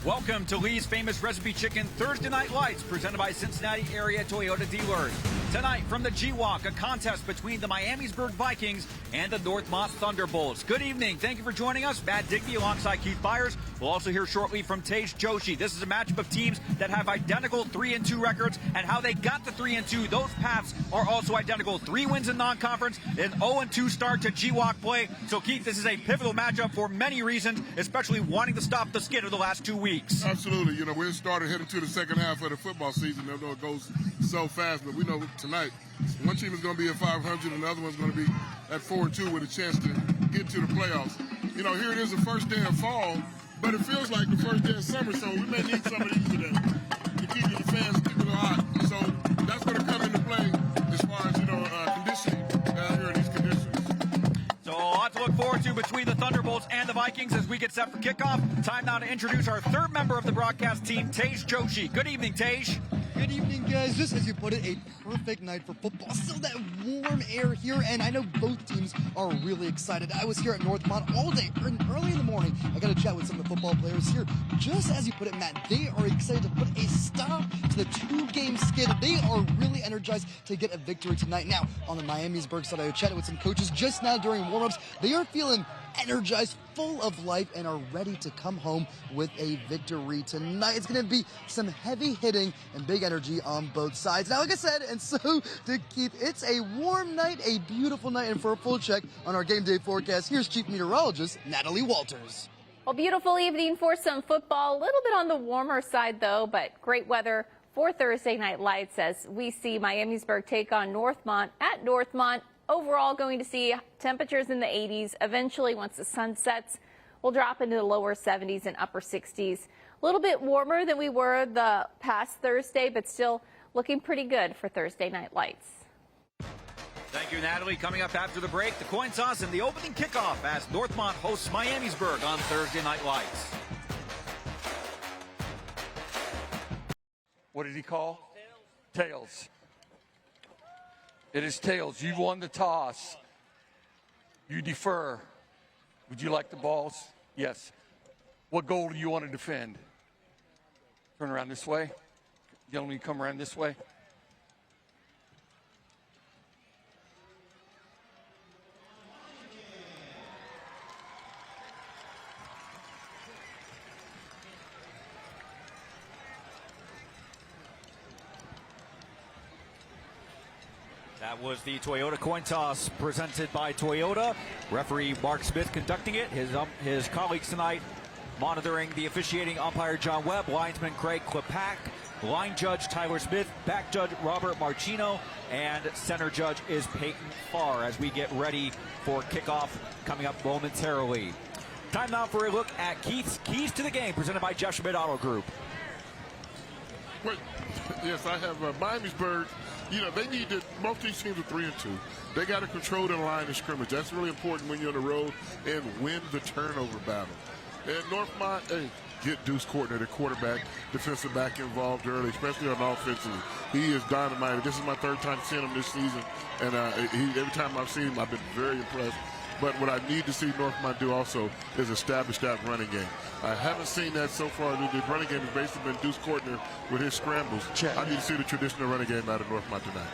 Welcome to Lee's Famous Recipe Chicken Thursday Night Lights, presented by Cincinnati area Toyota dealers. Tonight from the G-Walk, a contest between the Miamisburg Vikings and the Northmont Thunderbolts. Good evening. Thank you for joining us. Matt Digby alongside Keith Byers. We'll also hear shortly from Tej Joshi. This is a matchup of teams that have identical 3-2 records, and how they got to 3-2. Those paths are also identical. 3 wins in non-conference, an 0-2 start to G-Walk play. So, Keith, this is a pivotal matchup for many reasons, especially wanting to stop the skid of the last 2 weeks. Absolutely. You know, we're started heading to the second half of the football season. I know it goes so fast, but we know tonight one team is going to be at 500 and the other one's going to be at 4-2 with a chance to get to the playoffs. You know, here it is the first day of fall, but it feels like the first day of summer, so we may need some of these today to keep the fans keeping it hot. So that's going to come into play as far as, you know, conditioning here in these conditions. So a lot to look forward to between the Thunderbolts and the Vikings as we get set for kickoff. Time now to introduce our third member of the broadcast team, Tej Joshi. Good evening, Tej. Good evening, guys. Just as you put it, a perfect night for football. Still that warm air here, and I know both teams are really excited. I was here at Northmont all day, early in the morning. I got to chat with some of the football players here. Just as you put it, Matt, they are excited to put a stop to the 2-game skid. They are really energized to get a victory tonight. Now, on the Miamisburg side, I chatted with some coaches just now during warm-ups. They are feeling energized, full of life, and are ready to come home with a victory tonight. It's going to be some heavy hitting and big energy on both sides. Now, like I said, and so to keep, it's a warm night, a beautiful night, and for a full check on our game day forecast, here's Chief Meteorologist Natalie Walters. Well, beautiful evening for some football. A little bit on the warmer side, though, but great weather for Thursday Night Lights as we see Miamisburg take on Northmont at Northmont. Overall, going to see temperatures in the 80s. Eventually, once the sun sets, we'll drop into the lower 70s and upper 60s. A little bit warmer than we were the past Thursday, but still looking pretty good for Thursday Night Lights. Thank you, Natalie. Coming up after the break, the coin toss and the opening kickoff as Northmont hosts Miamisburg on Thursday Night Lights. What did he call? Tails. It is tails. You won the toss. You defer. Would you like the balls? Yes. What goal do you want to defend? Turn around this way. Gentlemen, come around this way. That was the Toyota coin toss presented by Toyota. Referee Mark Smith conducting it. His colleagues tonight monitoring the officiating umpire John Webb, linesman Craig Klepak, line judge Tyler Smith, back judge Robert Marchino, and center judge is Peyton Farr as we get ready for kickoff coming up momentarily. Time now for a look at Keith's Keys to the Game presented by Jeff Schmidt Auto Group. Wait, yes, I have Miamisburg. You know, they need to, both these teams are 3-2. They got to control the line of scrimmage. That's really important when you're on the road and win the turnover battle. And Northmont, hey, get Deuce Courtney, the quarterback, defensive back, involved early, especially on offensively. He is dynamite. This is my third time seeing him this season, and every time I've seen him, I've been very impressed. But what I need to see Northmont do also is establish that running game. I haven't seen that so far. The running game has basically been Deuce Courtney with his scrambles. I need to see the traditional running game out of Northmont tonight.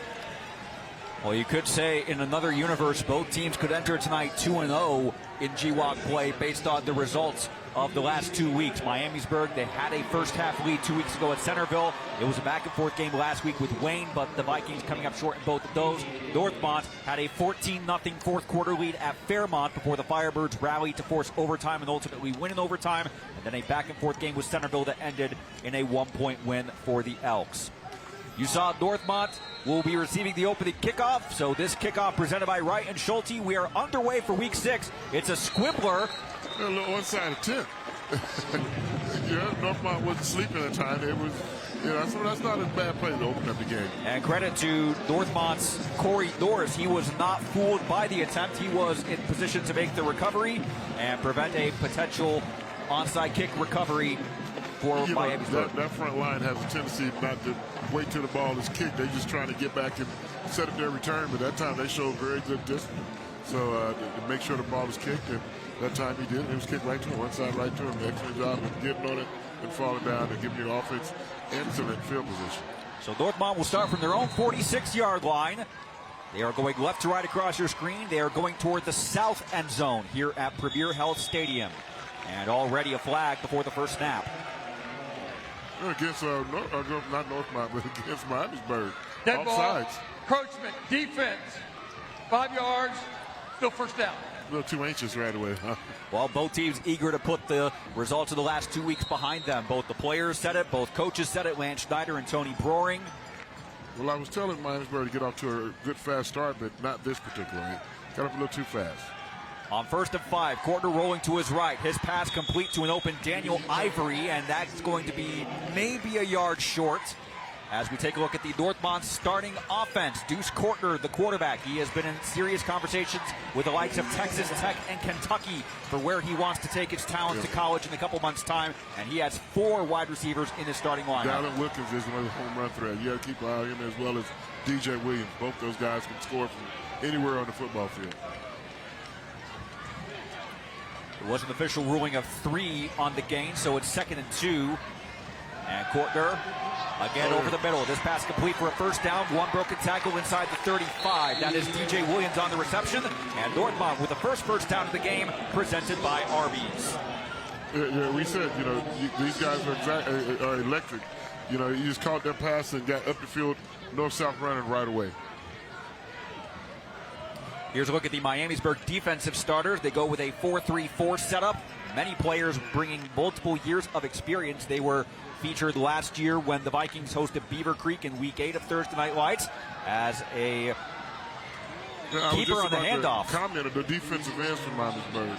Well, you could say in another universe, both teams could enter tonight 2-0 in GWAC play based on the results of the last 2 weeks. Miamisburg, they had a first half lead 2 weeks ago at Centerville. It was a back and forth game last week with Wayne, but the Vikings coming up short in both of those. Northmont had a 14-0 fourth quarter lead at Fairmont before the Firebirds rallied to force overtime and ultimately win in overtime. And then a back and forth game with Centerville that ended in a 1-point win for the Elks. You saw Northmont will be receiving the opening kickoff. So this kickoff presented by Wright and Schulte. We are underway for week 6. It's a squibbler. A little one-sided tip. Yeah, Northmont wasn't sleeping at the time. It was, so that's not a bad play to open up the game. And credit to Northmont's Corey Norris. He was not fooled by the attempt. He was in position to make the recovery and prevent a potential onside kick recovery for Miamisburg. That front line has a tendency not to wait till the ball is kicked. They're just trying to get back and set up their return. But that time they showed very good discipline. So to make sure the ball is kicked, and that time he did. It was kicked right to him, one side right to him. Excellent job of getting on it and falling down and giving the offense excellent field position. So Northmont will start from their own 46-yard line. They are going left to right across your screen. They are going toward the south end zone here at Premier Health Stadium. And already a flag before the first snap. Against, not Northmont, but against Miamisburg. Dead ball, Offsides. encroachment, defense, 5 yards, still first down. A little too anxious right away, huh? Well, both teams eager to put the results of the last 2 weeks behind them. Both the players said it, both coaches said it, Lance Schneider and Tony Broering. Well, I was telling Miamisburg to get off to a good, fast start, but not this particular. Got up a little too fast. On 1st and 5, Courtner rolling to his right. His pass complete to an open Daniel Ivory, and that's going to be maybe a yard short. As we take a look at the Northmont starting offense, Deuce Courtner, the quarterback. He has been in serious conversations with the likes of Texas Tech and Kentucky for where he wants to take his talents to college in a couple months' time, and he has 4 wide receivers in his starting lineup. Dallin Wilkins is another home run threat. You got to keep an eye on him as well as DJ Williams. Both those guys can score from anywhere on the football field. There was an official ruling of 3 on the gain, so it's 2nd and 2. And Courtner again over the middle. This pass complete for a first down. 1 broken tackle inside the 35. That is DJ Williams on the reception. And Northmont with the first down of the game, presented by Arby's. Yeah, we said, these guys are electric. You just caught their pass and got up the field, north-south running right away. Here's a look at the Miamisburg defensive starters. They go with a 4-3-4 setup. Many players bringing multiple years of experience. They were featured last year when the Vikings hosted Beaver Creek in Week 8 of Thursday Night Lights as a keeper on the handoff. Comment of the defensive ends from Miamisburg.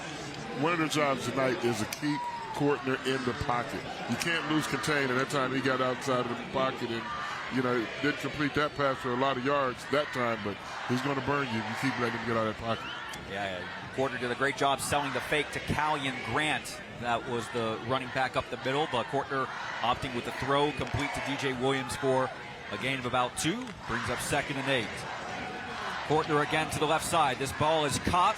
One of their jobs tonight is to keep Courtner in the pocket. You can't lose contain. At that time, he got outside of the pocket and didn't complete that pass for a lot of yards that time, but he's going to burn you if you keep letting him get out of that pocket. Yeah, Courtner did a great job selling the fake to Callion Grant. That was the running back up the middle, but Courtner opting with the throw complete to DJ Williams for a gain of about 2. Brings up 2nd and 8. Courtner again to the left side. This ball is caught.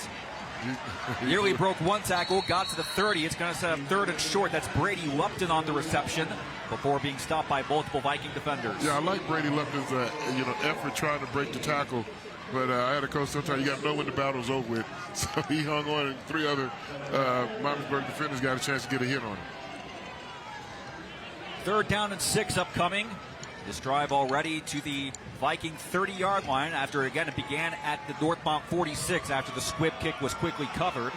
Nearly broke 1 tackle, got to the 30. It's going to set up 3rd and short. That's Brady Lupton on the reception before being stopped by multiple Viking defenders. Yeah, I like Brady Lupton's effort trying to break the tackle. But I had a coach sometimes you got to know when the battle's over with. So he hung on and 3 other Miamisburg defenders got a chance to get a hit on him. 3rd down and 6 upcoming. This drive already to the Viking 30-yard line after, again, it began at the Northmont 46 after the squib kick was quickly covered.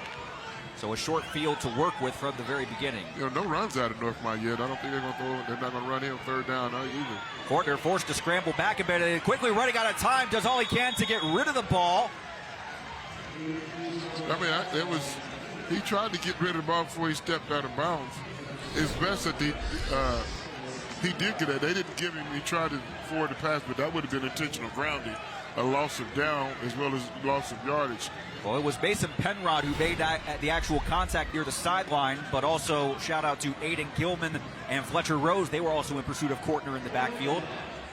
So a short field to work with from the very beginning. No runs out of Northmont yet. I don't think they're going to throw. They're not going to run in 3rd down either. Courtner forced to scramble back a bit and quickly running out of time. Does all he can to get rid of the ball. I mean, he tried to get rid of the ball before he stepped out of bounds. It's best that he did get it. They didn't give him. He tried to forward the pass, but that would have been intentional grounding, a loss of down as well as loss of yardage. Well, it was Mason Penrod who made the actual contact near the sideline, but also shout out to Aiden Gilman and Fletcher Rose. They were also in pursuit of Courtner in the backfield.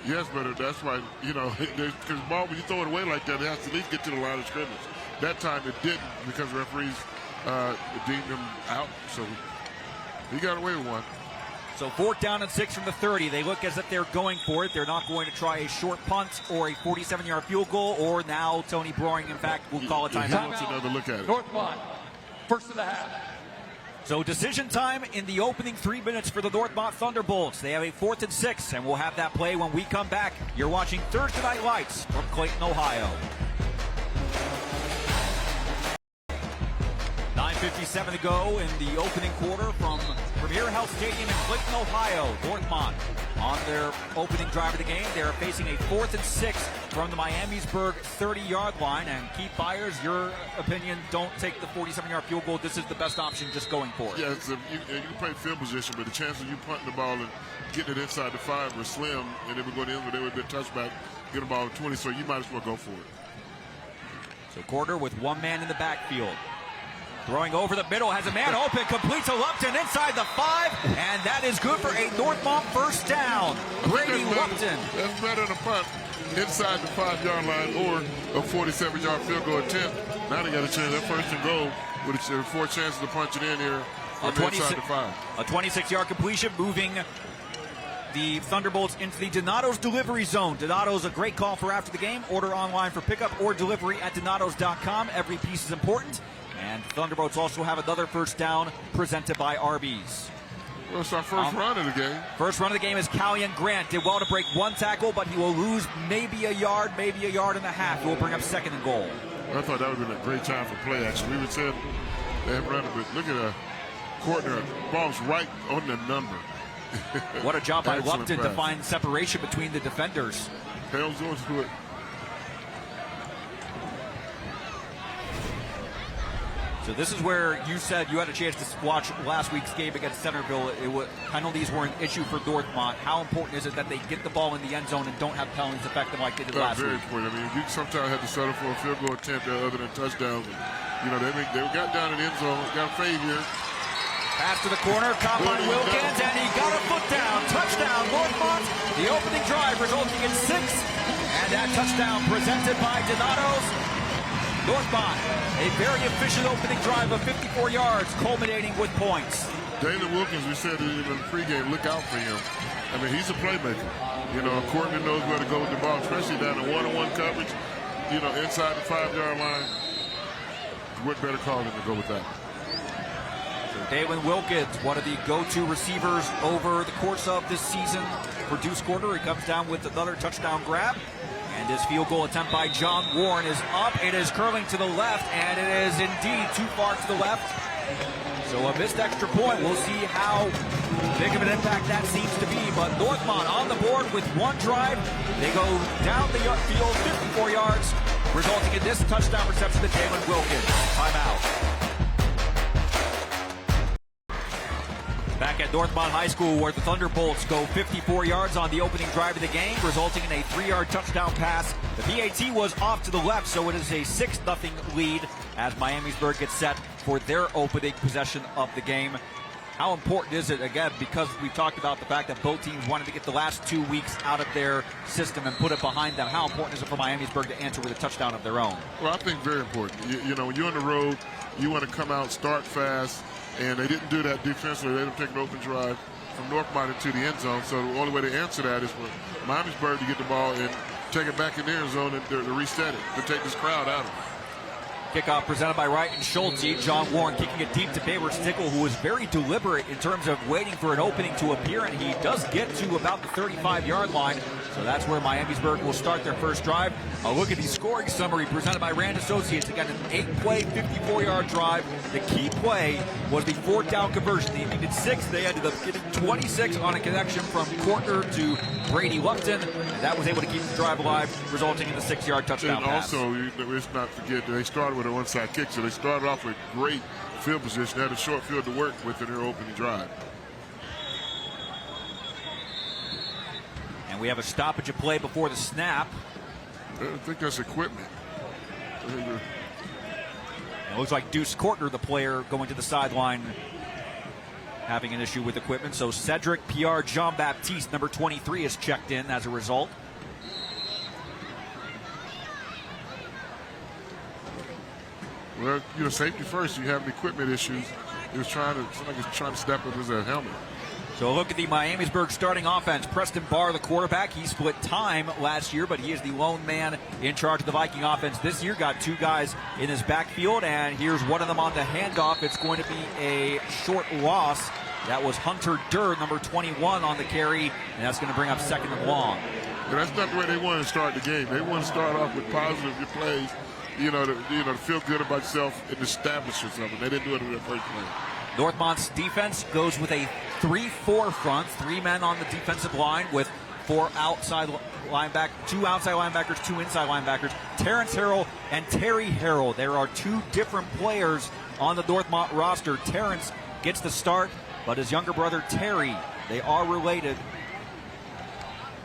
Yes, but that's why, because ball, when you throw it away like that, it has to at least get to the line of scrimmage. That time it didn't because referees deemed him out, so he got away with 1. So 4th down and 6 from the 30. They look as if they're going for it. They're not going to try a short punt or a 47-yard field goal, or now Tony Broering, in fact, will call a timeout. He wants another look at it. Northmont, 1st of the half. So decision time in the opening 3 minutes for the Northmont Thunderbolts. They have a 4th and 6, and we'll have that play when we come back. You're watching Thursday Night Lights from Clayton, Ohio. 9:57 to go in the opening quarter from Premier Health Stadium in Clayton, Ohio. Northmont on their opening drive of the game. They're facing a 4th and 6 from the Miamisburg 30-yard line. And Keith Byers, your opinion, don't take the 47-yard field goal. This is the best option, just going for it. Yeah, you can play field position, but the chances of you punting the ball and getting it inside the 5 were slim, and it would go to the end, but they would have been touchback, get the ball at 20, so you might as well go for it. So Courtner with 1 man in the backfield. Throwing over the middle, has a man open, complete to Lupton inside the 5, and that is good for a Northmont first down. Brady Lupton. That's better than a punt inside the 5-yard line or a 47-yard field goal attempt. Now they got a chance. That 1st and goal with 4 chances to punch it in here A 26-yard completion, moving the Thunderbolts into the Donato's delivery zone. Donato's a great call for after the game. Order online for pickup or delivery at donatos.com. Every piece is important. And Thunderbolts also have another first down presented by Arby's. Well, it's our first run of the game. First run of the game is Callian Grant. Did well to break one tackle, but he will lose maybe a yard and a half. He will bring up second and goal. I thought that would have been a great time for play action. We would say they have run it, but look at Courtner. Ball's right on the number. What a job by Excellent Lupton to pass. find separation between the defenders. Hell's going to it. So this is where you said you had a chance to watch last week's game against Centerville. Penalties were an issue for Northmont. How important is it that they get the ball in the end zone and don't have penalties affect them like they did last Very week? important. I mean, you sometimes have to settle for a field goal attempt other than touchdowns. You know, they got down in the end zone, got a fade here. Pass to the corner, caught by Wilkins, and he got a foot down. Touchdown, Northmont. The opening drive resulting in 6. And that touchdown presented by Donato's. Northmont, a very efficient opening drive of 54 yards, culminating with points. Dayton Wilkins, we said in the pregame, look out for him. I mean, he's a playmaker. You know, Courtney knows where to go with the ball, especially down in one-on-one coverage, you know, inside the 5-yard line. What better call than to go with that? Dayton Wilkins, one of the go-to receivers over the course of this season for Deuce Quarter. He comes down with another touchdown grab. And his field goal attempt by John Warren is up. It is curling to the left, and it is indeed too far to the left. So a missed extra point. We'll see how big of an impact that seems to be. But Northmont on the board with one drive. They go down the field 54 yards, resulting in this touchdown reception to Dayton Wilkins. Timeout. Back at Northmont High School, where the Thunderbolts go 54 yards on the opening drive of the game, resulting in a 3-yard touchdown pass. The PAT was off to the left, so it is a 6-0 lead as Miamisburg gets set for their opening possession of the game. How important is it, again, because we talked about the fact that both teams wanted to get the last 2 weeks out of their system and put it behind them. How important is it for Miamisburg to answer with a touchdown of their own? Well, I think very important. You know, when you're on the road, you want to come out, start fast. And they didn't do that defensively. They didn't take an open drive from Northmont into the end zone. So the only way to answer that is for Miamisburg to get the ball and take it back in the end zone and to reset it, to take this crowd out of it. Kickoff presented by Wright and Schulte. John Warren kicking it deep to Baylor Stickle, who was very deliberate in terms of waiting for an opening to appear, and he does get to about the 35-yard line. So that's where Miamisburg will start their first drive. A look at the scoring summary presented by Rand Associates. Again, an 8-play, 54-yard drive. The key play was the 4th down conversion. They needed 6. They ended up getting 26 on a connection from Courtner to Brady Lupton, and that was able to keep the drive alive, resulting in the 6-yard touchdown pass. And also, let's not forget, they started with an onside kick, so they started off with great field position. They had a short field to work with in their opening drive. And we have a stoppage of play before the snap. I think that's equipment. It looks like Deuce Courtner, the player, going to the sideline, having an issue with equipment. So Cedric Pierre Jean-Baptiste, number 23, is checked in as a result. Well, you know, safety first. You have equipment issues. He was somebody was trying to step up his helmet. So look at the Miamisburg starting offense. Preston Barr, the quarterback. He split time last year, but he is the lone man in charge of the Viking offense this year. Got 2 guys in his backfield, and here's one of them on the handoff. It's going to be a short loss. That was Hunter Durr, number 21, on the carry, and that's going to bring up second and long. And that's not the way they want to start the game. They want to start off with positive plays, to feel good about yourself and establish yourself. And they didn't do it in their first play. Northmont's defense goes with a 3-4 front, 3 men on the defensive line with 2 outside linebackers, 2 inside linebackers, Terrence Harrell and Terry Harrell. There are 2 different players on the Northmont roster. Terrence gets the start, but his younger brother Terry, they are related.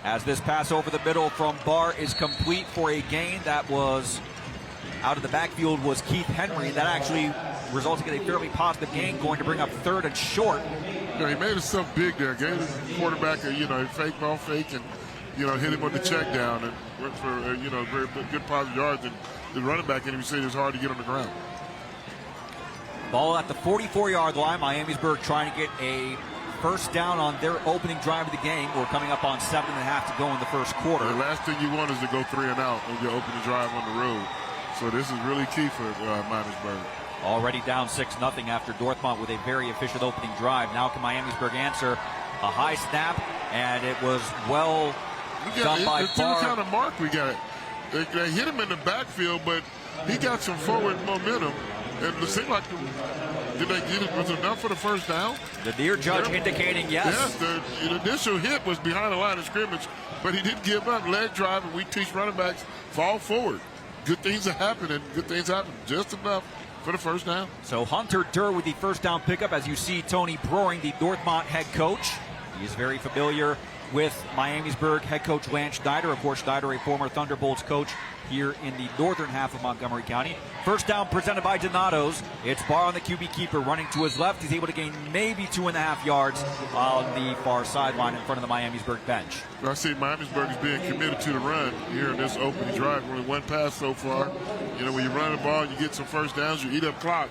As this pass over the middle from Barr is complete for a gain that was out of the backfield was Keith Henry. That actually resulting in a fairly positive gain, going to bring up 3rd and short. He made himself big there. Gave the quarterback a fake ball fake and hit him on the check down and went for very good positive yards. And the running back, and you say it's hard to get on the ground. Ball at the 44-yard line. Miamisburg trying to get a first down on their opening drive of the game. We're coming up on 7.5 to go in the first quarter. The last thing you want is to go 3 and out on your opening drive on the road. So this is really key for Miamisburg. Already down 6-0 after Northmont with a very efficient opening drive. Now can Miamisburg answer? A high snap, and it was well done by Barr. The kind of mark we got. They hit him in the backfield, but he got some forward momentum. And it seemed like, was it enough for the first down? The near judge indicating yes. Yes, the initial hit was behind the line of scrimmage, but he didn't give up. Leg drive, and we teach running backs fall forward. Good things are happening. Good things happen. Just enough for the first down. So Hunter Durr with the first down pickup, as you see Tony Broering, the Northmont head coach. He is very familiar with Miamisburg head coach Lance Schneider. Of course, Schneider, a former Thunderbolts coach here in the northern half of Montgomery County. First down presented by Donatos. It's Barr on the QB keeper running to his left. He's able to gain maybe 2.5 yards on the far sideline in front of the Miamisburg bench. I see Miamisburg is being committed to the run here in this opening drive. Only one pass so far. When you run the ball, you get some first downs, you eat up clock.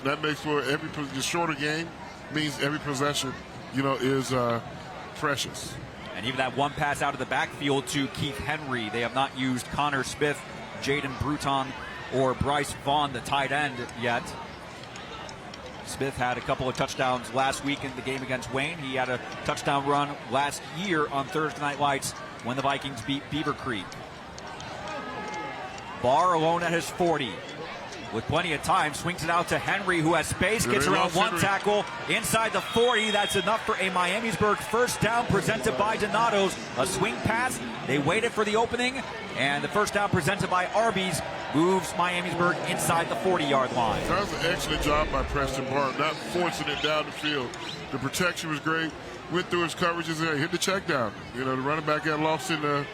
That makes for the shorter game means every possession, is precious. And even that one pass out of the backfield to Keith Henry. They have not used Connor Smith, Jaden Bruton, or Bryce Vaughn, the tight end, yet. Smith had a couple of touchdowns last week in the game against Wayne. He had a touchdown run last year on Thursday Night Lights when the Vikings beat Beaver Creek. Barr alone at his 40. With plenty of time, swings it out to Henry, who has space, gets around one tackle inside the 40. That's enough for a Miamisburg first down presented by Donatos. A swing pass. They waited for the opening, and the first down presented by Arby's moves Miamisburg inside the 40-yard line. That was an excellent job by Preston Barr, not forcing it down the field. The protection was great. Went through his coverages and hit the check down. The running back got lost in the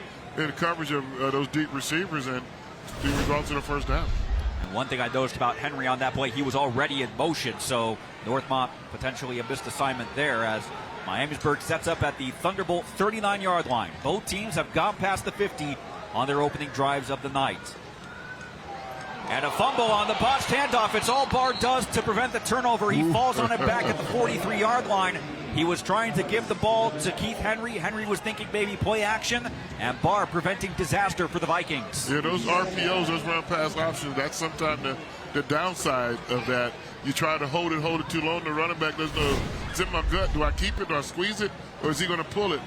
coverage of those deep receivers, and the results in a first down. And one thing I noticed about Henry on that play, he was already in motion, so Northmont potentially a missed assignment there as Miamisburg sets up at the Thunderbolt 39-yard line. Both teams have gone past the 50 on their opening drives of the night. And a fumble on the botched handoff. It's all Barr does to prevent the turnover. He falls on it back at the 43-yard line. He was trying to give the ball to Keith Henry. Henry was thinking maybe play action, and Barr preventing disaster for the Vikings. Yeah, those RPOs, those run pass options, that's sometimes the downside of that. You try to hold it too long. The running back doesn't know, it's in my gut. Do I keep it? Do I squeeze it? Or is he going to pull it?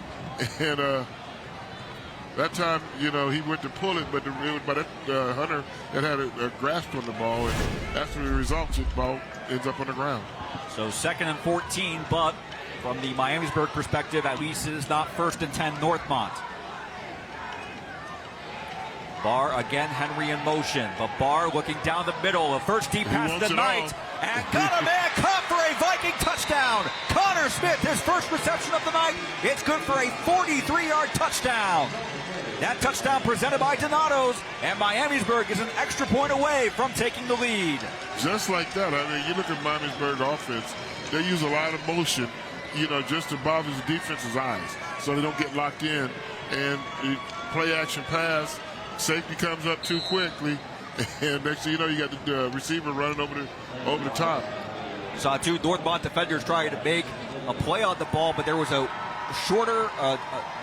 And that time, he went to pull it, but Hunter had a grasp on the ball, and that's the result. The ball ends up on the ground. So 2nd and 14, but from the Miamisburg perspective, at least it is not 1st and 10 Northmont. Barr again, Henry in motion, but Barr looking down the middle. A first deep pass of the night, and got a man caught for a Viking touchdown. Connor Smith, his first reception of the night. It's good for a 43-yard touchdown. That touchdown presented by Donatos, and Miamisburg is an extra point away from taking the lead. Just like that. You look at Miamisburg offense, they use a lot of motion, just to bother the defense's eyes so they don't get locked in. And play action pass, safety comes up too quickly, and next thing you know, you got the receiver running over the top. Saw two Northmont defenders trying to make a play on the ball, but there was a shorter,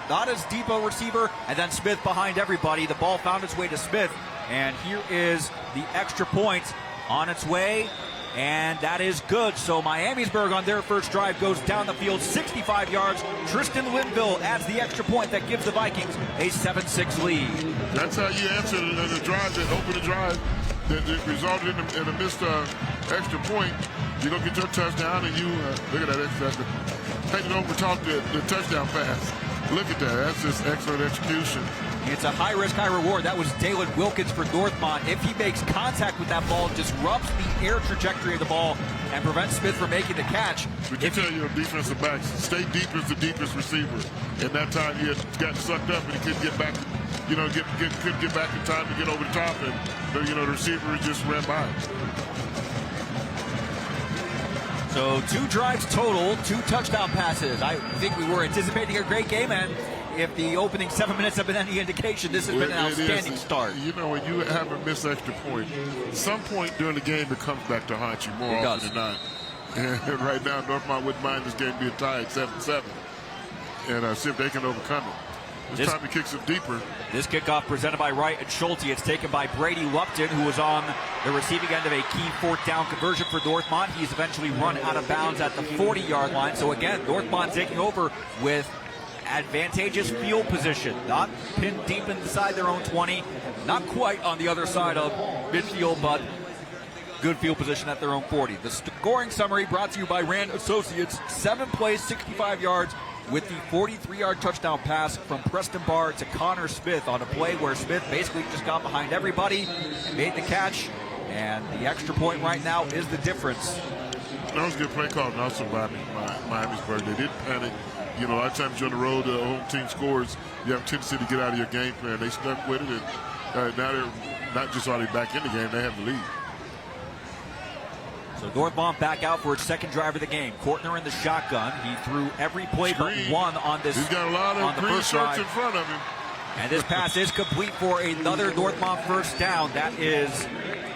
not as deep a receiver, and then Smith behind everybody. The ball found its way to Smith, and here is the extra point on its way, and that is good. So Miamisburg on their first drive goes down the field 65 yards. Tristan Linville adds the extra point that gives the Vikings a 7-6 lead. That's how you answer the drive that opened the drive that resulted in a missed extra point. You're going to get your touchdown, and you look at that extra. Take it over, talk the touchdown pass. Look at that. That's just excellent execution. It's a high risk, high reward. That was Dalen Wilkins for Northmont. If he makes contact with that ball, disrupts the air trajectory of the ball and prevents Smith from making the catch. But you tell your defensive backs, stay deep as the deepest receiver. And that time he had got sucked up and he couldn't get back, couldn't get back in time to get over the top, and the receiver just ran by. So 2 drives total, 2 touchdown passes. I think we were anticipating a great game, and if the opening 7 minutes have been any indication, this has been an outstanding start. You know, when you have a missed extra point, some point during the game it comes back to haunt you more often than not. And right now, Northmont wouldn't mind this game being tied 7-7 and see if they can overcome it. This time he kicks it deeper. This kickoff presented by Wright and Schulte. It's taken by Brady Lupton, who was on the receiving end of a key fourth down conversion for Northmont. He's eventually run out of bounds at the 40-yard line. So again, Northmont taking over with advantageous field position. Not pinned deep inside their own 20. Not quite on the other side of midfield, but good field position at their own 40. The scoring summary brought to you by Rand Associates. 7 plays, 65 yards, with the 43-yard touchdown pass from Preston Barr to Connor Smith on a play where Smith basically just got behind everybody and made the catch. And the extra point right now is the difference. That was a good play call also by Miamisburg. They didn't panic. You know, a lot of times you're on the road, the home team scores, you have a tendency to get out of your game plan. They stuck with it, and now they're not just already back in the game, they have the lead. So Northmont back out for its second drive of the game. Kortner in the shotgun. He threw every play but one on this. He's got a lot of green shirts in front of him. And this pass is complete for another Northmont first down. That is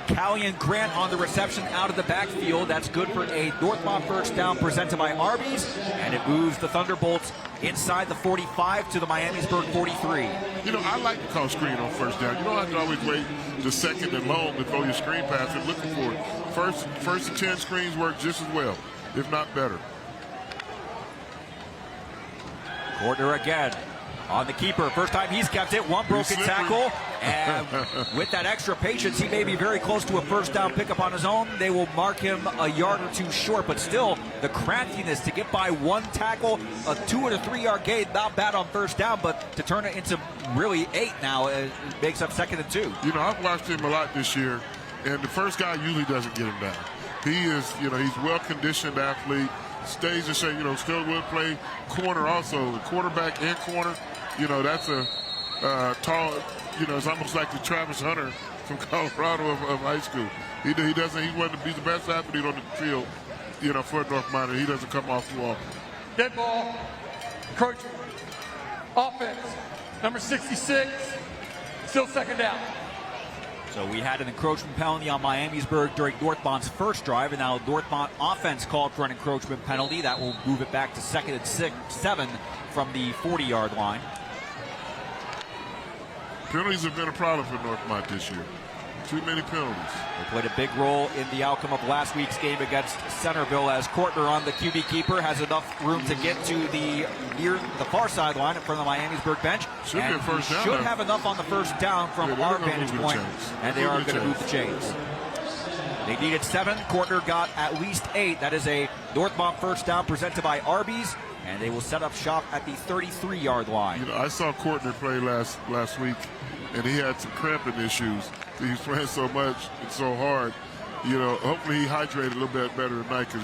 Callian Grant on the reception out of the backfield. That's good for a Northmont first down presented by Arby's. And it moves the Thunderbolts inside the 45 to the Miamisburg 43. You know, I like to call screen on first down. You don't have to always wait the second and long to throw your screen pass. You're looking for it. First and 10 screens work just as well, if not better. Kortner again on the keeper. First time he's kept it. One broken tackle. And with that extra patience, he may be very close to a first down pickup on his own. They will mark him a yard or two short, but still the craftiness to get by one tackle, a 2 or 3 yard gain, not bad on first down, but to turn it into really 8 now, it makes up 2nd and 2. You know, I've watched him a lot this year, and the first guy usually doesn't get him down. He is, you know, he's well-conditioned athlete, stays the same, you know, still will play corner also, quarterback and corner. You know, that's a tall, you know, it's almost like the Travis Hunter from Colorado of high school. He's the best athlete on the field, you know, for Northmont, and he doesn't come off too often. Dead ball, encroachment, offense, number 66, still second down. So we had an encroachment penalty on Miamisburg during Northmont's first drive, and now Northmont offense called for an encroachment penalty. That will move it back to 2nd and 7 from the 40-yard line. Penalties have been a problem for Northmont this year. Too many penalties. They played a big role in the outcome of last week's game against Centerville, as Kortner on the QB keeper has enough room to get to the far sideline in front of the Miamisburg bench. Should be a first down. Should have enough on the first down from our vantage point, and they are going to move the chains. They needed 7. Kortner got at least 8. That is a Northmont first down presented by Arby's, and they will set up shop at the 33-yard line. You know, I saw Kortner play last week, and he had some cramping issues. He was playing so much and so hard. You know, hopefully he hydrated a little bit better tonight, because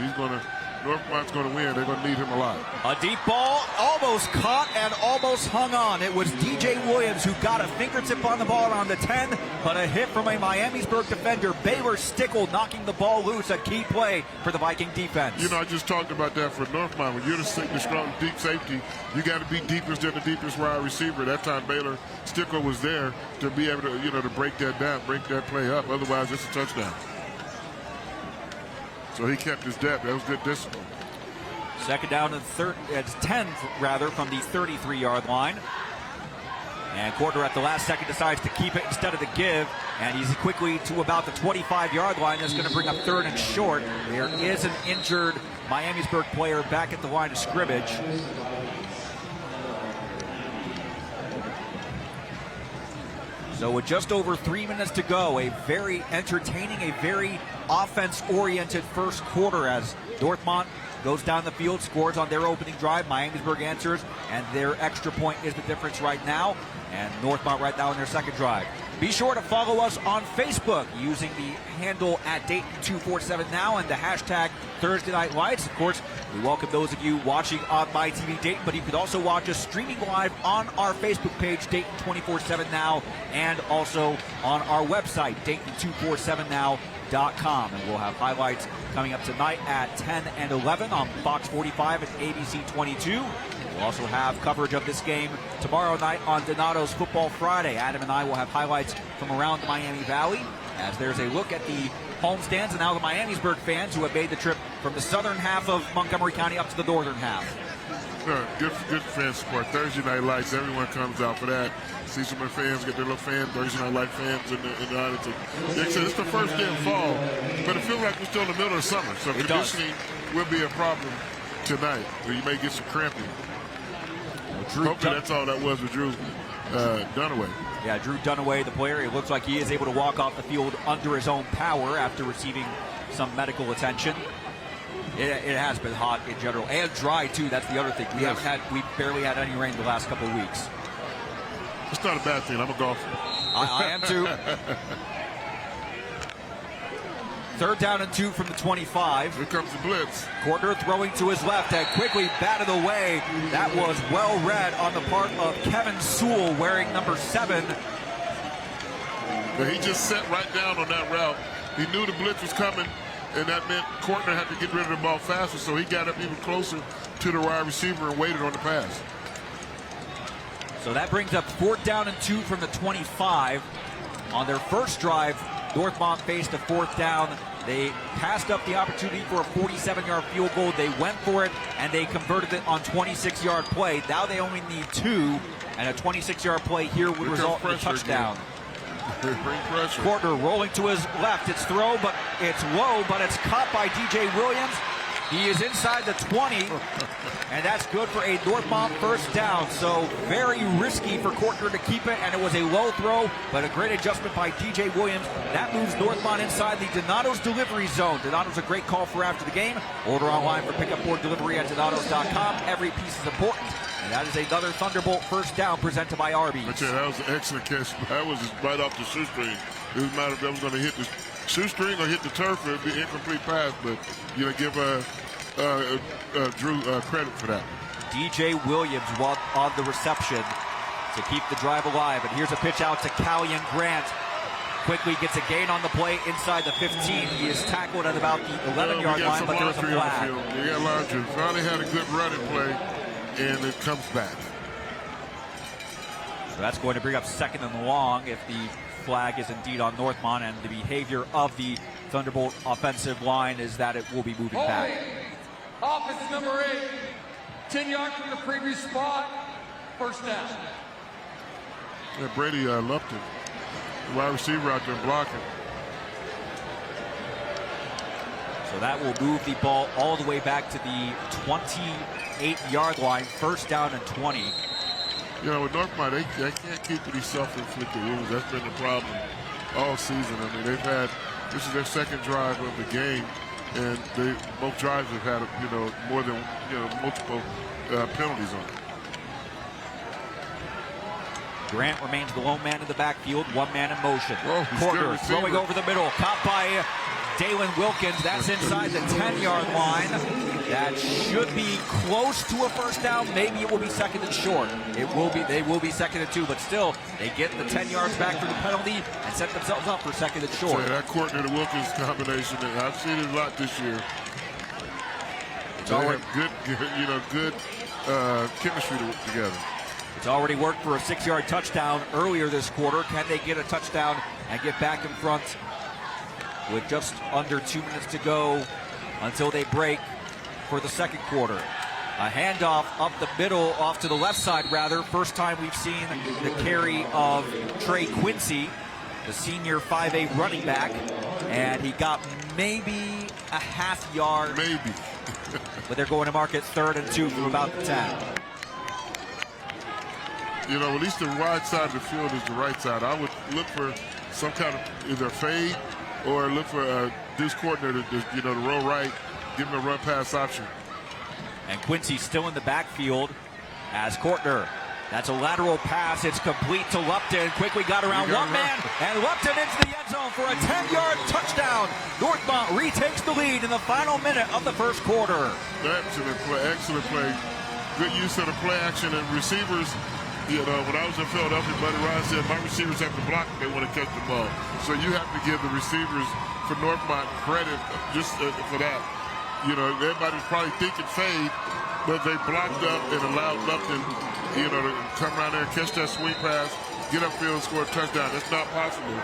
Northmont's going to win. They're going to need him a lot. A deep ball, almost caught and almost hung on. It was DJ Williams who got a fingertip on the ball around the 10, but a hit from a Miamisburg defender, Baylor Stickle, knocking the ball loose. A key play for the Viking defense. You know, I just talked about that for Northmont. When you're the strong deep safety, you got to be deepest than the deepest wide receiver. That time Baylor Stickle was there to be able to, you know, to break that down, break that play up. Otherwise, it's a touchdown. So he kept his depth. That was good discipline. Second down and 10 rather from the 33-yard line. And Kortner at the last second decides to keep it instead of the give. And he's quickly to about the 25-yard line. That's going to bring up 3rd and short. There is an injured Miamisburg player back at the line of scrimmage. So with just over 3 minutes to go, a very entertaining, a very offense-oriented first quarter as Northmont goes down the field, scores on their opening drive. Miamisburg answers, and their extra point is the difference right now. And Northmont right now in their second drive. Be sure to follow us on Facebook using the handle at Dayton247 now and the hashtag Thursday Night Lights. Of course, we welcome those of you watching on MyTV Dayton, but you can also watch us streaming live on our Facebook page, Dayton 24/7 Now, and also on our website, Dayton247now.com. And we'll have highlights coming up tonight at 10 and 11 on Fox 45 and ABC 22. We'll also have coverage of this game tomorrow night on Donato's Football Friday. Adam and I will have highlights from around the Miami Valley as there's a look at the homestands and now the Miamisburg fans who have made the trip from the southern half of Montgomery County up to the northern half. Good fan support. Thursday Night Lights, everyone comes out for that. See some of the fans get their little Thursday Night Light fans in the audience. They said it's the first day of fall, but it feels like we're still in the middle of summer. So conditioning will be a problem tonight. You may get some cramping. Hopefully that's all that was with Drew Dunaway. Yeah, Drew Dunaway, the player, it looks like he is able to walk off the field under his own power after receiving some medical attention. It has been hot in general and dry too. That's the other thing. We barely had any rain the last couple of weeks. It's not a bad thing. I'm a golfer. I am too. 3rd down and 2 from the 25. Here comes the blitz. Cortner throwing to his left and quickly batted away. That was well read on the part of Kevin Sewell, wearing number 7. But he just sat right down on that route. He knew the blitz was coming, and that meant Cortner had to get rid of the ball faster, so he got up even closer to the wide receiver and waited on the pass. So that brings up 4th down and 2 from the 25. On their first drive, Northmont faced a 4th down. They passed up the opportunity for a 47-yard field goal. They went for it, and they converted it on 26-yard play. Now they only need 2, and a 26-yard play here would result in a touchdown. Bring pressure. Cortner rolling to his left. It's low, but it's caught by DJ Williams. He is inside the 20, and that's good for a Northmont first down. So very risky for Cortner to keep it, and it was a low throw, but a great adjustment by DJ Williams. That moves Northmont inside the Donato's delivery zone. Donato's a great call for after the game. Order online for pickup or delivery at Donatos.com. Every piece is important. And that is another Thunderbolt first down presented by Arby's. That was an excellent catch. That was just right off the shoestring. It was a matter if that was going to hit the shoestring or hit the turf. It would be an incomplete pass, but give Drew credit for that. DJ Williams on the reception to keep the drive alive. And here's a pitch out to Callian Grant. Quickly gets a gain on the play inside the 15. He is tackled at about the 11-yard line, but there's a flag. You got laundry. Finally had a good running play, and it comes back. So that's going to bring up 2nd and long if the flag is indeed on Northmont, and the behavior of the Thunderbolt offensive line is that it will be moving back. Offense number 8, 10 yards from the previous spot, first down. Yeah, Brady Lupton, the wide receiver out there blocking. So that will move the ball all the way back to the 28-yard line, first down and 20. With Northmont, they can't keep these self-inflicted wounds. That's been the problem all season. I mean, this is their 2nd drive of the game, and both drives have had, more than, multiple penalties on it. Grant remains the lone man in the backfield, 1 man in motion. Cortner throwing over the middle, caught by Dalen Wilkins. That's inside the 10-yard line. That should be close to a first down. Maybe it will be 2nd and short. They will be 2nd and 2, but still, they get the 10 yards back for the penalty and set themselves up for 2nd and short. Yeah, that Cortner to Wilkins combination, I've seen it a lot this year. They have good chemistry together. It's already worked for a 6-yard touchdown earlier this quarter. Can they get a touchdown and get back in front with just under 2 minutes to go until they break for the 2nd quarter? A handoff up the middle, off to the left side rather. First time we've seen the carry of Trey Quincy, the senior 5A running back, and he got maybe a half yard. Maybe. But they're going to mark it 3rd and 2 from about the 10. At least the wide side of the field is the right side. I would look for some kind of either fade or look for Deuce Cortner to roll right, give him a run pass option. And Quincy still in the backfield as Cortner That's a lateral pass. It's complete to Lupton. Quickly got around one man, and Lupton into the end zone for a 10-yard touchdown. Northmont retakes the lead in the final minute of the first quarter. Excellent play. Excellent play. Good use of the play action and receivers. You know, when I was in Philadelphia, Buddy Ryan said my receivers have to block if they want to catch the ball. So you have to give the receivers for Northmont credit just for that. You know, everybody's probably thinking fade, but they blocked up and allowed Lupton, you know, to come around there and catch that swing pass, get upfield and score a touchdown. That's not possible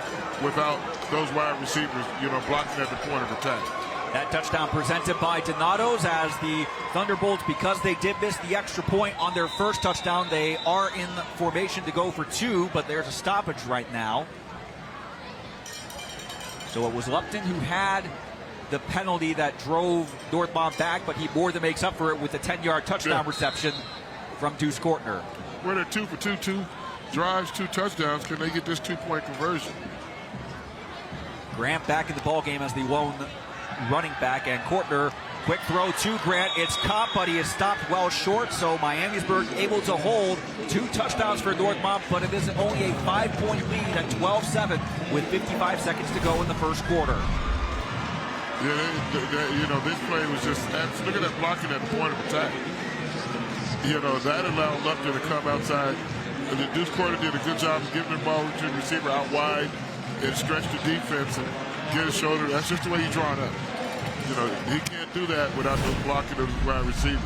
without those wide receivers, you know, blocking at the point of attack. That touchdown presented by Donato's as the Thunderbolts, because they did miss the extra point on their first touchdown, they are in formation to go for two, but there's a stoppage right now. So it was Lupton who had the penalty that drove Northmont back, but he more than makes up for it with the 10-yard touchdown reception from Deuce Kortner. Where they're 2 for 2 drives, 2 touchdowns. Can they get this 2-point conversion? Grant back in the ball game as the lone running back, and Kortner, quick throw to Grant. It's caught, but he is stopped well short, so Miamisburg able to hold 2 touchdowns for Northmont, but it is only a 5-point lead at 12-7 with 55 seconds to go in the first quarter. Yeah, you know, this play was just, look at that blocking at the point of attack. You know, that allowed Lupton to come outside. Deuce Kortner did a good job of giving the ball to the receiver out wide and stretch the defense and get his shoulder. That's just the way he's drawn up. You know, he can't do that without the blocking of the wide receivers.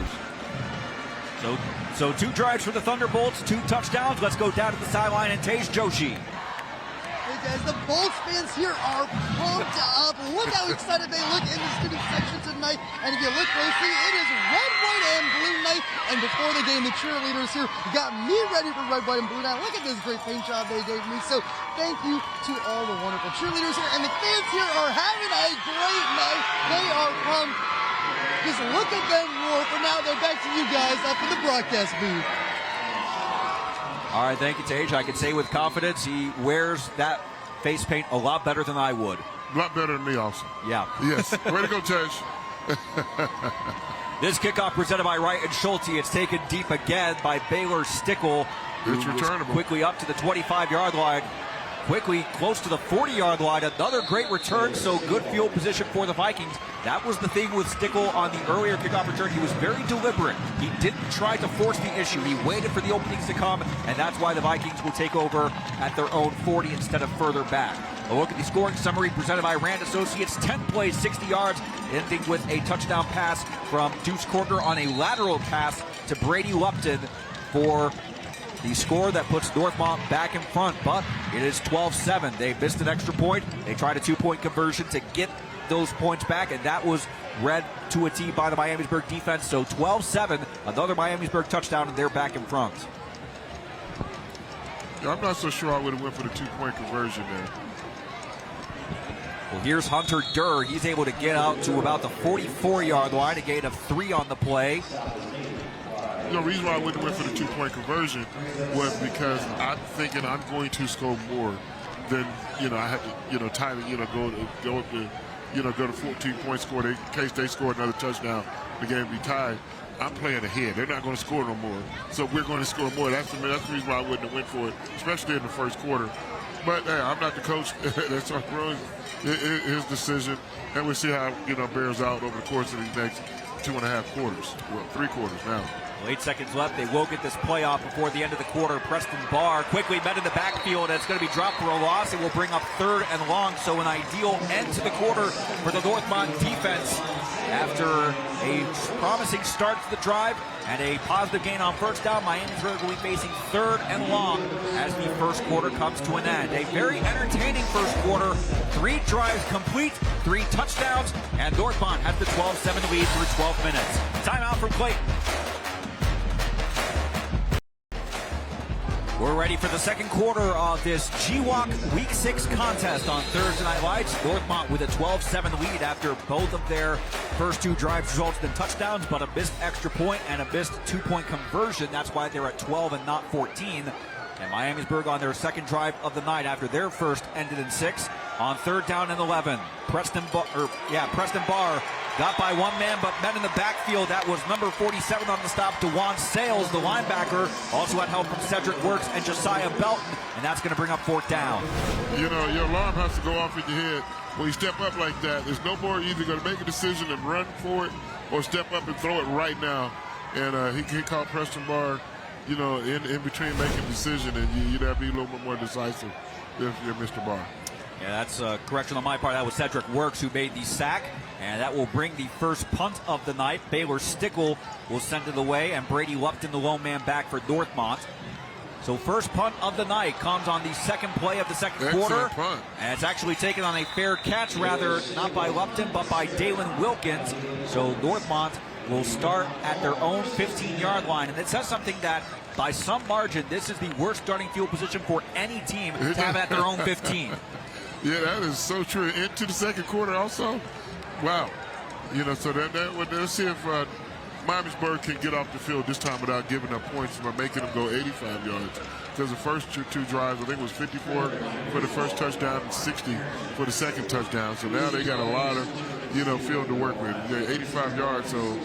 So 2 drives for the Thunderbolts, 2 touchdowns. Let's go down to the sideline and Tage Joshi. Hey guys, the Bolts fans here are pumped up. Look how excited they look in the student section tonight. And if you look closely, it is red, white, and blue night. And before the game, the cheerleaders here got me ready for red, white, and blue night. Look at this great paint job they gave me. So thank you to all the wonderful cheerleaders here. And the fans here are having a great night. They are pumped. Just look at them roar. For now, they're back to you guys up in the broadcast booth. All right, thank you, Tage. I can say with confidence he wears that face paint a lot better than I would. A lot better than me also. Yeah. Yes. Way to go, Tage. This kickoff presented by Wright and Schulte. It's taken deep again by Baylor Stickle. It's returnable. Quickly up to the 25-yard line. Quickly close to the 40-yard line. Another great return, so good field position for the Vikings. That was the thing with Stickle on the earlier kickoff return. He was very deliberate. He didn't try to force the issue. He waited for the openings to come, and that's why the Vikings will take over at their own 40 instead of further back. A look at the scoring summary presented by Rand Associates. 10 plays, 60 yards, ending with a touchdown pass from Deuce Kortner on a lateral pass to Brady Lupton for the score that puts Northmont back in front, but it is 12-7. They missed an extra point. They tried a 2-point conversion to get those points back, and that was read to a T by the Miamisburg defense. So 12-7, another Miamisburg touchdown, and they're back in front. Yeah, I'm not so sure I would have went for the 2-point conversion there. Well, here's Hunter Durr. He's able to get out to about the 44-yard line, a gain of 3 on the play. The reason why I wouldn't went for the 2-point conversion was because I'm thinking I'm going to score more than, you know, I have to, you know, time, you know, go to 14 point score in case they score another touchdown, the game be tied. I'm playing ahead. They're not going to score no more, so we're going to score more. That's the reason why I wouldn't have went for it, especially in the first quarter. But hey, I'm not the coach. That's our his decision, and we'll see how, you know, bears out over the course of these next 2.5 quarters. Well, 3 quarters now. 8 seconds left. They will get this play off before the end of the quarter. Preston Barr quickly met in the backfield, and it's going to be dropped for a loss. It will bring up 3rd and long, so an ideal end to the quarter for the Northmont defense after a promising start to the drive and a positive gain on first down. Miamisburg will be facing 3rd and long as the first quarter comes to an end. A very entertaining first quarter. 3 drives complete, 3 touchdowns, and Northmont has the 12-7 lead through 12 minutes. Timeout from Clayton. We're ready for the second quarter of this GWOC Week 6 contest on Thursday Night Lights. Northmont with a 12-7 lead after both of their first 2 drives resulted in touchdowns, but a missed extra point and a missed 2-point conversion. That's why they're at 12 and not 14. And Miamisburg on their second drive of the night after their first ended in 6 on 3rd down and 11. Preston Barr got by one man, but met in the backfield. That was number 47 on the stop, DeJuan Sales, the linebacker. Also had help from Cedric Works and Josiah Belton, and that's going to bring up 4th down. You know, your alarm has to go off in your head. When you step up like that, there's no more either going to make a decision and run for it or step up and throw it right now. And he caught Preston Barr, you know, in between making a decision, and you'd have to be a little bit more decisive if you're Mr. Barr. Yeah, that's a correction on my part. That was Cedric Works who made the sack, and that will bring the first punt of the night. Baylor Stickle will send it away, and Brady Lupton, the lone man back for Northmont. So first punt of the night comes on the second play of the second quarter. Punt. And it's actually taken on a fair catch, rather, not by Lupton, but by Dalen Wilkins. So Northmont will start at their own 15-yard line. And it says something that, by some margin, this is the worst starting field position for any team to have at their own 15. Yeah, that is so true. Into the second quarter also. Wow. You know, so let's see if Miamisburg can get off the field this time without giving up points by making them go 85 yards. Because the first two drives, I think it was 54 for the first touchdown and 60 for the second touchdown. So now they got a lot of, you know, field to work with. They're 85 yards, so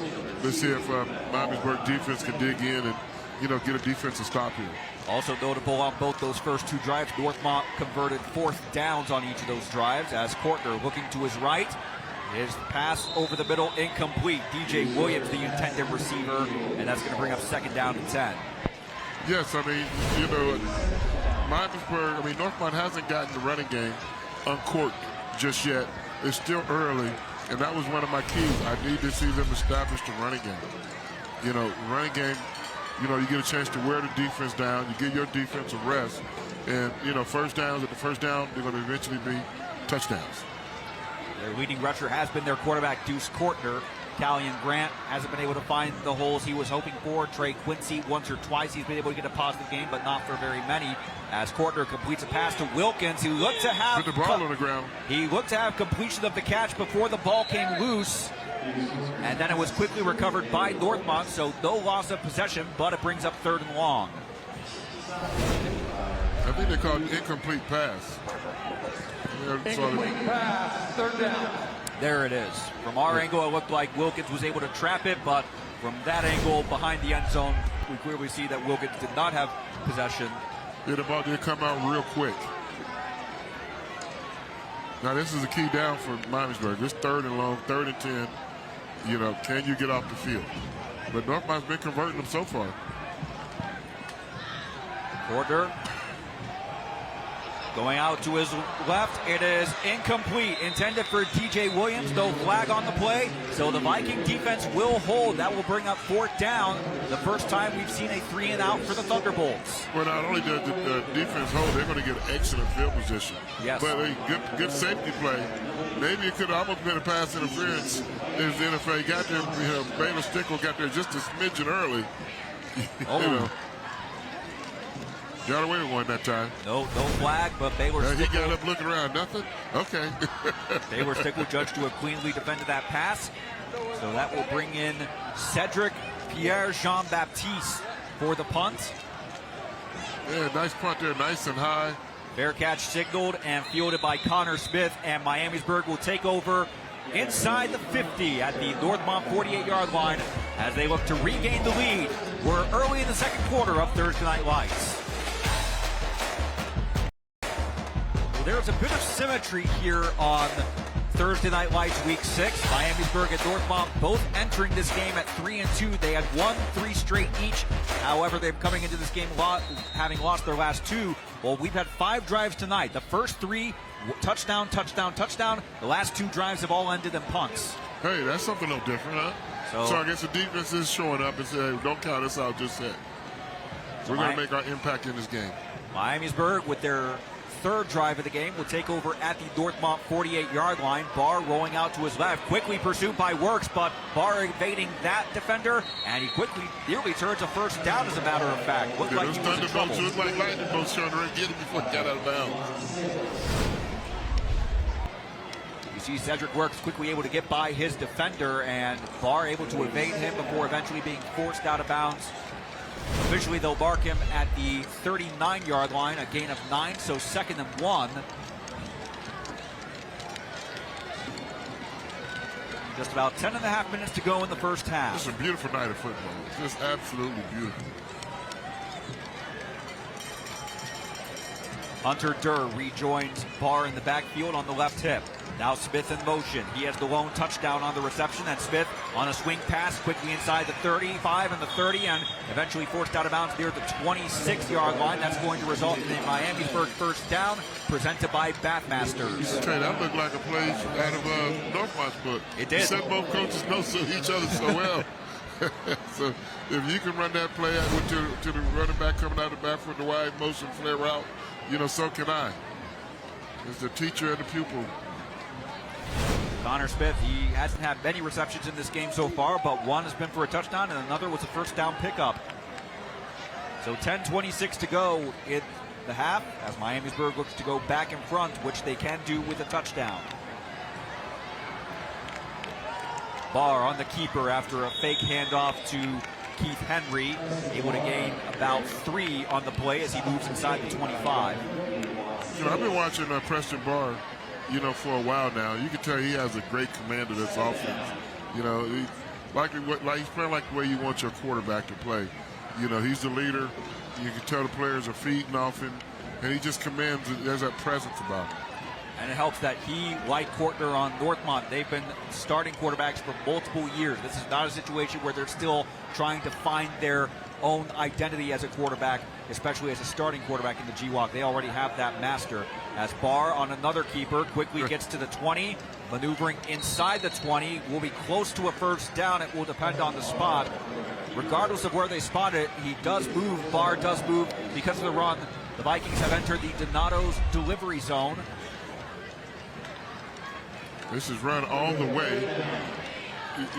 let's see if Miamisburg defense can dig in and, you know, get a defensive stop here. Also notable on both those first two drives, Northmont converted 4th downs on each of those drives as Kortner looking to his right. His pass over the middle, incomplete. DJ Williams, the intended receiver, and that's going to bring up 2nd down and 10. Yes, I mean, you know, Northmont hasn't gotten the running game uncorked just yet. It's still early, and that was one of my keys. I need to see them establish the running game. You know, running game, you know, you get a chance to wear the defense down. You give your defense a rest. And, you know, first downs at the first down, they're going to eventually be touchdowns. Their leading rusher has been their quarterback, Deuce Kortner. Callion Grant hasn't been able to find the holes he was hoping for. Trey Quincy, once or twice, he's been able to get a positive game, but not for very many. As Kortner completes a pass to Wilkins, who looked to have put the ball on the ground. He looked to have completion of the catch before the ball came loose. And then it was quickly recovered by Northmont, so no loss of possession, but it brings up 3rd and long. I think they called it incomplete pass. Incomplete pass, 3rd down. There it is. From our angle, it looked like Wilkins was able to trap it, but from that angle behind the end zone, we clearly see that Wilkins did not have possession. Yeah, the ball did come out real quick. Now, this is a key down for Miamisburg. It's 3rd and long, 3rd and 10. You know, can you get off the field? But Northmont's been converting them so far. Kortner going out to his left. It is incomplete. Intended for DJ Williams. No flag on the play. So the Viking defense will hold. That will bring up 4th down. The first time we've seen a 3-and-out for the Thunderbolts. Well, not only does the defense hold, they're going to get excellent field position. Yes. But a good safety play. Maybe it could have almost been a pass interference. If the NFL got there, you know, Baylor Stickle got there just a smidgen early. Oh. You know. Got away with one that time. No flag, but Baylor Stickle. He got up looking around. Nothing? Okay. Baylor Stickle judged to have cleanly defended that pass. So that will bring in Cedric Pierre Jean-Baptiste for the punt. Yeah, nice punt there. Nice and high. Fair catch signaled and fielded by Connor Smith. And Miamisburg will take over inside the 50 at the Northmont 48-yard line as they look to regain the lead. We're early in the second quarter of Thursday Night Lights. There's a bit of symmetry here on Thursday Night Lights Week 6. Miamisburg and Northmont both entering this game at 3-2. They had won 3 straight each. However, they're coming into this game having lost their last 2. Well, we've had 5 drives tonight. The first 3, touchdown, touchdown, touchdown. The last 2 drives have all ended in punts. Hey, that's something a little different, huh? So I guess the defense is showing up and saying, don't count us out just yet. We're going to make our impact in this game. Miamisburg, with their 3rd drive of the game, will take over at the Northmont 48-yard line. Barr rolling out to his left, quickly pursued by Works, but Barr evading that defender, and he quickly nearly turns a 1st down, as a matter of fact. Looked like he was in trouble. Looked like lightning bolts trying to get him before he got out of bounds. You see Cedric Works quickly able to get by his defender, and Barr able to evade him before eventually being forced out of bounds. Officially, they'll mark him at the 39-yard line, a gain of 9, so 2nd and 1. Just about 10.5 minutes to go in the first half. It's a beautiful night of football. Just absolutely beautiful. Hunter Durr rejoins Barr in the backfield on the left hip. Now Smith in motion. He has the lone touchdown on the reception, and Smith on a swing pass quickly inside the 35 and the 30, and eventually forced out of bounds near the 26-yard line. That's going to result in a Miamisburg first down presented by Bathmasters. Trey, that looked like a play out of Northmont's book. It did. Except both coaches know each other so well. So if you can run that play out to the running back coming out of the backfield, the wide motion flare route, so can I. It's the teacher and the pupil. Connor Smith, he hasn't had many receptions in this game so far, but one has been for a touchdown and another was a first down pickup. So 10:26 to go in the half as Miamisburg looks to go back in front, which they can do with a touchdown. Barr on the keeper after a fake handoff to Keith Henry, able to gain about 3 on the play as he moves inside the 25. I've been watching Preston Barr, for a while now. You can tell he has a great command of this offense. He's playing like the way you want your quarterback to play. He's the leader. You can tell the players are feeding off him, and he just commands it. There's that presence about him. And it helps that he, like Kortner on Northmont, they've been starting quarterbacks for multiple years. This is not a situation where they're still trying to find their own identity as a quarterback, especially as a starting quarterback in the GWAC. They already have that master. As Barr on another keeper quickly gets to the 20, maneuvering inside the 20, will be close to a first down. It will depend on the spot. Regardless of where they spot it, he does move. Barr does move because of the run. The Vikings have entered the Donato's delivery zone. This is run all the way.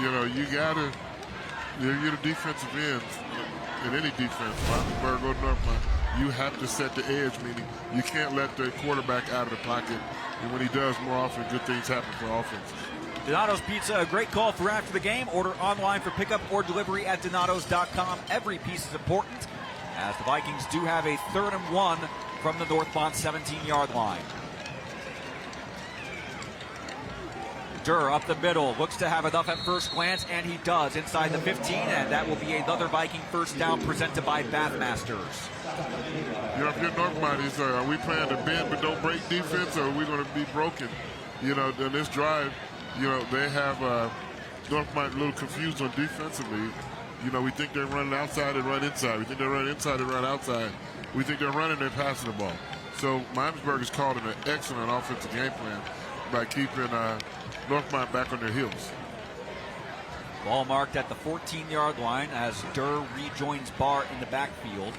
You're the defensive ends in any defense, Miamisburg or Northmont. You have to set the edge, meaning you can't let the quarterback out of the pocket. And when he does, more often, good things happen for offense. Donato's Pizza, a great call for after the game. Order online for pickup or delivery at donatos.com. Every piece is important, as the Vikings do have a 3rd and 1 from the Northmont 17-yard line. Durr up the middle, looks to have enough at first glance, and he does inside the 15, and that will be another Viking first down presented by Bathmasters. If you're Northmont, are we playing the bend but don't break defense, or are we going to be broken? In this drive, they have Northmont a little confused on defensively. We think they're running outside and run inside. We think they're running inside and run outside. We think they're running and passing the ball. So Miamisburg is called an excellent offensive game plan by keeping Northmont back on their heels. Ball marked at the 14-yard line as Durr rejoins Barr in the backfield.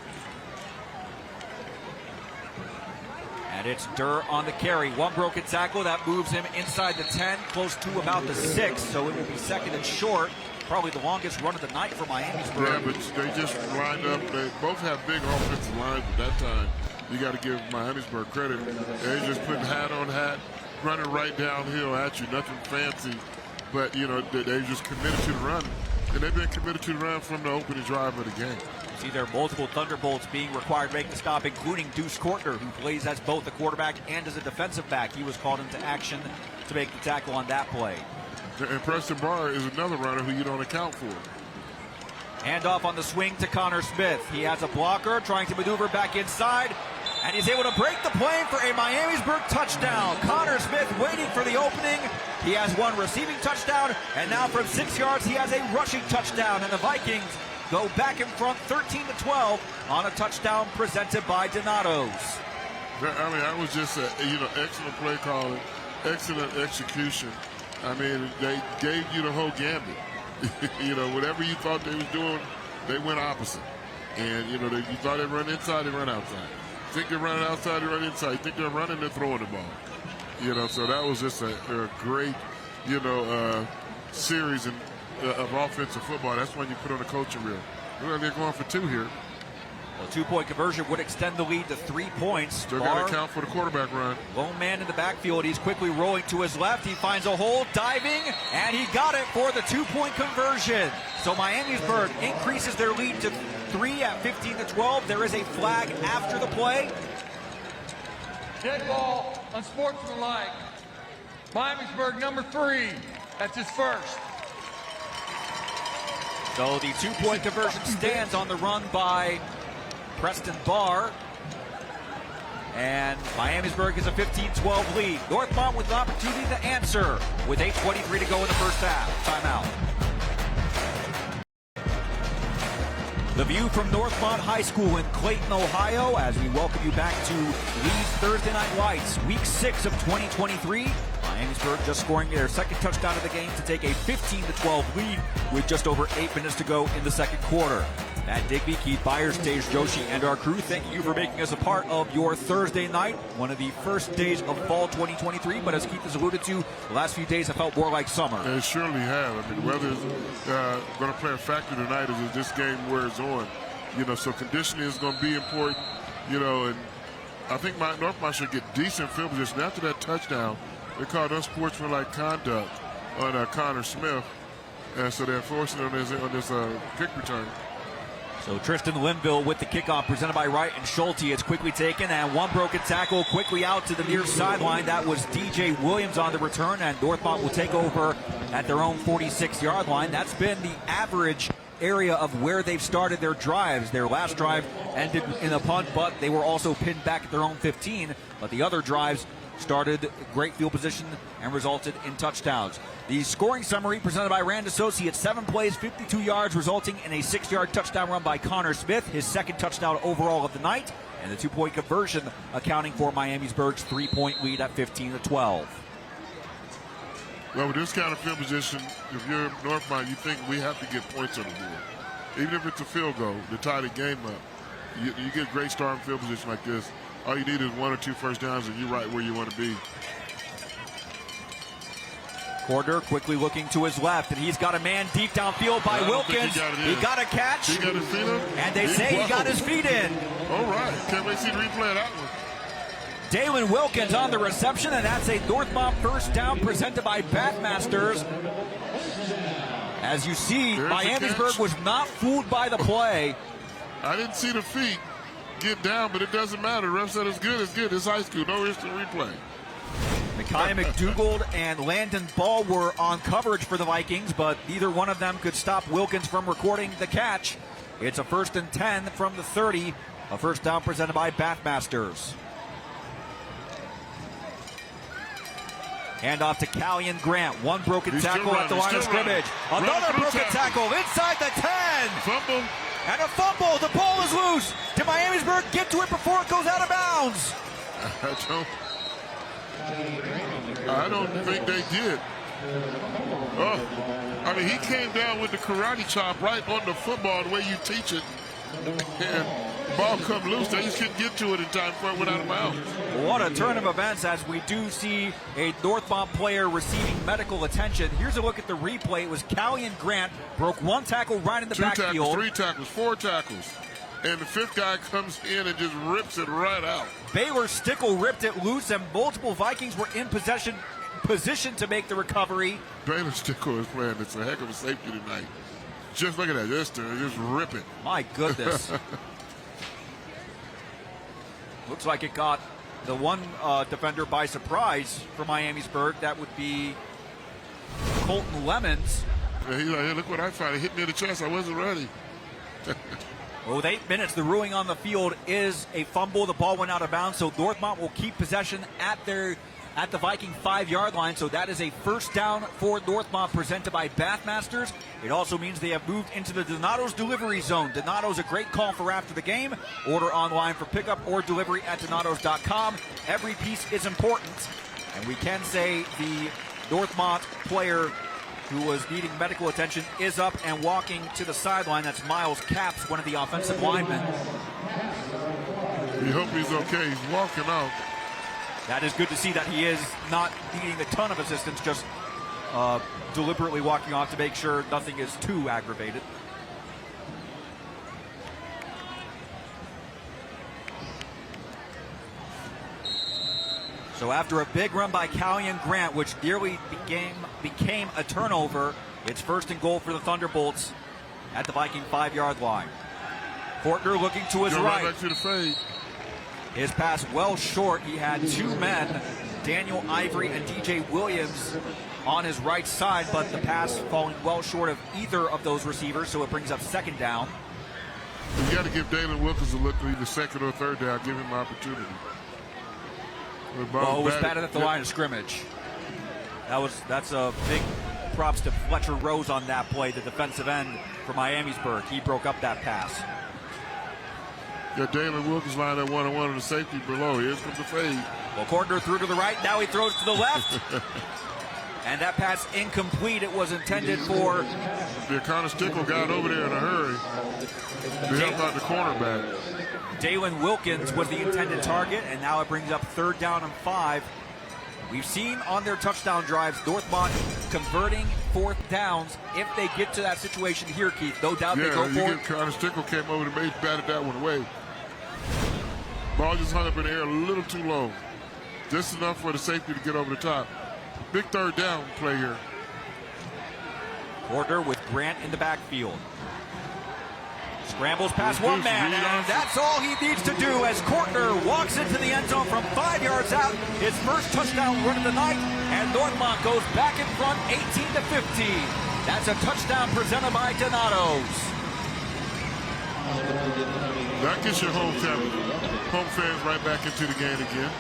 And it's Durr on the carry. One broken tackle that moves him inside the 10, close to about the 6, so it will be 2nd and short. Probably the longest run of the night for Miamisburg. Yeah, but they just lined up. They both have big offensive lines at that time. You got to give Miamisburg credit. They just putting hat on hat, running right downhill at you, nothing fancy, but they just committed to the run, and they've been committed to the run from the opening drive of the game. You see there are multiple Thunderbolts being required to make the stop, including Deuce Kortner, who plays as both a quarterback and as a defensive back. He was called into action to make the tackle on that play. And Preston Barr is another runner who you don't account for. Handoff on the swing to Connor Smith. He has a blocker trying to maneuver back inside, and he's able to break the plane for a Miamisburg touchdown. Connor Smith waiting for the opening. He has one receiving touchdown, and now from 6 yards, he has a rushing touchdown, and the Vikings go back in front 13-12 on a touchdown presented by Donato's. That was just excellent play calling, excellent execution. They gave you the whole gambit. Whatever you thought they was doing, they went opposite. And, you thought they'd run inside, they run outside. Think they're running outside, they run inside. You think they're running, they're throwing the ball. So that was just a great, series of offensive football. That's when you put on the coaching reel. They're going for 2 here. A 2-point conversion would extend the lead to 3 points. Still got to account for the quarterback run. Lone man in the backfield. He's quickly rolling to his left. He finds a hole, diving, and he got it for the 2-point conversion. So Miamisburg increases their lead to 3 at 15-12. There is a flag after the play. Dead ball, unsportsmanlike. Miamisburg number 3. That's his first. So the 2-point conversion stands on the run by Preston Barr. And Miamisburg is a 15-12 lead. Northmont with an opportunity to answer with 8:23 to go in the first half. Timeout. The view from Northmont High School in Clayton, Ohio, as we welcome you back to Lee's Thursday Night Lights, Week 6 of 2023. Miamisburg just scoring their second touchdown of the game to take a 15-12 lead with just over 8 minutes to go in the second quarter. Matt Digby, Keith Byers, Tage Joshi, and our crew, thank you for making us a part of your Thursday night, one of the first days of fall 2023. But as Keith has alluded to, the last few days have felt more like summer. They surely have. I mean, weather is going to play a factor tonight as this game wears on. You know, so conditioning is going to be important. You know, and I think Northmont should get decent field position after that touchdown. They called unsportsmanlike conduct on Connor Smith, and so they're forcing on this kick return. So Tristan Linville with the kickoff presented by Wright and Schulte. It's quickly taken, and one broken tackle quickly out to the near sideline. That was DJ Williams on the return, and Northmont will take over at their own 46-yard line. That's been the average area of where they've started their drives. Their last drive ended in a punt, but they were also pinned back at their own 15. But the other drives started great field position and resulted in touchdowns. The scoring summary presented by Rand Associates: 7 plays, 52 yards, resulting in a 6-yard touchdown run by Connor Smith, his second touchdown overall of the night, and the 2-point conversion accounting for Miamisburg's 3-point lead at 15-12. Well, with this kind of field position, if you're Northmont, you think we have to get points on the board. Even if it's a field goal to tie the game up, you get great starting field position like this. All you need is 1 or 2 first downs, and you're right where you want to be. Corder quickly looking to his left, and he's got a man deep downfield by Wilkins. He got a catch. He got his feet in. And they say he got his feet in. All right. Can't wait to see the replay of that one. Dalen Wilkins on the reception, and that's a Northmont first down presented by Bathmasters. As you see, Miamisburg was not fooled by the play. I didn't see the feet get down, but it doesn't matter. The ref said it's good. It's good. It's high school. No instant replay. Micaiah McDougald and Landon Ball were on coverage for the Vikings, but neither one of them could stop Wilkins from recording the catch. It's a 1st and 10 from the 30. A first down presented by Bathmasters. Hand off to Callian Grant. One broken tackle at the line of scrimmage. Another broken tackle inside the 10. Fumble. And a fumble. The ball is loose. Did Miamisburg get to it before it goes out of bounds? I don't think they did. Oh, I mean, he came down with the karate chop right on the football, the way you teach it. And the ball come loose. They just couldn't get to it in time before it went out of bounds. What a turn of events as we do see a Northmont player receiving medical attention. Here's a look at the replay. It was Callian Grant, broke one tackle right in the backfield. 2 tackles, 3 tackles, 4 tackles. And the 5th guy comes in and just rips it right out. Baylor Stickle ripped it loose, and multiple Vikings were in position to make the recovery. Baylor Stickle is playing. It's a heck of a safety tonight. Just look at that. Just rip it. My goodness. Looks like it got the one defender by surprise for Miamisburg. That would be Colton Lemons. Yeah, he's like, hey, look what I found. It hit me in the chest. I wasn't ready. With 8 minutes, the ruling on the field is a fumble. The ball went out of bounds, so Northmont will keep possession at the Viking 5-yard line. So that is a first down for Northmont presented by Bathmasters. It also means they have moved into the Donato's delivery zone. Donato's a great call for after the game. Order online for pickup or delivery at donatos.com. Every piece is important. And we can say the Northmont player who was needing medical attention is up and walking to the sideline. That's Miles Capps, one of the offensive linemen. We hope he's okay. He's walking out. That is good to see that he is not needing a ton of assistance, just deliberately walking off to make sure nothing is too aggravated. So after a big run by Callian Grant, which nearly became a turnover, it's 1st and goal for the Thunderbolts at the Viking 5-yard line. Fortner looking to his right. Back to the fade. His pass well short. He had 2 men, Daniel Ivory and DJ Williams, on his right side, but the pass falling well short of either of those receivers, so it brings up second down. You got to give Dayton Wilkins a look at either second or third down. Give him an opportunity. Well, it was batted at the line of scrimmage. That's a big props to Fletcher Rose on that play, the defensive end for Miamisburg. He broke up that pass. Yeah, Dayton Wilkins lined up one-on-one on the safety below. Here's from the fade. Well, Cordner threw to the right. Now he throws to the left. And that pass incomplete. It was intended for... Connor Stickle got over there in a hurry to help out the cornerback. Daylen Wilkins was the intended target, and now it brings up third down and 5. We've seen on their touchdown drives Northmont converting fourth downs if they get to that situation here, Keith. No doubt they go for it. Connor Stickle came over the base, batted that one away. Ball just hung up in the air a little too low. Just enough for the safety to get over the top. Big third down play here. Cordner with Grant in the backfield. Scrambles past one man, and that's all he needs to do as Cordner walks into the end zone from 5 yards out. His first touchdown run of the night, and Northmont goes back in front 18-15. That's a touchdown presented by Donato's. That gets your home fans right back into the game again.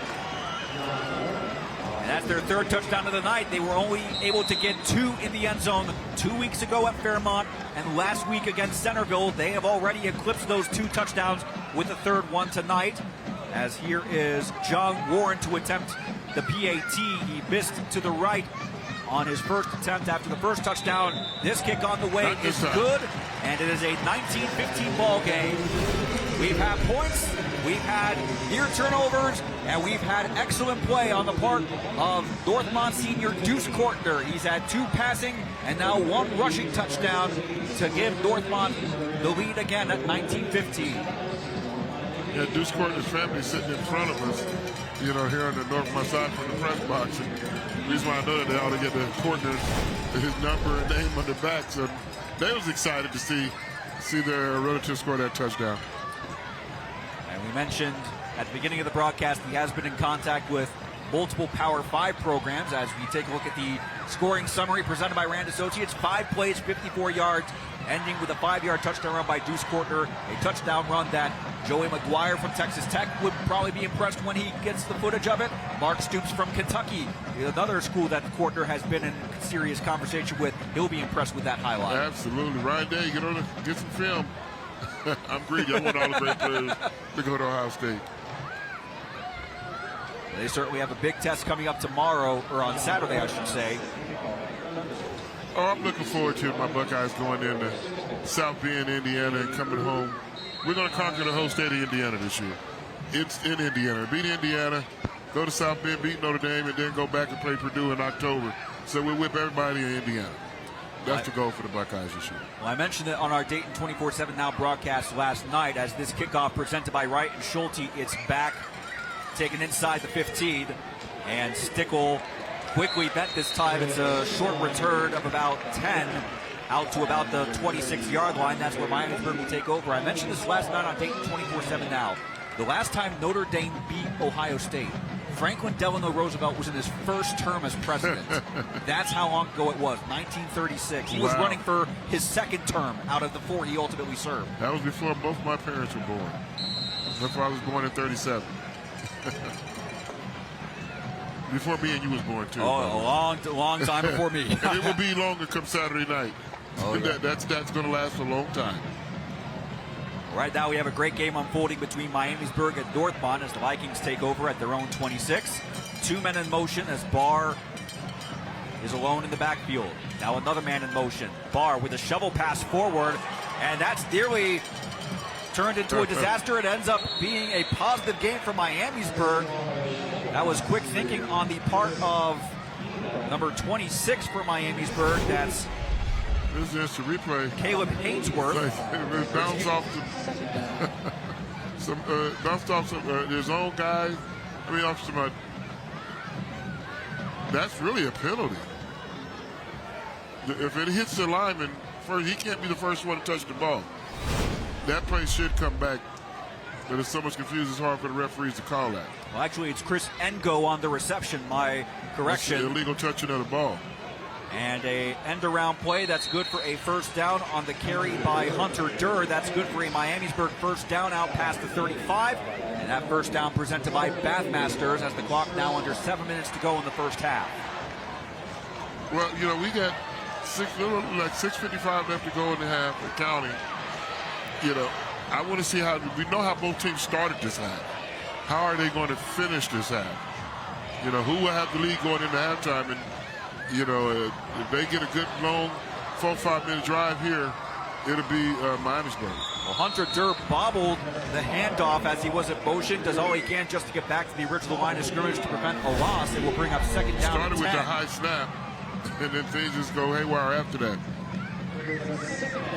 And that's their third touchdown of the night. They were only able to get 2 in the end zone 2 weeks ago at Fairmont, and last week against Centerville. They have already eclipsed those 2 touchdowns with the third one tonight. As here is John Warren to attempt the PAT. He missed to the right on his first attempt after the first touchdown. This kick on the way is good, and it is a 19-15 ball game. We've had points, we've had near turnovers, and we've had excellent play on the part of Northmont senior Deuce Cordner. He's had 2 passing and now 1 rushing touchdown to give Northmont the lead again at 19-15. Yeah, Deuce Cordner's family sitting in front of us, you know, here on the Northmont side from the press box. And the reason why I know that they ought to get the Cordner's his number and name on the back. So they was excited to see their relative score that touchdown. And we mentioned at the beginning of the broadcast he has been in contact with multiple Power 5 programs. As we take a look at the scoring summary presented by Rand Associates, 5 plays, 54 yards, ending with a 5-yard touchdown run by Deuce Cordner, a touchdown run that Joey McGuire from Texas Tech would probably be impressed when he gets the footage of it. Mark Stoops from Kentucky, another school that Cordner has been in serious conversation with, he'll be impressed with that highlight. Absolutely. Ryan Day, get some film. I'm greedy. I want all the great players to go to Ohio State. They certainly have a big test coming up tomorrow, or on Saturday, I should say. Oh, I'm looking forward to my Buckeyes going into South Bend, Indiana, and coming home. We're going to conquer the whole state of Indiana this year. It's in Indiana. Beat Indiana, go to South Bend, beat Notre Dame, and then go back and play Purdue in October. So we'll whip everybody in Indiana. That's the goal for the Buckeyes this year. Well, I mentioned it on our Dayton 24/7 Now broadcast last night as this kickoff presented by Wright and Schulte. It's back, taken inside the 15, and Stickle quickly bent this time. It's a short return of about 10 out to about the 26-yard line. That's where Miamisburg will take over. I mentioned this last night on Dayton 24/7 Now. The last time Notre Dame beat Ohio State, Franklin Delano Roosevelt was in his first term as president. That's how long ago it was, 1936. He was running for his second term out of the 4 he ultimately served. That was before both my parents were born. Before I was born in 37. Before me and you was born, too. Oh, a long time before me. And it will be longer come Saturday night. Oh, yeah. That's going to last a long time. Right now we have a great game unfolding between Miamisburg and Northmont as the Vikings take over at their own 26. 2 men in motion as Barr is alone in the backfield. Now another man in motion. Barr with a shovel pass forward, and that's nearly turned into a disaster. It ends up being a positive game for Miamisburg. That was quick thinking on the part of number 26 for Miamisburg. That's This is just a replay. Caleb Hainsworth. It bounced off his own guy. That's really a penalty. If it hits the lineman first, he can't be the first one to touch the ball. That play should come back. But there's so much confusion, it's hard for the referees to call that. Well, actually, it's Chris Engo on the reception. My correction. That's illegal touching of the ball. And a end-around play that's good for a first down on the carry by Hunter Durr. That's good for a Miamisburg first down out past the 35. And that first down presented by Bathmasters as the clock now under 7 minutes to go in the first half. Well, you know, we got 6:55 left to go in the half, and counting. You know, I want to see how we know how both teams started this half. How are they going to finish this half? You know, who will have the lead going into halftime? And you know, if they get a good long 4 or 5 minute drive here, it'll be Miamisburg. Well, Hunter Durr bobbled the handoff as he was in motion. Does all he can just to get back to the original line of scrimmage to prevent a loss. It will bring up second down. Started with the high snap, and then things just go haywire after that.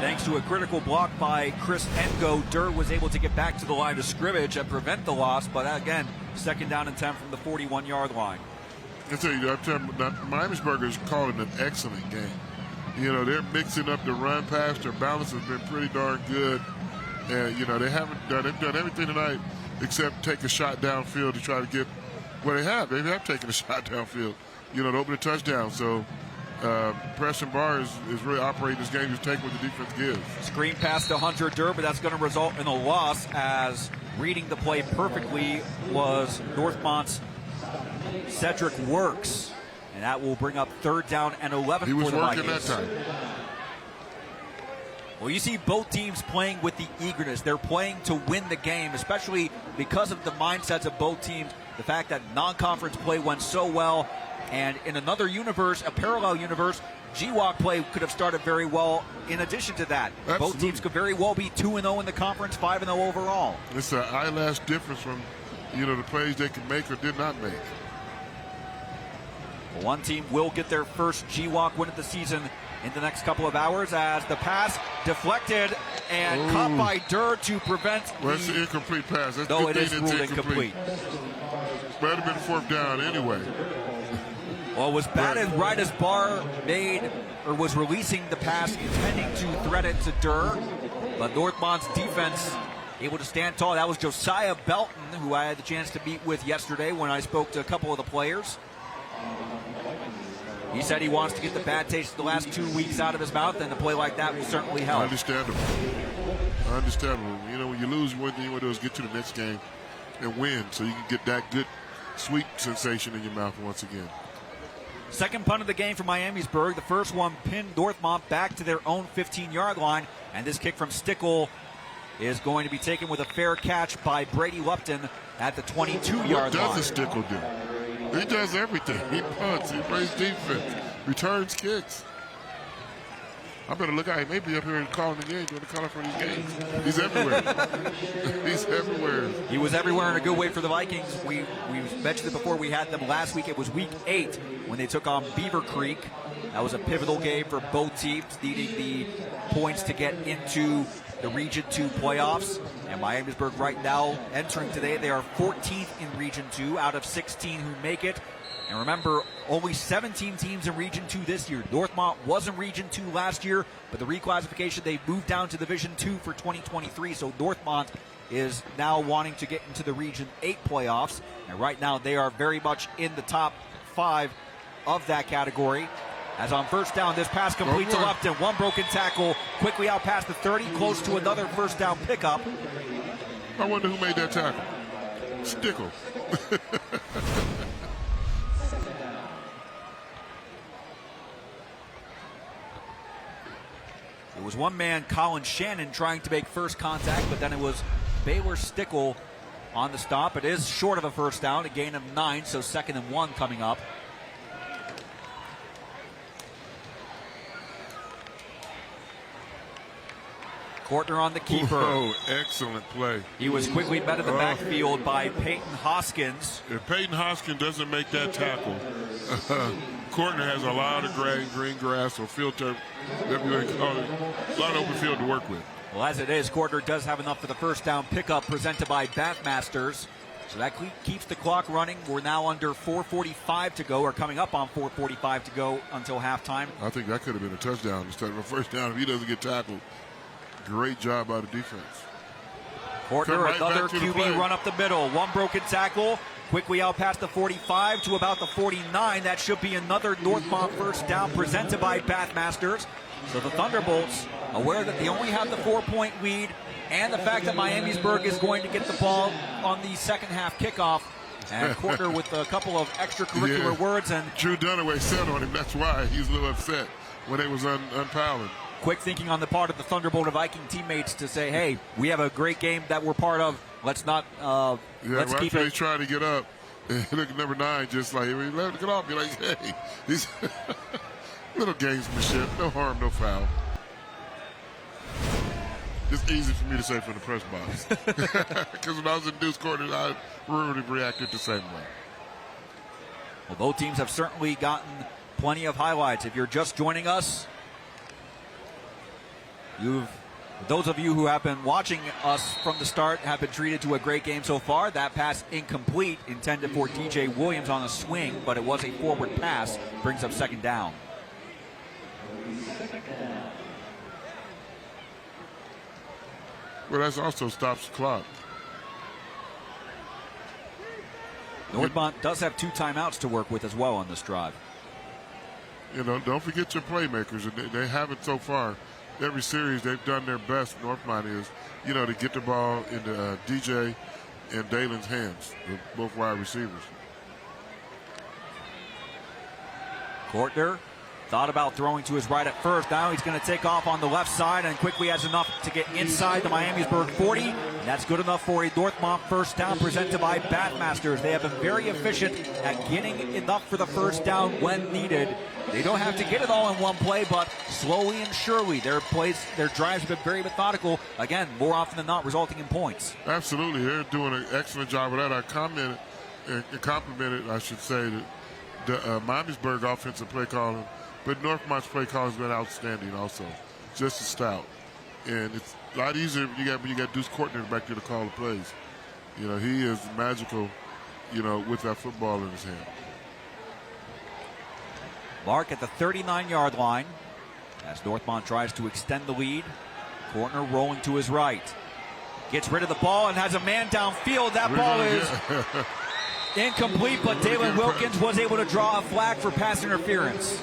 Thanks to a critical block by Chris Engo, Durr was able to get back to the line of scrimmage and prevent the loss. But again, second down and 10 from the 41-yard line. I tell you, Miamisburg is calling an excellent game. You know, they're mixing up the run pass. Their balance has been pretty darn good. And, you know, they've done everything tonight except take a shot downfield to try to get what they have. They have taken a shot downfield, you know, to open a touchdown. So Preston Barr is really operating this game, just taking what the defense gives. Screen pass to Hunter Durr, but that's going to result in a loss as reading the play perfectly was Northmont's Cedric Works, and that will bring up third down and 11 he was for the working Vikings. that time. Well, you see both teams playing with the eagerness. They're playing to win the game, especially because of the mindsets of both teams. The fact that non-conference play went so well, and in another universe, a parallel universe, GWOC play could have started very well in addition to that. Absolutely. Both teams could very well be 2-0 in the conference, 5-0 overall. It's an eyelash difference from, you know, the plays they could make or did not make. One team will get their first GWOC win of the season in the next couple of hours as the pass deflected and caught by Durr to prevent Well, it's an incomplete pass. That's no, good it is thing it's ruled incomplete. Might have been fourth down anyway. Well, it was batted right as Barr was releasing the pass, intending to thread it to Durr, but Northmont's defense able to stand tall. That was Josiah Belton, who I had the chance to meet with yesterday when I spoke to a couple of the players. He said he wants to get the bad taste of the last 2 weeks out of his mouth, and a play like that will certainly help. Understandable. You know, when you lose, one thing you want to do is get to the next game and win, so you can get that good, sweet sensation in your mouth once again. Second punt of the game for Miamisburg. The first one pinned Northmont back to their own 15-yard line, and this kick from Stickle is going to be taken with a fair catch by Brady Lupton at the 22-yard line. What does a Stickle do? He does everything. He punts, he plays defense, returns kicks. I better look out. He may be up here calling the game, doing the color for these games. He's everywhere. He's everywhere. He was everywhere in a good way for the Vikings. We mentioned it before. We had them last week. It was week 8 when they took on Beaver Creek. That was a pivotal game for both teams, needing the points to get into the Region 2 playoffs. And Miamisburg right now entering today, they are 14th in Region 2 out of 16 who make it. And remember, only 17 teams in Region 2 this year. Northmont was in Region 2 last year, but the reclassification, they moved down to Division 2 for 2023. So Northmont is now wanting to get into the Region 8 playoffs. And right now, they are very much in the top 5 of that category. As on first down, this pass complete to Lupton. One broken tackle, quickly out past the 30, close to another first down pickup. I wonder who made that tackle. Stickle. It was one man, Colin Shannon, trying to make first contact, but then it was Baylor Stickle on the stop. It is short of a first down, a gain of 9, so 2nd and 1 coming up. Kortner on the keeper. Oh, excellent play. He was quickly met in the backfield by Peyton Hoskins. If Peyton Hoskins doesn't make that tackle, Kortner has a lot of green grass or field turf, a lot of open field to work with. Well, as it is, Kortner does have enough for the first down pickup presented by Bathmasters. So that keeps the clock running. We're now under 4:45 to go, or coming up on 4:45 to go until halftime. I think that could have been a touchdown instead of a first down if he doesn't get tackled. Great job by the defense. Kortner, Right another QB run up the middle. One broken tackle, quickly out past the 45 to about the 49. That should be another Northmont first down presented by Bathmasters. So the Thunderbolts, aware that they only have the 4-point lead and the fact that Miamisburg is going to get the ball on the second half kickoff. And Cortner with a couple of extracurricular words. And Drew Dunaway said on him, that's why he's a little upset when they was unpiling. Quick thinking on the part of the Thunderbolt and Viking teammates to say, hey, we have a great game that we're part of. Let's not, let's keep it. He's trying to get up. Look at number 9, just like, let it get off. You're like, hey, he's little gamesmanship. No harm, no foul. It's easy for me to say from the press box. Because when I was in Deuce Corner, I would have reacted the same way. Well, both teams have certainly gotten plenty of highlights. If you're just joining us, those of you who have been watching us from the start have been treated to a great game so far. That pass incomplete, intended for DJ Williams on a swing, but it was a forward pass. Brings up second down. Well, that also stops the clock. Northmont does have 2 timeouts to work with as well on this drive. You know, don't forget your playmakers. They haven't so far. Every series they've done their best, Northmont is, you know, to get the ball into DJ and Dalen's hands, both wide receivers. Cortner thought about throwing to his right at first. Now he's going to take off on the left side and quickly has enough to get inside the Miamisburg 40. And that's good enough for a Northmont first down presented by Bathmasters. They have been very efficient at getting enough for the first down when needed. They don't have to get it all in one play, but slowly and surely their drives have been very methodical. Again, more often than not, resulting in points. Absolutely. They're doing an excellent job of that. I complimented, I should say, the Miamisburg offensive play calling. But Northmont's play calling has been outstanding also. Just as stout. And it's a lot easier when you got Deuce Cortner back there to call the plays. You know, he is magical, you know, with that football in his hand. Mark at the 39-yard line as Northmont tries to extend the lead. Cortner rolling to his right. Gets rid of the ball and has a man downfield. That ball is incomplete, but Dalen Wilkins was able to draw a flag for pass interference.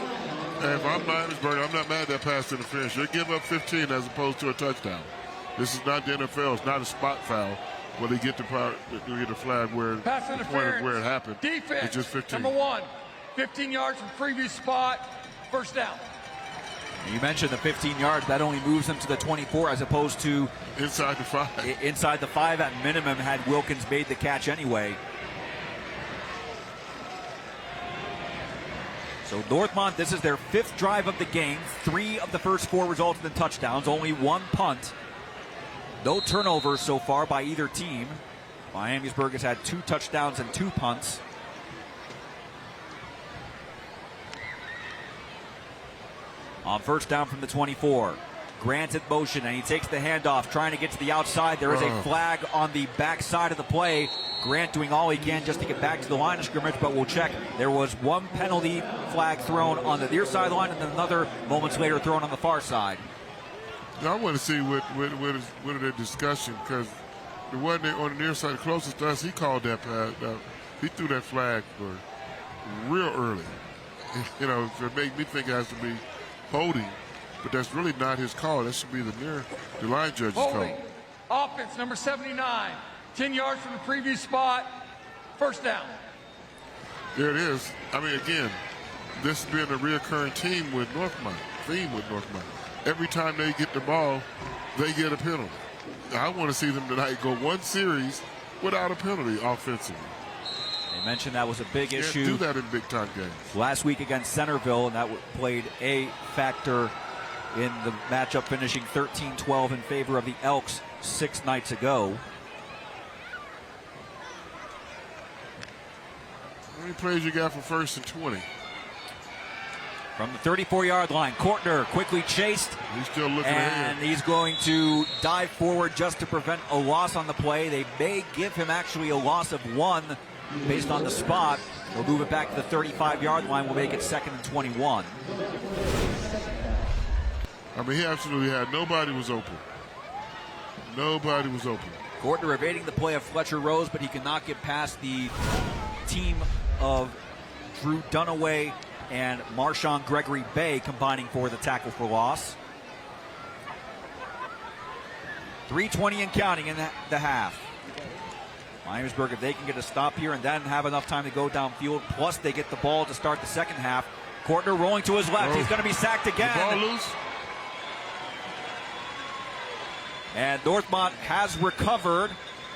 Hey, if I'm Miamisburg, I'm not mad at that pass interference. You'll give up 15 as opposed to a touchdown. This is not the NFL. It's not a spot foul where they get the flag where pass the point of where it happened. Defense. It's just 15. Number 1, 15 yards from previous spot, first down. You mentioned the 15 yards. That only moves them to the 24 as opposed to inside the 5. Inside the 5 at minimum had Wilkins made the catch anyway. So Northmont, this is their 5th drive of the game. 3 of the first 4 resulted in touchdowns. Only 1 punt. No turnovers so far by either team. Miamisburg has had 2 touchdowns and 2 punts. On first down from the 24. Grant in motion, and he takes the handoff, trying to get to the outside. There is a flag on the backside of the play. Grant doing all he can just to get back to the line of scrimmage, but we'll check. There was 1 penalty flag thrown on the near sideline and then another moments later thrown on the far side. Now, I want to see what are their discussion, because the one on the near side, closest to us, he called that pass. He threw that flag for real early. You know, it made me think it has to be holding, but that's really not his call. That should be the line judge's holding. call. Offense number 79, 10 yards from the previous spot, first down. There it is. I mean, again, this has been a reoccurring theme with Northmont. Every time they get the ball, they get a penalty. I want to see them tonight go 1 series without a penalty offensively. They mentioned that was a big issue. Do that in big-time games. Last week against Centerville, and that played a factor in the matchup, finishing 13-12 in favor of the Elks 6 nights ago. How many plays you got for 1st and 20? From the 34-yard line, Cortner quickly chased. He's still looking ahead. And he's going to dive forward just to prevent a loss on the play. They may give him actually a loss of 1 based on the spot. They'll move it back to the 35-yard line. We'll make it 2nd and 21. I mean, he absolutely had. Nobody was open. Nobody was open. Cortner evading the play of Fletcher Rose, but he cannot get past the team of Drew Dunaway and Marshawn Gregory Bay combining for the tackle for loss. 3:20 and counting in the half. Miamisburg, if they can get a stop here and then have enough time to go downfield, plus they get the ball to start the second half. Kortner rolling to his left. He's going to be sacked again. The ball loose. And Northmont has recovered.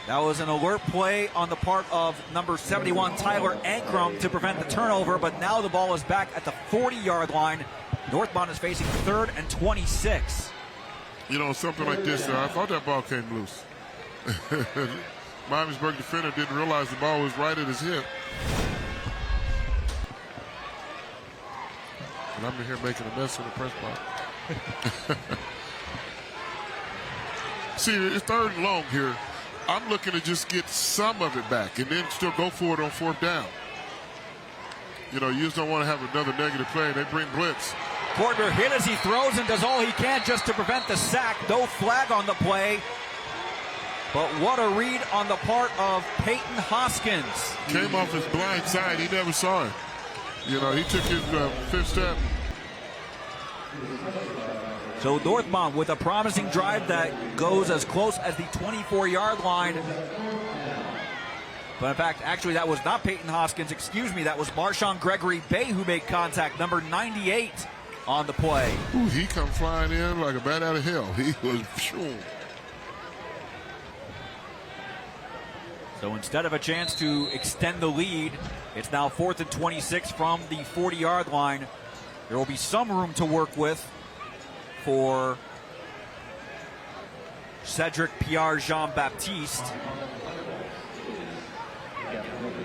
That was an alert play on the part of number 71, Tyler Ankrum, to prevent the turnover, but now the ball is back at the 40-yard line. Northmont is facing 3rd and 26. You know, something like this, I thought that ball came loose. Miamisburg defender didn't realize the ball was right at his hip. And I'm in here making a mess in the press box. See, it's 3rd and long here. I'm looking to just get some of it back and then still go for it on 4th down. You know, you just don't want to have another negative play, and they bring blitz. Kortner hit as he throws and does all he can just to prevent the sack. No flag on the play. But what a read on the part of Peyton Hoskins. Came off his blind side. He never saw it. You know, he took his 5th step. So Northmont with a promising drive that goes as close as the 24-yard line. But in fact, actually that was not Peyton Hoskins, excuse me, that was Marshawn Gregory Bay who made contact, number 98 on the play. Ooh, he come flying in like a bat out of hell. He was sure. So instead of a chance to extend the lead, it's now 4th and 26 from the 40-yard line. There will be some room to work with for Cedric Pierre Jean-Baptiste.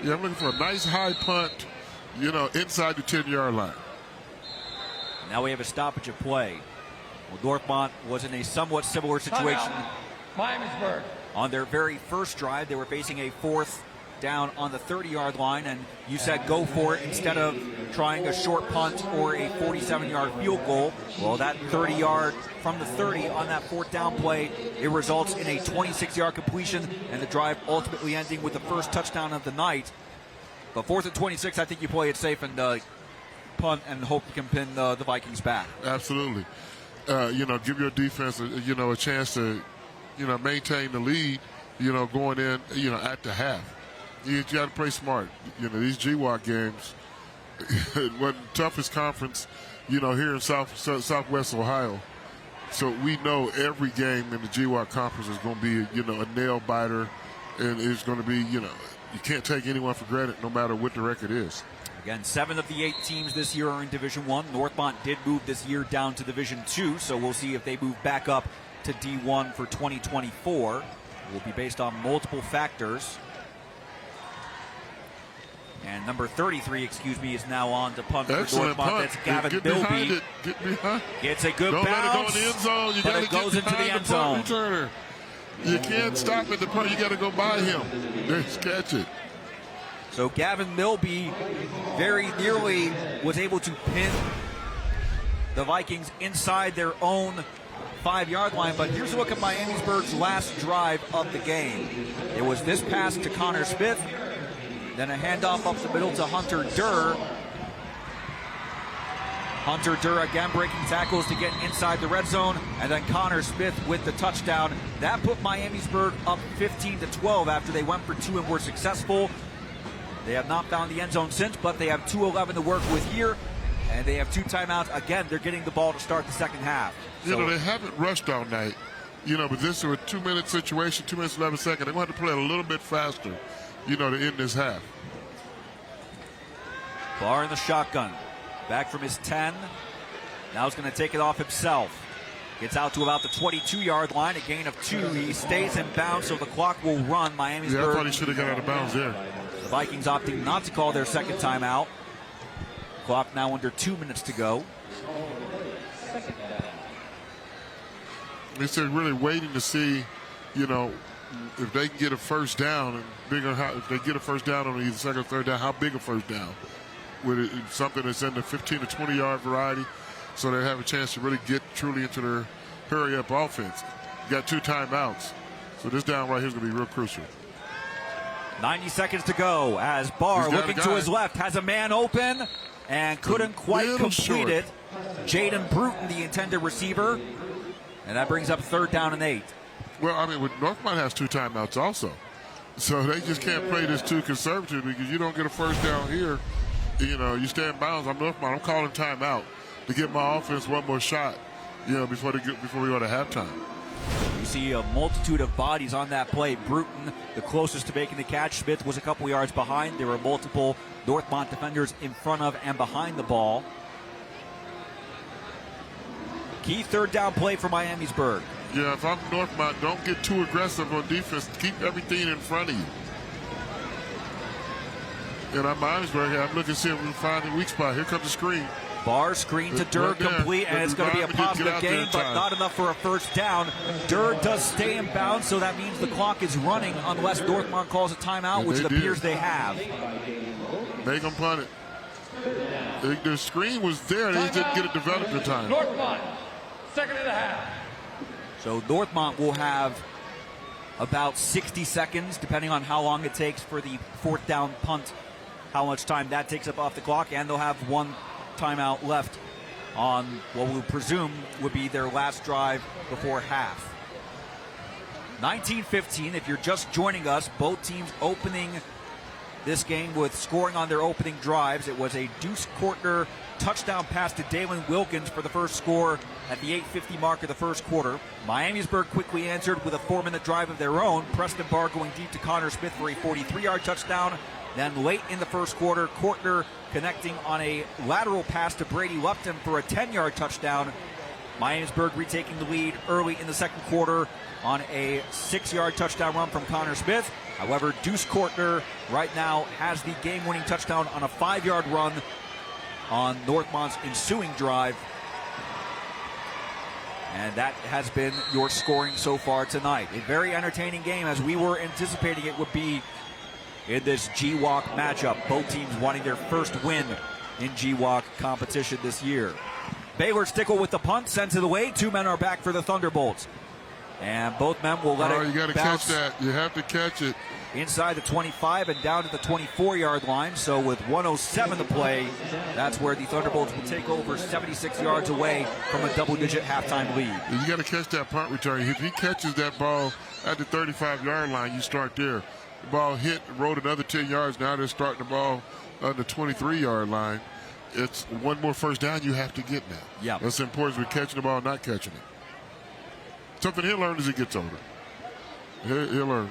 Yeah, I'm looking for a nice high punt, you know, inside the 10-yard line. Now we have a stoppage of play. Well, Northmont was in a somewhat similar situation. Miamisburg. On their very first drive, they were facing a 4th down on the 30-yard line, and you said go for it instead of trying a short punt or a 47-yard field goal. Well, that 30-yard from the 30 on that 4th down play, it results in a 26-yard completion, and the drive ultimately ending with the first touchdown of the night. But 4th and 26, I think you play it safe and punt and hope you can pin the Vikings back. Absolutely. You know, give your defense, a chance to, maintain the lead, going in, at the half. You got to play smart. These GWAC games, it wasn't the toughest conference, here in Southwest Ohio. So we know every game in the GWAC conference is going to be, a nail biter, and it's going to be, you can't take anyone for granted no matter what the record is. Again, 7 of the 8 teams this year are in Division I. Northmont did move this year down to Division II, so we'll see if they move back up to D1 for 2024. It will be based on multiple factors. And number 33, is now on to punt for Excellent Northmont. Punt. That's Gavin Get Bilby. behind it. Get behind. Gets a good Don't bounce. let it go in the end zone. You but got it to goes get into the behind end the punt zone. returner. You can't stop at the punt. You got to go by him. Just catch it. So Gavin Milby very nearly was able to pin the Vikings inside their own 5-yard line. But here's a look at Miamisburg's last drive of the game. It was this pass to Connor Smith, then a handoff up the middle to Hunter Durr. Hunter Durr again breaking tackles to get inside the red zone, and then Connor Smith with the touchdown. That put Miamisburg up 15-12 after they went for 2 and were successful. They have not found the end zone since, but they have 2:11 to work with here, and they have 2 timeouts. Again, they're getting the ball to start the second half. So, they haven't rushed all night, but this is a 2-minute situation, 2 minutes, 11 seconds. They're going to have to play a little bit faster, to end this half. Barr in the shotgun. Back from his 10. Now he's going to take it off himself. Gets out to about the 22-yard line, a gain of 2. He stays in bounds, so the clock will run. Miamisburg. Yeah, I thought he should have got out of bounds there. The Vikings opting not to call their second timeout. Clock now under 2 minutes to go. They're really waiting to see, if they can get a first down, and if they get a first down on either second or third down, how big a first down? With it, something that's in the 15 to 20-yard variety, so they have a chance to really get truly into their hurry-up offense. You got 2 timeouts, so this down right here is going to be real crucial. 90 seconds to go as Barr looking to his left has a man open and couldn't quite complete it. Jaden Bruton, the intended receiver, and that brings up 3rd down and 8. Well, I mean, Northmont has 2 timeouts also, so they just can't play this too conservative because you don't get a first down here. You know, you stay in bounds. I'm Northmont. I'm calling timeout to get my offense one more shot. You know, before we go to halftime. You see a multitude of bodies on that play. Bruton, the closest to making the catch. Smith was a couple yards behind. There were multiple Northmont defenders in front of and behind the ball. Key 3rd down play for Miamisburg. Yeah, if I'm Northmont, don't get too aggressive on defense. Keep everything in front of you. And I'm Miamisburg. I'm looking to see if we can find the weak spot. Here comes the screen. Barr screen to Durr complete, and it's going to be a positive gain, but not enough for a first down. Durr does stay in bounds, so that means the clock is running unless Northmont calls a timeout, which it appears they have. Make them punt it. The screen was there. They didn't get it developed in time. Northmont, 2nd and a half. So Northmont will have about 60 seconds, depending on how long it takes for the 4th down punt, how much time that takes up off the clock, and they'll have 1 timeout left on what we'll presume would be their last drive before half. 19-15, if you're just joining us, both teams opening this game with scoring on their opening drives. It was a Deuce Kortner touchdown pass to Dalen Wilkins for the first score at the 8:50 mark of the first quarter. Miamisburg quickly answered with a 4-minute drive of their own. Preston Barr going deep to Connor Smith for a 43-yard touchdown. Then late in the first quarter, Kortner connecting on a lateral pass to Brady Lupton for a 10-yard touchdown. Miamisburg retaking the lead early in the second quarter on a 6-yard touchdown run from Connor Smith. However, Deuce Kortner right now has the game-winning touchdown on a 5-yard run on Northmont's ensuing drive. And that has been your scoring so far tonight. A very entertaining game, as we were anticipating it would be in this GWAC matchup. Both teams wanting their first win in GWAC competition this year. Baylor Stickle with the punt, sends it away. 2 men are back for the Thunderbolts. And both men will let it you got to catch that. You have to catch it. Inside the 25 and down to the 24-yard line. So with 1:07 to play, that's where the Thunderbolts will take over 76 yards away from a double-digit halftime lead. You got to catch that punt return. If he catches that ball at the 35-yard line, you start there. The ball hit, rode another 10 yards. Now they're starting the ball on the 23-yard line. It's one more first down you have to get now. Yeah. That's important with catching the ball, not catching it. Something he'll learn as he gets older. He'll learn.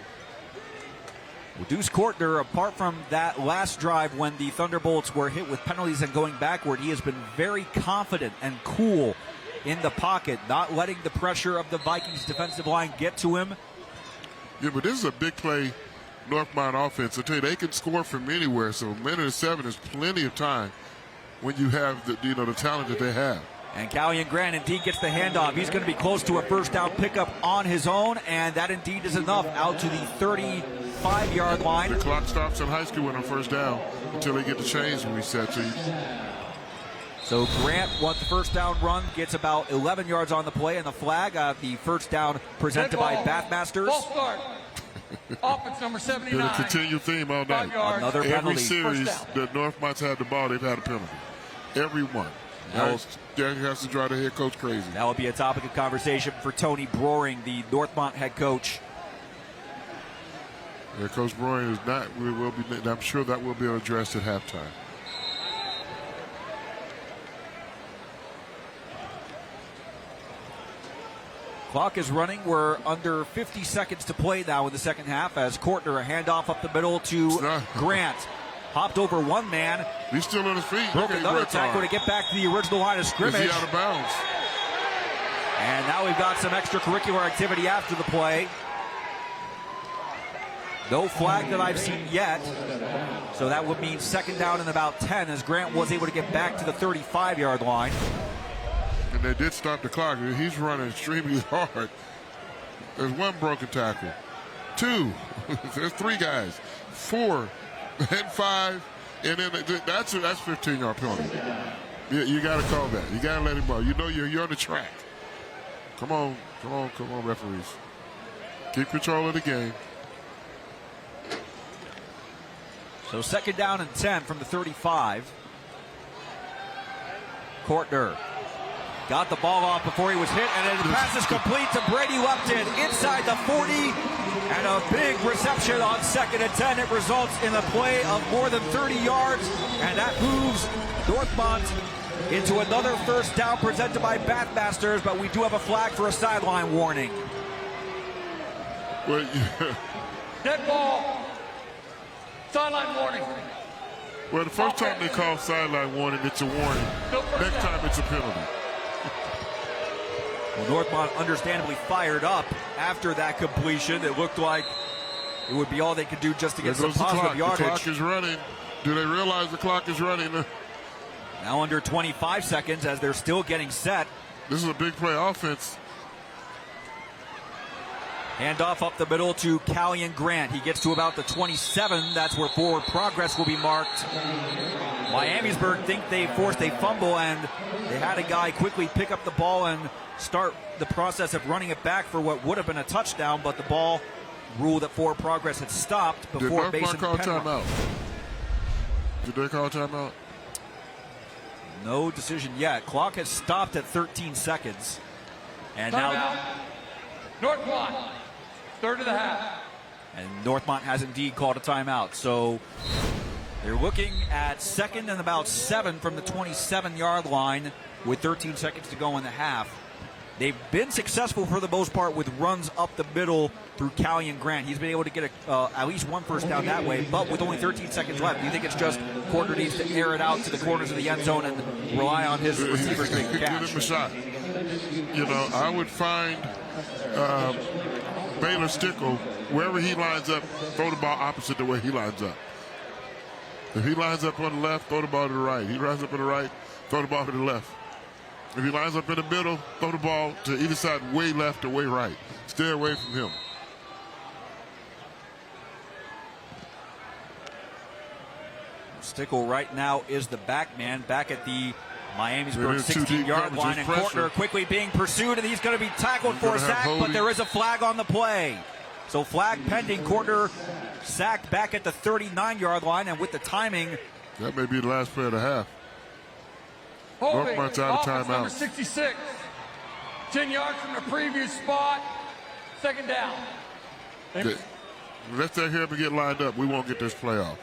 Well, Deuce Kortner, apart from that last drive when the Thunderbolts were hit with penalties and going backward, he has been very confident and cool in the pocket, not letting the pressure of the Vikings defensive line get to him. Yeah, but this is a big play Northmont offense. I tell you, they can score from anywhere, so a minute and 7 is plenty of time when you have the talent that they have. And Callian Grant indeed gets the handoff. He's going to be close to a first down pickup on his own, and that indeed is enough out to the 35-yard line. The clock stops in high school when on first down until they get the chains reset. So Grant wants the first down run, gets about 11 yards on the play, and the flag, the first down presented by Bathmasters. Ball start. Offense number 79. It'll continue theme all night. Another penalty. Every series that Northmont's had the ball, they've had a penalty. Every one. That has to drive the head coach crazy. That will be a topic of conversation for Tony Broering, the Northmont head coach. Yeah, Coach Broering is not. I'm sure that will be addressed at halftime. Clock is running. We're under 50 seconds to play now in the second half as Kortner, a handoff up the middle to Grant. Hopped over one man. He's still on his feet. Broke another tackle to get back to the original line of scrimmage. Is he out of bounds? And now we've got some extracurricular activity after the play. No flag that I've seen yet. So that would mean second down and about 10 as Grant was able to get back to the 35-yard line. And they did stop the clock. He's running extremely hard. There's one broken tackle. 2. There's 3 guys. 4 and 5. And then that's 15-yard penalty. You got to call that. You got to let him go. You know you're on the track. Come on, referees. Keep control of the game. So 2nd down and 10 from the 35. Kortner got the ball off before he was hit, and then the pass is complete to Brady Lupton inside the 40, and a big reception on 2nd and 10. It results in a play of more than 30 yards, and that moves Northmont into another first down presented by Bathmasters, but we do have a flag for a sideline warning. Well, Dead ball. Sideline warning. well, the first time they call sideline warning, it's a warning. Next time, it's a penalty. Well, Northmont understandably fired up after that completion. It looked like it would be all they could do just to get some positive yardage. The clock is running. Do they realize the clock is running? Now under 25 seconds as they're still getting set. This is a big play offense. Handoff up the middle to Callion Grant. He gets to about the 27. That's where forward progress will be marked. Miamisburg think they forced a fumble, and they had a guy quickly pick up the ball and start the process of running it back for what would have been a touchdown, but the ball ruled that forward progress had stopped before Basin call timeout? Did they call timeout? No decision yet. Clock has stopped at 13 seconds. And now Northmont, 3rd of the half. And Northmont has indeed called a timeout. So they're looking at 2nd and about 7 from the 27-yard line with 13 seconds to go in the half. They've been successful for the most part with runs up the middle through Callion Grant. He's been able to get at least one first down that way, but with only 13 seconds left, do you think it's just Kortner needs to air it out to the corners of the end zone and rely on his receivers to make the catch? Give him a shot. You know, I would find Baylor Stickle, wherever he lines up, throw the ball opposite the way he lines up. If he lines up on the left, throw the ball to the right. He lines up on the right, throw the ball to the left. If he lines up in the middle, throw the ball to either side, way left or way right. Stay away from him. Stickle right now is the back man, back at the Miamisburg 16-yard line, and Kortner quickly being pursued, and he's going to be tackled for a sack, but there is a flag on the play. So flag pending. Kortner sacked back at the 39-yard line, and with the timing, that may be the last play of the half. Northmont's out of timeout. Number 66. 10 yards from the previous spot. 2nd down. Let's let him get lined up. We won't get this play off.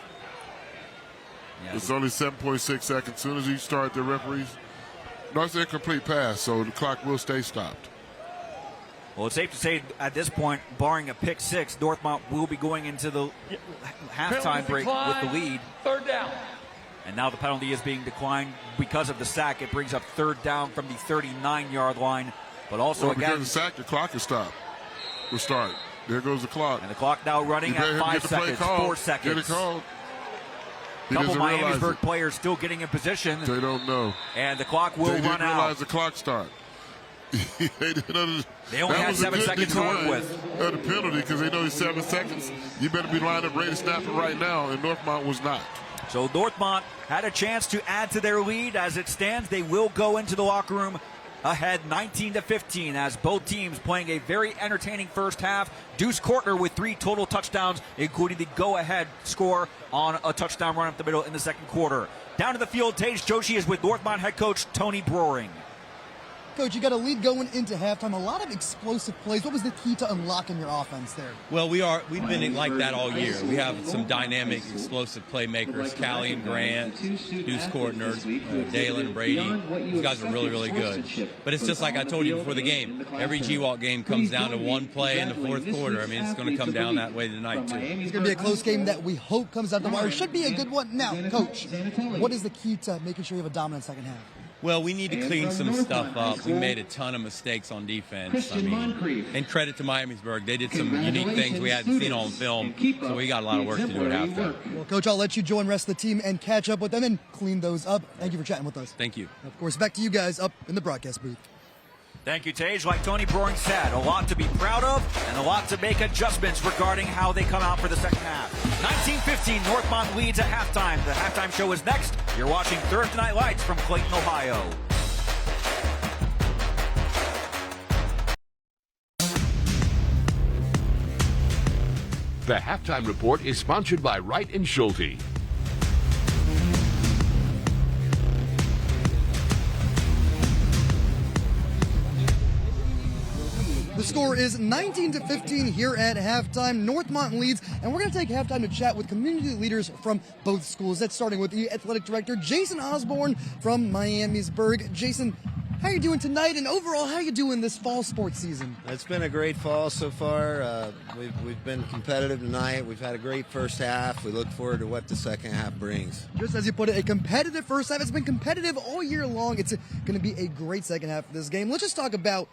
Yeah. It's only 7.6 seconds. As soon as you start, the referees. No, it's an incomplete pass, so the clock will stay stopped. Well, it's safe to say at this point, barring a pick six, Northmont will be going into the halftime break with the lead. 3rd down. And now the penalty is being declined because of the sack. It brings up 3rd down from the 39-yard line. But also, again, because of the sack, the clock is stopped. We'll start. There goes the clock. And the clock now running at 5 seconds, 4 seconds. Get it called. A couple Miamisburg players still getting in position. They don't know. And the clock will run out. They didn't realize the clock start. They only had 7 seconds to work with. The penalty, because they know it's 7 seconds. You better be lined up ready to snap it right now, and Northmont was not. So Northmont had a chance to add to their lead. As it stands, they will go into the locker room ahead 19-15 as both teams playing a very entertaining first half. Deuce Kortner with 3 total touchdowns, including the go-ahead score on a touchdown run up the middle in the 2nd quarter. Down to the field, Tage Joshi is with Northmont head coach Tony Broering. Coach, you got a lead going into halftime. A lot of explosive plays. What was the key to unlocking your offense there? Well, we've been like that all year. We have some dynamic, explosive playmakers. Callion Grant, Deuce Kortner, Dalen, Brady. These guys are really, really good. But it's just like I told you before the game. Every GWalk game comes down to one play in the 4th quarter. I mean, it's going to come down that way tonight, too. It's going to be a close game that we hope comes down to the wire. It should be a good one. Now, Coach, what is the key to making sure you have a dominant second half? Well, we need to clean some stuff up. We made a ton of mistakes on defense. I mean, and credit to Miamisburg. They did some unique things we hadn't seen on film, so we got a lot of work to do at halftime. Well, Coach, I'll let you join the rest of the team and catch up with them and clean those up. Thank you for chatting with us. Thank you. Of course, back to you guys up in the broadcast booth. Thank you, Tage. Like Tony Broering said, a lot to be proud of and a lot to make adjustments regarding how they come out for the second half. 19-15, Northmont leads at halftime. The halftime show is next. You're watching Thursday Night Lights from Clayton, Ohio. The Halftime Report is sponsored by Wright & Schulte. The score is 19-15 here at halftime. Northmont leads, and we're going to take halftime to chat with community leaders from both schools. That's starting with the athletic director, Jason Osborne from Miamisburg. Jason, how are you doing tonight, and overall, how are you doing this fall sports season? It's been a great fall so far. We've been competitive tonight. We've had a great first half. We look forward to what the second half brings. Just as you put it, a competitive first half. It's been competitive all year long. It's going to be a great second half of this game. Let's just talk about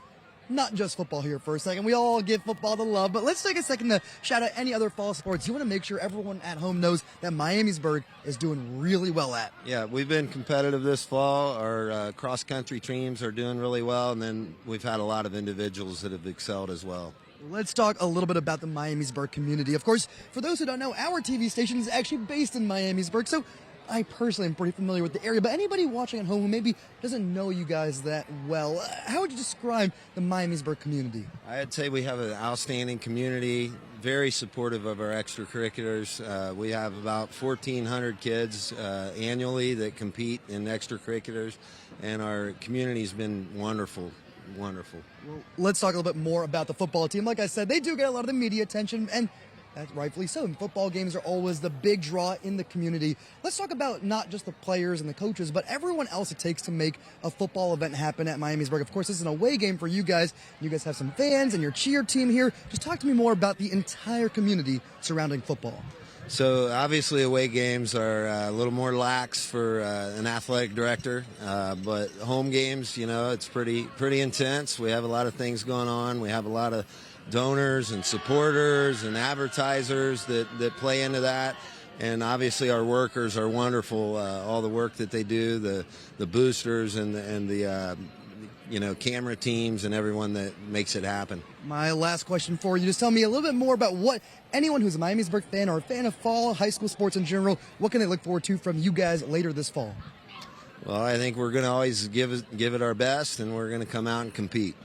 not just football here for a second. We all give football the love, but let's take a second to shout out any other fall sports you want to make sure everyone at home knows that Miamisburg is doing really well at. Yeah, we've been competitive this fall. Our cross-country teams are doing really well, and then we've had a lot of individuals that have excelled as well. Let's talk a little bit about the Miamisburg community. Of course, for those who don't know, our TV station is actually based in Miamisburg, so I personally am pretty familiar with the area, but anybody watching at home who maybe doesn't know you guys that well, how would you describe the Miamisburg community? I'd say we have an outstanding community, very supportive of our extracurriculars. We have about 1,400 kids annually that compete in extracurriculars, and our community's been wonderful. Wonderful. Well, let's talk a little bit more about the football team. Like I said, they do get a lot of the media attention, and that's rightfully so. And football games are always the big draw in the community. Let's talk about not just the players and the coaches, but everyone else it takes to make a football event happen at Miamisburg. Of course, this is an away game for you guys. You guys have some fans and your cheer team here. Just talk to me more about the entire community surrounding football. So obviously away games are a little more lax for an athletic director, but home games, you know, it's pretty intense. We have a lot of things going on. We have a lot of donors and supporters and advertisers that play into that. And obviously our workers are wonderful, all the work that they do, the boosters and the camera teams and everyone that makes it happen. My last question for you, just tell me a little bit more about what anyone who's a Miamisburg fan or a fan of fall high school sports in general, what can they look forward to from you guys later this fall? Well, I think we're going to always give it our best, and we're going to come out and compete.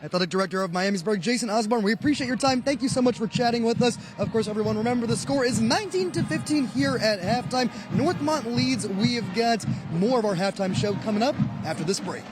Athletic Director of Miamisburg, Jason Osborne, we appreciate your time. Thank you so much for chatting with us. Of course, everyone, remember the score is 19-15 here at halftime. Northmont leads. We have got more of our halftime show coming up after this break.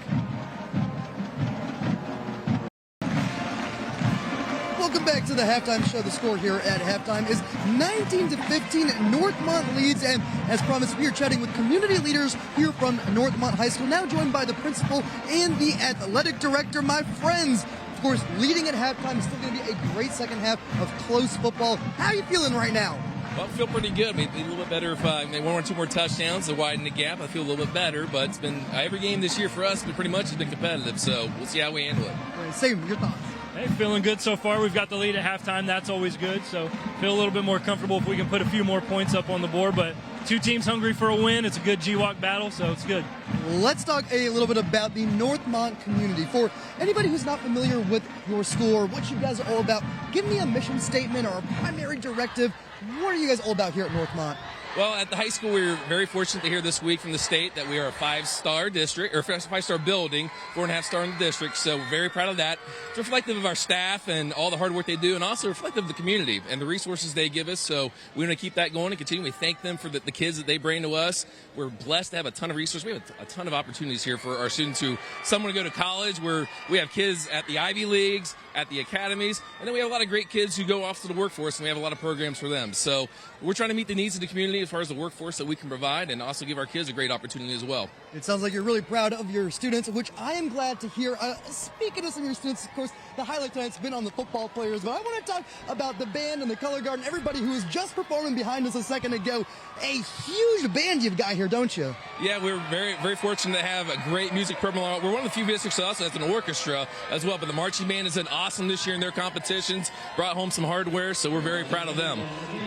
Welcome back to the halftime show. The score here at halftime is 19-15. Northmont leads, and as promised, we are chatting with community leaders here from Northmont High School, now joined by the principal and the athletic director, my friends. Of course, leading at halftime is still going to be a great second half of close football. How are you feeling right now? Well, I feel pretty good. Maybe a little bit better if maybe one or two more touchdowns to widen the gap. I feel a little bit better, but it's been every game this year for us, but pretty much has been competitive. So we'll see how we handle it. Sam, your thoughts? Hey, feeling good so far. We've got the lead at halftime. That's always good. So feel a little bit more comfortable if we can put a few more points up on the board. But two teams hungry for a win. It's a good GWAC battle, so it's good. Let's talk a little bit about the Northmont community. For anybody who's not familiar with your school or what you guys are all about, give me a mission statement or a primary directive. What are you guys all about here at Northmont? Well, at the high school, we were very fortunate to hear this week from the state that we are a 5-star district, or 5-star building, 4.5-star in the district. So we're very proud of that. It's reflective of our staff and all the hard work they do, and also reflective of the community and the resources they give us. So we want to keep that going and continue. We thank them for the kids that they bring to us. We're blessed to have a ton of resources. We have a ton of opportunities here for our students who some want to go to college, where we have kids at the Ivy Leagues, at the academies, and then we have a lot of great kids who go off to the workforce, and we have a lot of programs for them. So we're trying to meet the needs of the community as far as the workforce that we can provide, and also give our kids a great opportunity as well. It sounds like you're really proud of your students, which I am glad to hear. Speaking of some of your students, of course, the highlight tonight's been on the football players, but I want to talk about the band and the color guard and everybody who was just performing behind us a second ago. A huge band you've got here, don't you? Yeah, we're very, very fortunate to have a great music program. We're one of the few districts that also has an orchestra as well, but the marching band has been awesome this year in their competitions, brought home some hardware, so we're very proud of them.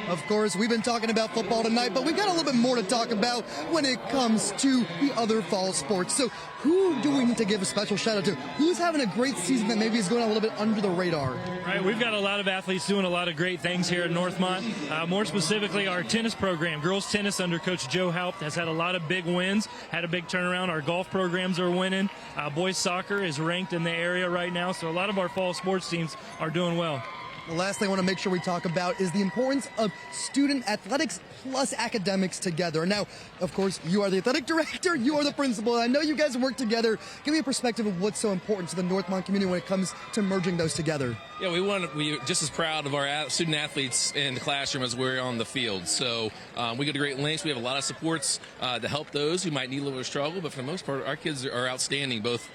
Of course, we've been talking about football tonight, but we've got a little bit more to talk about when it comes to the other fall sports. So who do we need to give a special shout out to? Who's having a great season that maybe is going a little bit under the radar? Right, we've got a lot of athletes doing a lot of great things here at Northmont. More specifically, our tennis program, girls tennis under Coach Joe Haupt, has had a lot of big wins, had a big turnaround. Our golf programs are winning. Boys soccer is ranked in the area right now, so a lot of our fall sports teams are doing well. The last thing I want to make sure we talk about is the importance of student athletics plus academics together. Now, of course, you are the athletic director, you are the principal. I know you guys work together. Give me a perspective of what's so important to the Northmont community when it comes to merging those together. Yeah, we're just as proud of our student athletes in the classroom as we're on the field. So we go to great lengths. We have a lot of supports to help those who might need a little bit of struggle. But for the most part, our kids are outstanding, both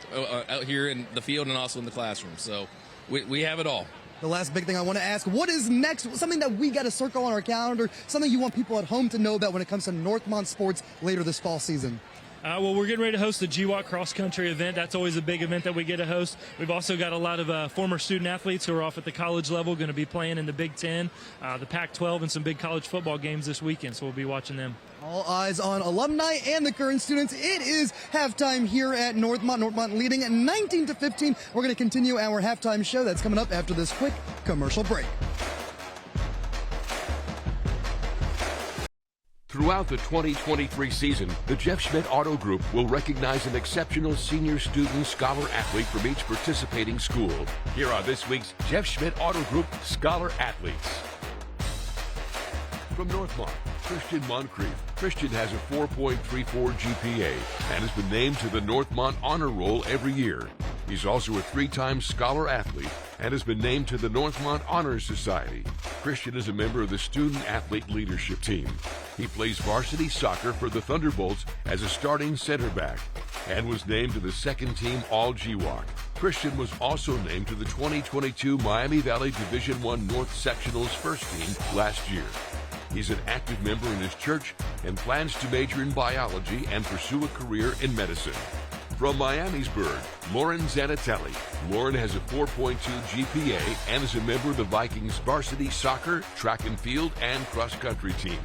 out here in the field and also in the classroom. So we have it all. The last big thing I want to ask, what is next? Something that we got to circle on our calendar, something you want people at home to know about when it comes to Northmont sports later this fall season. Well, we're getting ready to host the GWAC cross-country event. That's always a big event that we get to host. We've also got a lot of former student athletes who are off at the college level going to be playing in the Big Ten, the Pac-12, and some big college football games this weekend, so we'll be watching them. All eyes on alumni and the current students. It is halftime here at Northmont. Northmont leading at 19-15. We're going to continue our halftime show. That's coming up after this quick commercial break. Throughout the 2023 season, the Jeff Schmidt Auto Group will recognize an exceptional senior student scholar athlete from each participating school. Here are this week's Jeff Schmidt Auto Group scholar athletes. From Northmont, Christian Moncrief. Christian has a 4.34 GPA and has been named to the Northmont Honor Roll every year. He's also a 3-time scholar athlete and has been named to the Northmont Honor Society. Christian is a member of the Student Athlete Leadership Team. He plays varsity soccer for the Thunderbolts as a starting center back and was named to the second team All-GWAC. Christian was also named to the 2022 Miami Valley Division I North Sectionals first team last year. He's an active member in his church and plans to major in biology and pursue a career in medicine. From Miamisburg, Lauren Zanatelli. Lauren has a 4.2 GPA and is a member of the Vikings varsity soccer, track and field, and cross-country teams.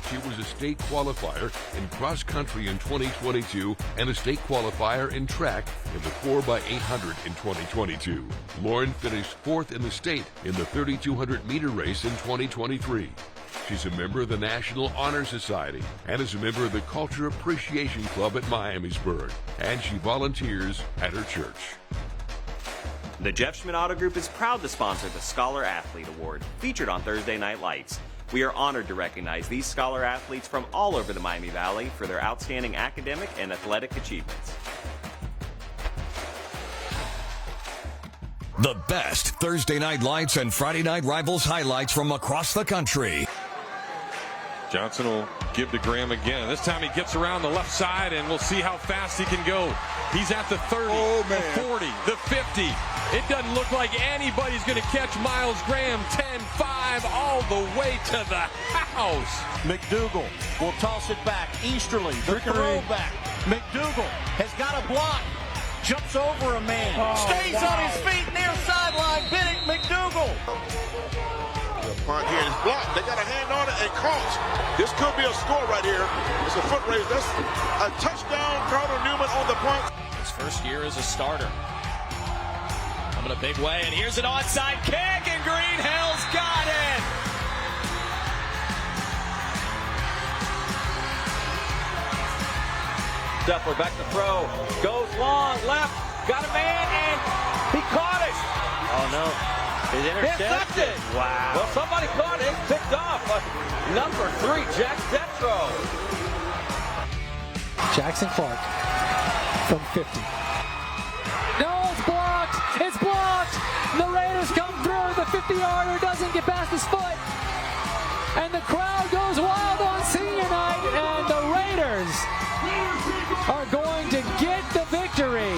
She was a state qualifier in cross-country in 2022 and a state qualifier in track in the 4x800 in 2022. Lauren finished 4th in the state in the 3,200-meter race in 2023. She's a member of the National Honor Society and is a member of the Culture Appreciation Club at Miamisburg, and she volunteers at her church. The Jeff Schmidt Auto Group is proud to sponsor the Scholar Athlete Award, featured on Thursday Night Lights. We are honored to recognize these scholar athletes from all over the Miami Valley for their outstanding academic and athletic achievements. The best Thursday Night Lights and Friday Night Rivals highlights from across the country. Johnson will give to Graham again. This time he gets around the left side, and we'll see how fast he can go. He's at the 30, the 40, the 50. It doesn't look like anybody's going to catch Miles Graham. 10-5 all the way to the house. McDougal will toss it back. Easterly, the throwback. McDougal has got a block. Jumps over a man. Stays on his feet near sideline. Bennett McDougal. The punt here is blocked. They got a hand on it and caught. This could be a score right here. It's a foot race. That's a touchdown. Carter Newman on the punt. His first year as a starter. Coming a big way, and here's an onside kick, and Greenhill's got it. Duffler back to throw. Goes long, left. Got a man, and he caught it. Oh, no. It's intercepted. Wow. Well, somebody caught it. Picked off. Number 3, Jack Detro. Jackson Clark from 50. No, it's blocked. It's blocked. The Raiders come through. The 50-yarder doesn't get past his foot. And the crowd goes wild on senior night. And the Raiders are going to get the victory.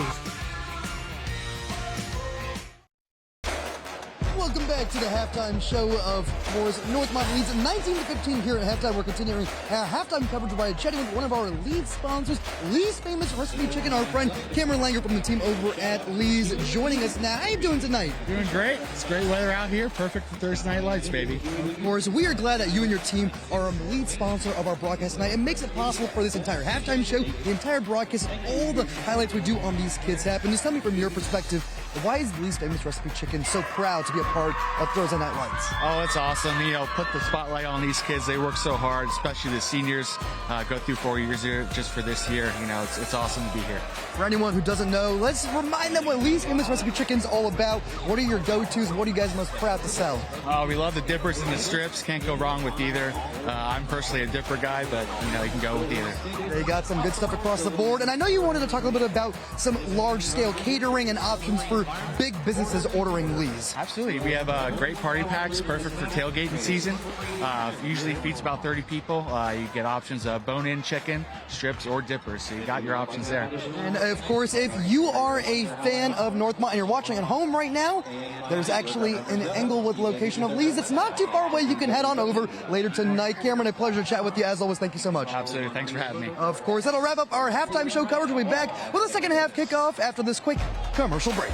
Welcome back to the halftime show of Morris. Northmont leads 19-15 here at halftime. We're continuing our halftime coverage by chatting with one of our lead sponsors, Lee's Famous Recipe Chicken. Our friend Cameron Langer from the team over at Lee's joining us now. How you doing tonight? Doing great. It's great weather out here. Perfect for Thursday Night Lights, baby. Morris, we are glad that you and your team are a lead sponsor of our broadcast tonight. It makes it possible for this entire halftime show, the entire broadcast, all the highlights we do on these kids happen. Just tell me from your perspective, why is Lee's Famous Recipe Chicken so proud to be a part of Thursday Thursday Night Lights? Oh, it's awesome. Put the spotlight on these kids. They work so hard, especially the seniors. Go through 4 years here just for this year. It's awesome to be here. For anyone who doesn't know, let's remind them what Lee's Famous Recipe Chicken's all about. What are your go-tos? What are you guys most proud to sell? We love the dippers and the strips. Can't go wrong with either. I'm personally a dipper guy, but you can go with either. They got some good stuff across the board. And I know you wanted to talk a little bit about some large-scale catering and options for big businesses ordering Lee's. Absolutely. We have great party packs, perfect for tailgating season. Usually feeds about 30 people. You get options of bone-in chicken, strips, or dippers. So you got your options there. And of course, if you are a fan of Northmont and you're watching at home right now, there's actually an Englewood location of Lee's. It's not too far away. You can head on over later tonight. Cameron, a pleasure to chat with you as always. Thank you so much. Absolutely. Thanks for having me. Of course, that'll wrap up our halftime show coverage. We'll be back with a second half kickoff after this quick commercial break.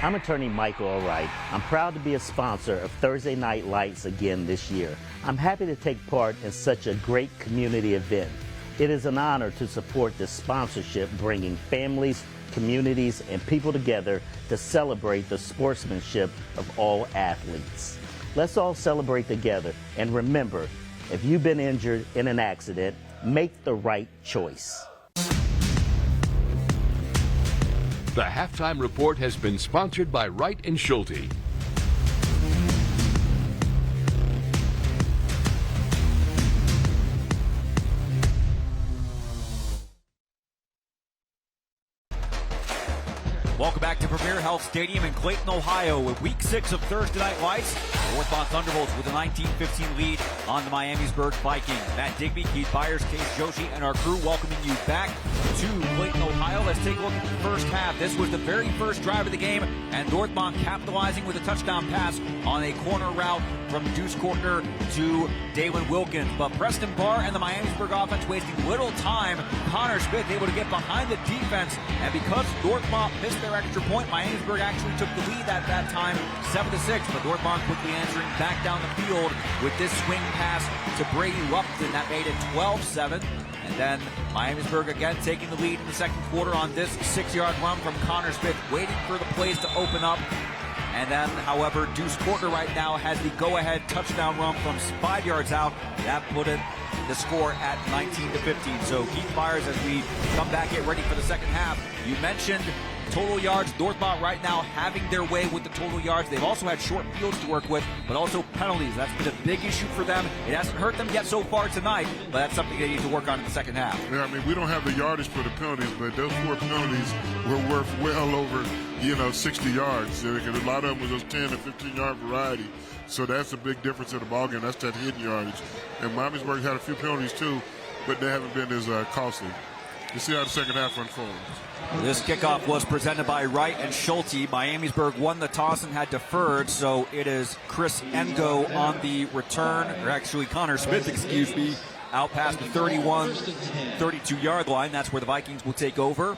I'm attorney Michael Allwright. I'm proud to be a sponsor of Thursday Night Lights again this year. I'm happy to take part in such a great community event. It is an honor to support this sponsorship, bringing families, communities, and people together to celebrate the sportsmanship of all athletes. Let's all celebrate together, and remember, if you've been injured in an accident, make the right choice. The Halftime Report has been sponsored by Wright & Schulte. Welcome back to Premier Health Stadium in Clayton, Ohio, with Week 6 of Thursday Night Lights. The Northmont Thunderbolts with a 19-15 lead on the Miamisburg Vikings. Matt Digby, Keith Byers, Case Joshi, and our crew welcoming you back to Clayton, Ohio. Let's take a look at the first half. This was the very first drive of the game, and Northmont capitalizing with a touchdown pass on a corner route from Deuce Kortner to Dayton Wilkins. But Preston Barr and the Miamisburg offense wasting little time. Connor Smith able to get behind the defense, and because Northmont missed their extra point, Miamisburg actually took the lead at that time, 7-6. But Northmont quickly answering back down the field with this swing pass to Brady Lupton that made it 12-7. And then Miamisburg again taking the lead in the second quarter on this 6-yard run from Connor Smith, waiting for the plays to open up. And then, however, Deuce Kortner right now has the go-ahead touchdown run from 5 yards out. That put it the score at 19-15. So Keith Byers, as we come back, get ready for the second half. You mentioned total yards. Northmont right now having their way with the total yards. They've also had short fields to work with, but also penalties. That's been a big issue for them. It hasn't hurt them yet so far tonight, but that's something they need to work on in the second half. Yeah, I mean, we don't have the yardage for the penalties, but those 4 penalties were worth well over, 60 yards. A lot of them was those 10 to 15-yard variety. So that's a big difference in the ballgame. That's that hidden yardage. And Miamisburg had a few penalties too, but they haven't been as costly. We'll see how the second half unfolds. This kickoff was presented by Wright and Schulte. Miamisburg won the toss and had deferred, so it is Chris Engo on the return, or actually Connor Smith, out past the 32-yard line. That's where the Vikings will take over.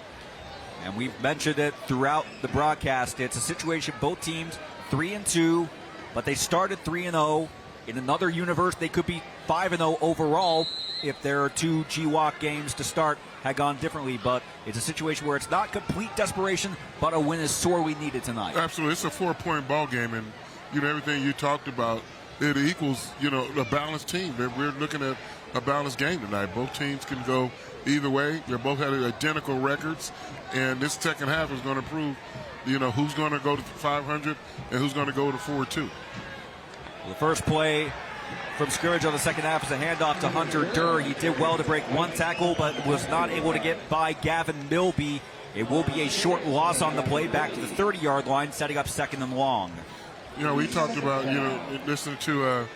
And we've mentioned it throughout the broadcast. It's a situation, both teams 3-2, but they started 3-0. In another universe, they could be 5-0 overall if there are 2 GWOC games to start had gone differently. But it's a situation where it's not complete desperation, but a win is sorely needed tonight. Absolutely. It's a 4-point ball game, and everything you talked about, it equals a balanced team. We're looking at a balanced game tonight. Both teams can go either way. They both had identical records, and this second half is going to prove who's going to go to 500 and who's going to go to 4-2. The first play from scrimmage on the second half is a handoff to Hunter Durr. He did well to break one tackle, but was not able to get by Gavin Milby. It will be a short loss on the play back to the 30-yard line, setting up second and long. We talked about, listening to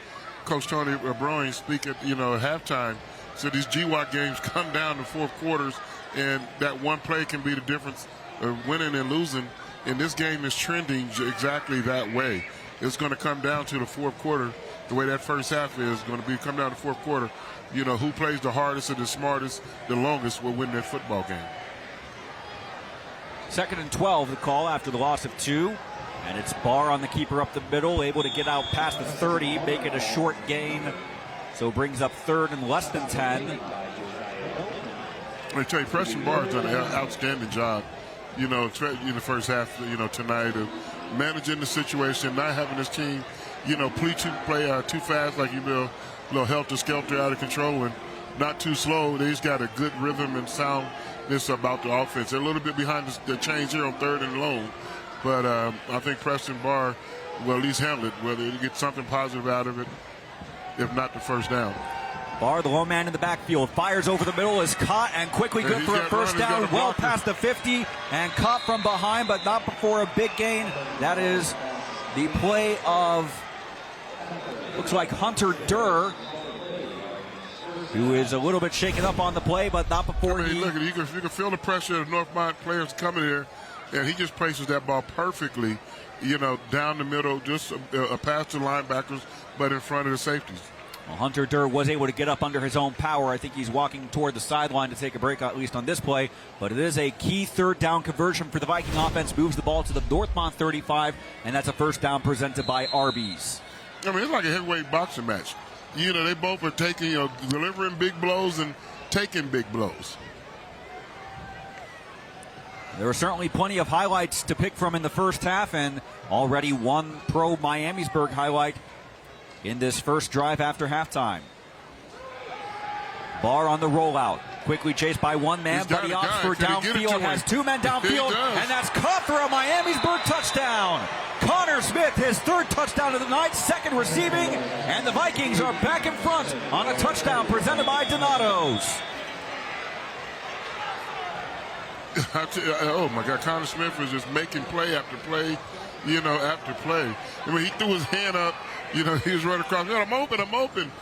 Coach Tony Browning speak at, halftime. So these GWOC games come down to fourth quarters, and that one play can be the difference of winning and losing. And this game is trending exactly that way. It's going to come down to the fourth quarter. The way that first half is going to come down to the fourth quarter. Who plays the hardest and the smartest, the longest will win that football game. 2nd and 12, the call after the loss of 2. And it's Barr on the keeper up the middle, able to get out past the 30, make it a short gain. So brings up 3rd and less than 10. I tell you, Preston Barr has done an outstanding job, in the first half, tonight of managing the situation, not having this team, play too fast, like a little helter-skelter out of control, and not too slow. They just got a good rhythm and soundness about the offense. They're a little bit behind the chains here on 3rd and long, but I think Preston Barr will at least handle it, whether he gets something positive out of it, if not the first down. Barr, the lone man in the backfield, fires over the middle, is caught and quickly good for a first down, well past the 50, and caught from behind, but not before a big gain. That is the play of, looks like Hunter Durr, who is a little bit shaken up on the play, but not before you can feel the pressure of Northmont players coming here, and he just places that ball perfectly, down the middle, just a pass to linebackers, but in front of the safeties. Well, Hunter Durr was able to get up under his own power. I think he's walking toward the sideline to take a break, at least on this play. But it is a key 3rd down conversion for the Viking offense. Moves the ball to the Northmont 35, and that's a first down presented by Arby's. I mean, it's like a heavyweight boxing match. They both are taking, delivering big blows and taking big blows. There were certainly plenty of highlights to pick from in the first half, and already one pro Miamisburg highlight in this first drive after halftime. Barr on the rollout. Quickly chased by one man, but he opts for downfield. Has 2 men downfield, and that's caught for a Miamisburg touchdown. Connor Smith, his 3rd touchdown of the night, 2nd receiving, and the Vikings are back in front on a touchdown presented by Donato's. Oh my God, Connor Smith was just making play after play, after play. I mean, he threw his hand up, he was running across. I'm open.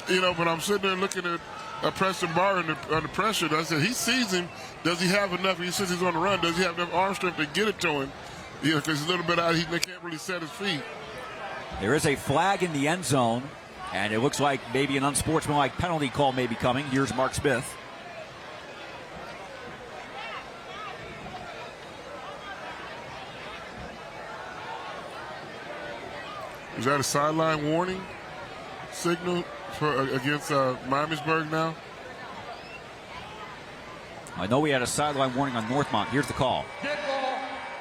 But I'm sitting there looking at Preston Barr under pressure. I said, he sees him. Does he have enough? He says he's on the run. Does he have enough arm strength to get it to him? Because he's a little bit out. He can't really set his feet. There is a flag in the end zone, and it looks like maybe an unsportsmanlike penalty call may be coming. Here's Mark Smith. Is that a sideline warning signal against Miamisburg now? I know we had a sideline warning on Northmont. Here's the call. Dead ball,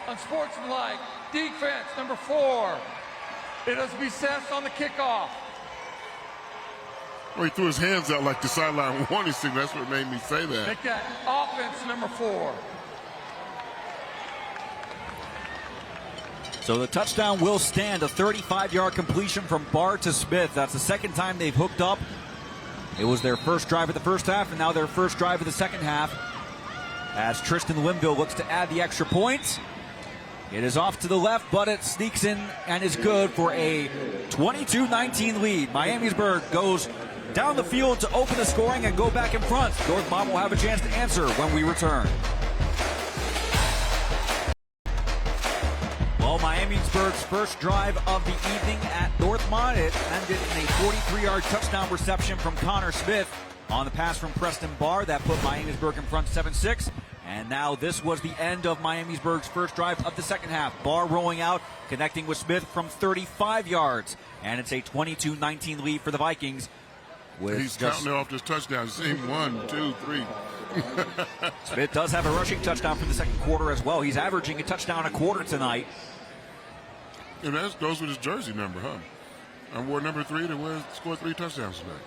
unsportsmanlike, defense, number 4. It is recessed on the kickoff. Well, he threw his hands out like the sideline warning signal. That's what made me say that. Make that offense, number 4. So the touchdown will stand, a 35-yard completion from Barr to Smith. That's the 2nd time they've hooked up. It was their first drive of the first half, and now their first drive of the second half, as Tristan Linville looks to add the extra point. It is off to the left, but it sneaks in and is good for a 22-19 lead. Miamisburg goes down the field to open the scoring and go back in front. Northmont will have a chance to answer when we return. Well, Miamisburg's first drive of the evening at Northmont, it ended in a 43-yard touchdown reception from Connor Smith on the pass from Preston Barr. That put Miamisburg in front 7-6. And now this was the end of Miamisburg's first drive of the second half. Barr rolling out, connecting with Smith from 35 yards. And it's a 22-19 lead for the Vikings. He's counting off this touchdown. Same 1, 2, 3. Smith does have a rushing touchdown for the second quarter as well. He's averaging a touchdown a quarter tonight. And that goes with his jersey number, huh? I wore number 3 to score 3 touchdowns tonight.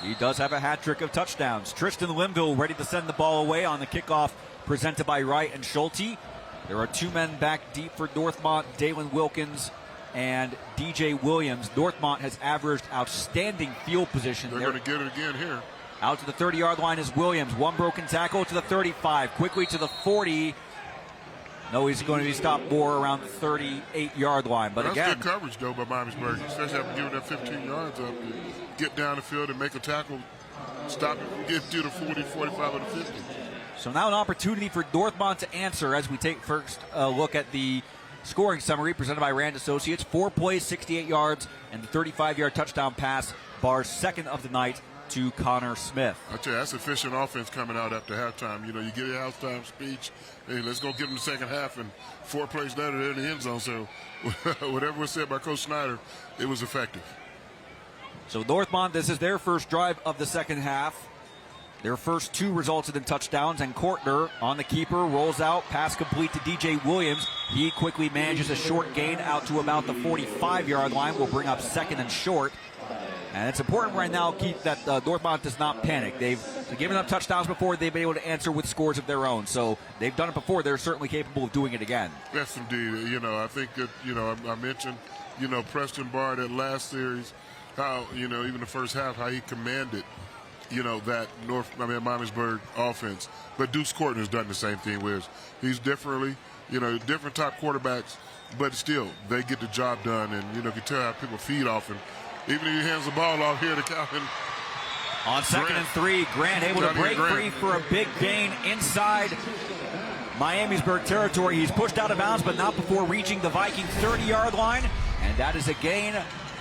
He does have a hat trick of touchdowns. Tristan Linville ready to send the ball away on the kickoff presented by Wright and Schulte. There are 2 men back deep for Northmont, Dalen Wilkins and DJ Williams. Northmont has averaged outstanding field position. They're going to get it again here. Out to the 30-yard line is Williams. One broken tackle to the 35. Quickly to the 40. No, he's going to be stopped more around the 38-yard line. But that's again, good coverage, though, by Miamisburg. Especially after giving that 15 yards up to get down the field and make a tackle, stop it from getting to the 40, 45, or the 50. So now an opportunity for Northmont to answer as we take first look at the scoring summary presented by Rand Associates. 4 plays, 68 yards, and the 35-yard touchdown pass. Barr's second of the night to Connor Smith. I tell you, that's efficient offense coming out after halftime. You know, you get your halftime speech, hey, let's go give them the second half, and 4 plays later, they're in the end zone. So whatever was said by Coach Snyder, it was effective. So Northmont, this is their first drive of the second half. Their first two resulted in touchdowns, and Kortner on the keeper, rolls out, pass complete to DJ Williams. He quickly manages a short gain out to about the 45-yard line. Will bring up second and short. And it's important right now that Northmont does not panic. They've given up touchdowns before. They've been able to answer with scores of their own. So they've done it before. They're certainly capable of doing it again. Yes, indeed. You know, I think that, you know, I mentioned, you know, Preston Barr that last series, how, you know, even the first half, how he commanded, you know, that Miamisburg offense. But Deuce Kortner's done the same thing with. He's different top quarterbacks, but still, they get the job done. And, you know, you can tell how people feed off him. Even if he hands the ball off here to Calvin. On second and 3, Grant able to break free for a big gain inside Miamisburg territory. He's pushed out of bounds, but not before reaching the Viking 30-yard line. And that is a gain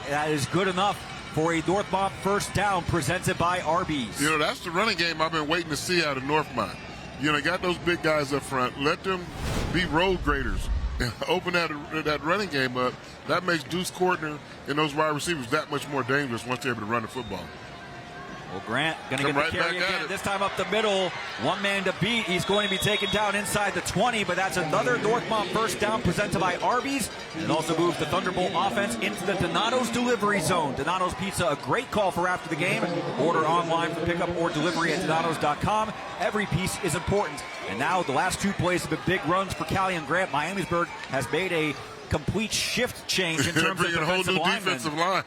that is good enough for a Northmont first down presented by Arby's. You know, that's the running game I've been waiting to see out of Northmont. You know, got those big guys up front. Let them be road graders. Open that running game up. That makes Deuce Kortner and those wide receivers that much more dangerous once they're able to run the football. Well, Grant going to get the carry again, this time up the middle. One man to beat. He's going to be taken down inside the 20, but that's another Northmont first down presented by Arby's. And it also moves the Thunderbolt offense into the Donato's delivery zone. Donato's Pizza, a great call for after the game. Order online for pickup or delivery at Donatos.com. Every piece is important. And now the last two plays have been big runs for Callie and Grant. Miamisburg has made a complete shift change in terms of a whole new defensive line.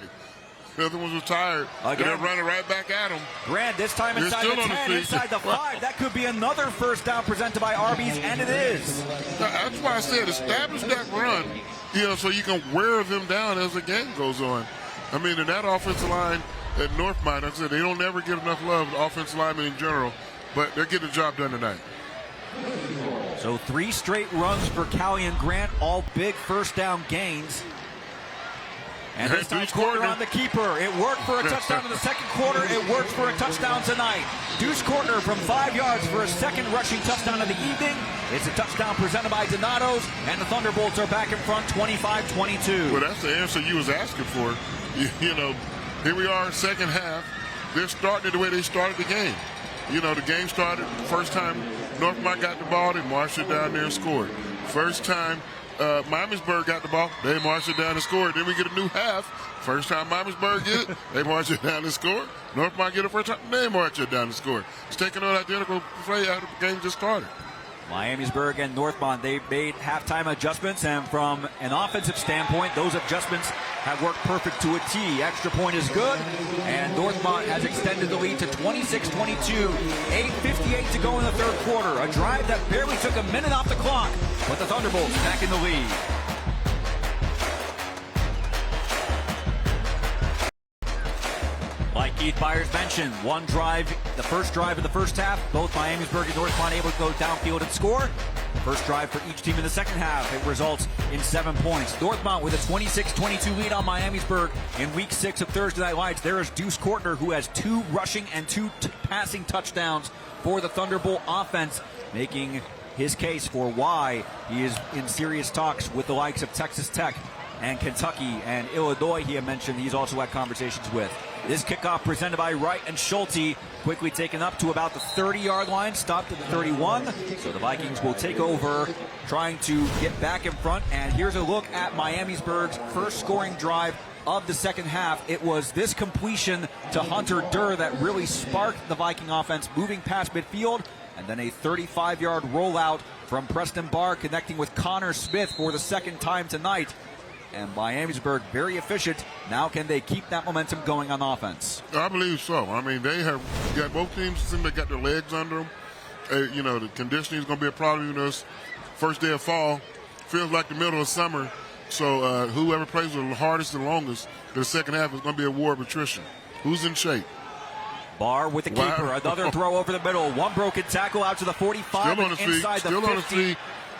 The other ones were tired. Again, they're running right back at him. Grant, this time inside the 10, inside the 5. That could be another first down presented by Arby's, and it is. That's why I said establish that run, you know, so you can wear them down as the game goes on. I mean, in that offensive line at Northmont, I said they don't ever get enough love, the offensive linemen in general, but they're getting the job done tonight. So 3 straight runs for Callie and Grant, all big first down gains. And this time, Kortner on the keeper. It worked for a touchdown in the second quarter. It works for a touchdown tonight. Deuce Kortner from 5 yards for a second rushing touchdown of the evening. It's a touchdown presented by Donatos, and the Thunderbolts are back in front 25-22. Well, that's the answer you was asking for. You know, here we are, second half. They're starting it the way they started the game. You know, the game started, first time Northmont got the ball, they marched it down there and scored. First time Miamisburg got the ball, they marched it down and scored. Then we get a new half. First time Miamisburg get it, they march it down and score. Northmont get it first time, they march it down and score. It's taking an identical play after the game just started. Miamisburg and Northmont, they made halftime adjustments, and from an offensive standpoint, those adjustments have worked perfect to a T. Extra point is good, and Northmont has extended the lead to 26-22. 8:58 to go in the third quarter. A drive that barely took a minute off the clock, but the Thunderbolts back in the lead. Like Keith Byers mentioned, one drive, the first drive of the first half, both Miamisburg and Northmont able to go downfield and score. First drive for each team in the second half, it results in 7 points. Northmont with a 26-22 lead on Miamisburg in Week 6 of Thursday Night Lights. There is Deuce Kortner, who has 2 rushing and 2 passing touchdowns for the Thunderbolt offense, making his case for why he is in serious talks with the likes of Texas Tech and Kentucky and Illinois. He had mentioned he's also had conversations with. This kickoff presented by Wright and Schulte, quickly taken up to about the 30-yard line, stopped at the 31. So the Vikings will take over, trying to get back in front. And here's a look at Miamisburg's first scoring drive of the second half. It was this completion to Hunter Durr that really sparked the Viking offense, moving past midfield, and then a 35-yard rollout from Preston Barr connecting with Connor Smith for the second time tonight. And Miamisburg very efficient. Now can they keep that momentum going on offense? I believe so. I mean, they have got both teams seem they got their legs under them. You know, the conditioning is going to be a problem. You know, it's first day of fall. Feels like the middle of summer. So whoever plays the hardest and longest in the second half is going to be a war of attrition. Who's in shape? Barr with the keeper. Another throw over the middle. One broken tackle out to the 45 and inside the 50.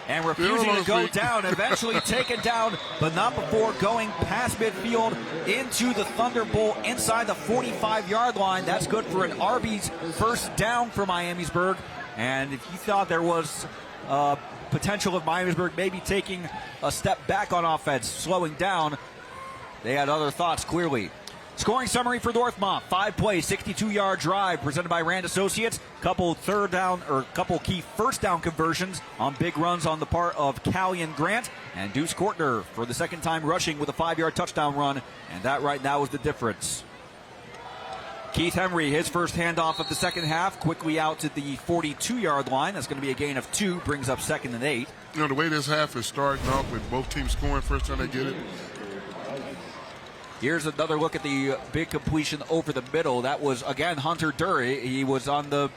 And refusing to go down, eventually taken down, but not before going past midfield into the Thunderbolt inside the 45-yard line. That's good for an Arby's first down for Miamisburg. And if you thought there was potential of Miamisburg maybe taking a step back on offense, slowing down, they had other thoughts clearly. Scoring summary for Northmont. 5-play, 62-yard drive presented by Rand Associates. Couple key first down conversions on big runs on the part of Callie and Grant. And Deuce Kortner for the second time rushing with a 5-yard touchdown run. And that right now is the difference. Keith Henry, his first handoff of the second half, quickly out to the 42-yard line. That's going to be a gain of 2, brings up 2nd and 8. You know, the way this half is starting off with both teams scoring first time they get it. Here's another look at the big completion over the middle. That was, again, Hunter Dury. He was on the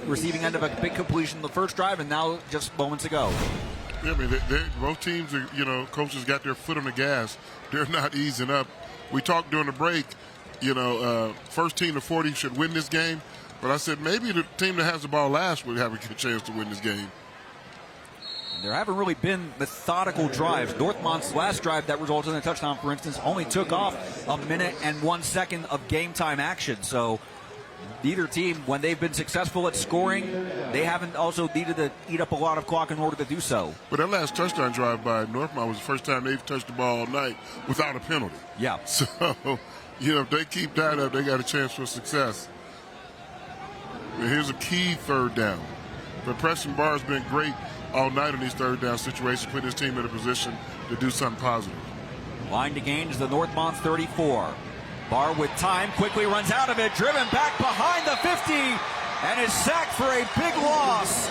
receiving end of a big completion the first drive, and now just moments ago. Yeah, I mean, both teams, coaches got their foot on the gas. They're not easing up. We talked during the break, first team to 40 should win this game. But I said maybe the team that has the ball last would have a good chance to win this game. There haven't really been methodical drives. Northmont's last drive that resulted in a touchdown, for instance, only took off 1 minute and 1 second of game time action. So neither team, when they've been successful at scoring, they haven't also needed to eat up a lot of clock in order to do so. But that last touchdown drive by Northmont was the first time they've touched the ball all night without a penalty. Yeah. So, if they keep that up, they got a chance for success. And here's a key third down. But Preston Barr has been great all night in these third down situations, putting his team in a position to do something positive. Line to gain is the Northmont 34. Barr with time, quickly runs out of it, driven back behind the 50, and is sacked for a big loss.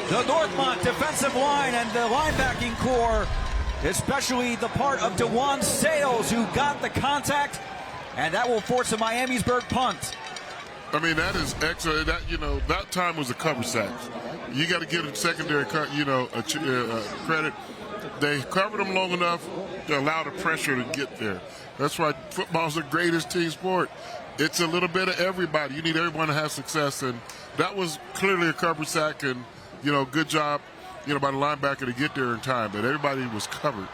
The Northmont defensive line and the linebacking core, especially the part of DeJuan Sales, who got the contact, and that will force a Miamisburg punt. I mean, that is excellent. That time was a cover sack. You got to give them secondary, credit. They covered them long enough to allow the pressure to get there. That's why football's the greatest team sport. It's a little bit of everybody. You need everyone to have success, and that was clearly a cover sack, and good job, by the linebacker to get there in time. But everybody was covered.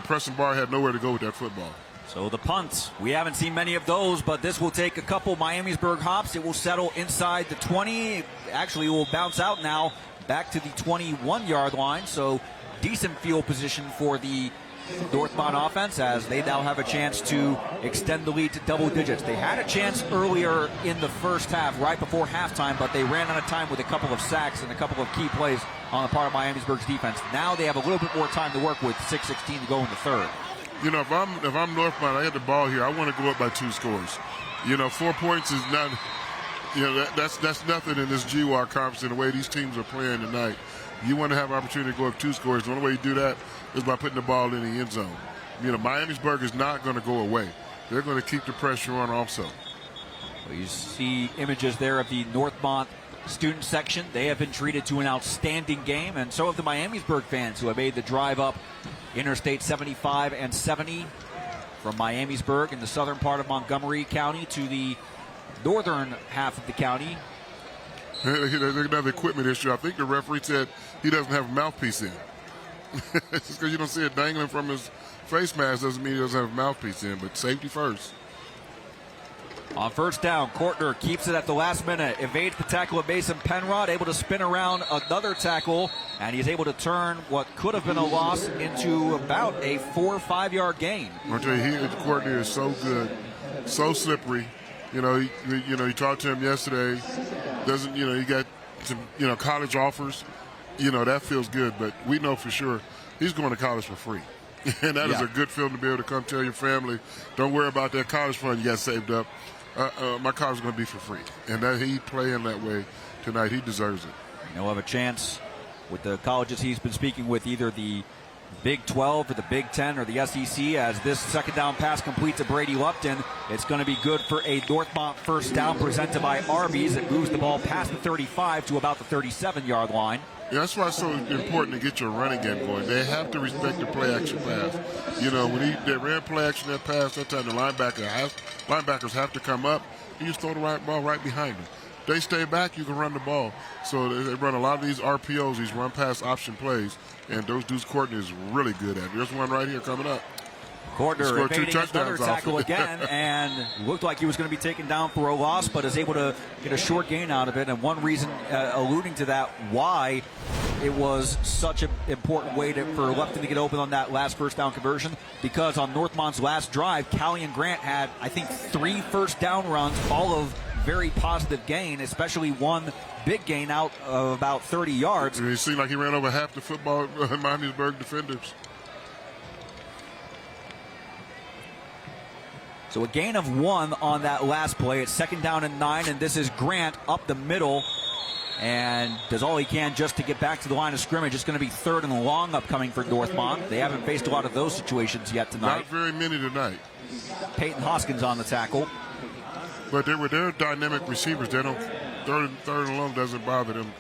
Preston Barr had nowhere to go with that football. So the punt, we haven't seen many of those, but this will take a couple Miamisburg hops. It will settle inside the 20. Actually, it will bounce out now back to the 21-yard line. So decent field position for the Northmont offense as they now have a chance to extend the lead to double digits. They had a chance earlier in the first half, right before halftime, but they ran out of time with a couple of sacks and a couple of key plays on the part of Miamisburg's defense. Now they have a little bit more time to work with, 6:16 to go in the third. If I'm Northmont, I had the ball here, I want to go up by 2 scores. 4 points is not, that's nothing in this GWAC conference in the way these teams are playing tonight. You want to have an opportunity to go up 2 scores. The only way you do that is by putting the ball in the end zone. Miamisburg is not going to go away. They're going to keep the pressure on also. Well, you see images there of the Northmont student section. They have been treated to an outstanding game, and so have the Miamisburg fans who have made the drive up Interstate 75 and 70 from Miamisburg in the southern part of Montgomery County to the northern half of the county. They're going to have equipment issue. I think the referee said he doesn't have a mouthpiece in. Just because you don't see it dangling from his face mask doesn't mean he doesn't have a mouthpiece in, but safety first. On first down, Kortner keeps it at the last minute, evades the tackle of Mason Penrod, able to spin around another tackle, and he's able to turn what could have been a loss into about a 4 or 5 yard gain. I'll tell you, Kortner is so good, so slippery. You talked to him yesterday. He got some, college offers. That feels good, but we know for sure he's going to college for free. And that is a good feeling to be able to come tell your family, don't worry about that college fund you got saved up. My college is going to be for free. And that he playing that way tonight, he deserves it. He'll have a chance with the colleges he's been speaking with, either the Big 12 or the Big 10 or the SEC, as this second down pass completes to Brady Lupton. It's going to be good for a Northmont first down presented by Arby's. It moves the ball past the 35 to about the 37-yard line. Yeah, that's why it's so important to get your running game going. They have to respect the play-action pass. When they ran play-action that pass, that time the linebackers have to come up. You just throw the ball right behind them. They stay back, you can run the ball. So they run a lot of these RPOs, these run-pass option plays, and those dudes Kortner is really good at. There's one right here coming up. Kortner evading another tackle again, and looked like he was going to be taken down for a loss, but is able to get a short gain out of it. And one reason alluding to that, why it was such an important way for Lupton to get open on that last first down conversion, because on Northmont's last drive, Callie and Grant had, I think, 3 first down runs, all of very positive gain, especially one big gain out of about 30 yards. It seemed like he ran over half the football Miamisburg defenders. So a gain of 1 on that last play. It's 2nd down and 9, and this is Grant up the middle and does all he can just to get back to the line of scrimmage. It's going to be 3rd and long upcoming for Northmont. They haven't faced a lot of those situations yet tonight. Not very many tonight. Peyton Hoskins on the tackle. But they're dynamic receivers. They don't third and long doesn't bother them,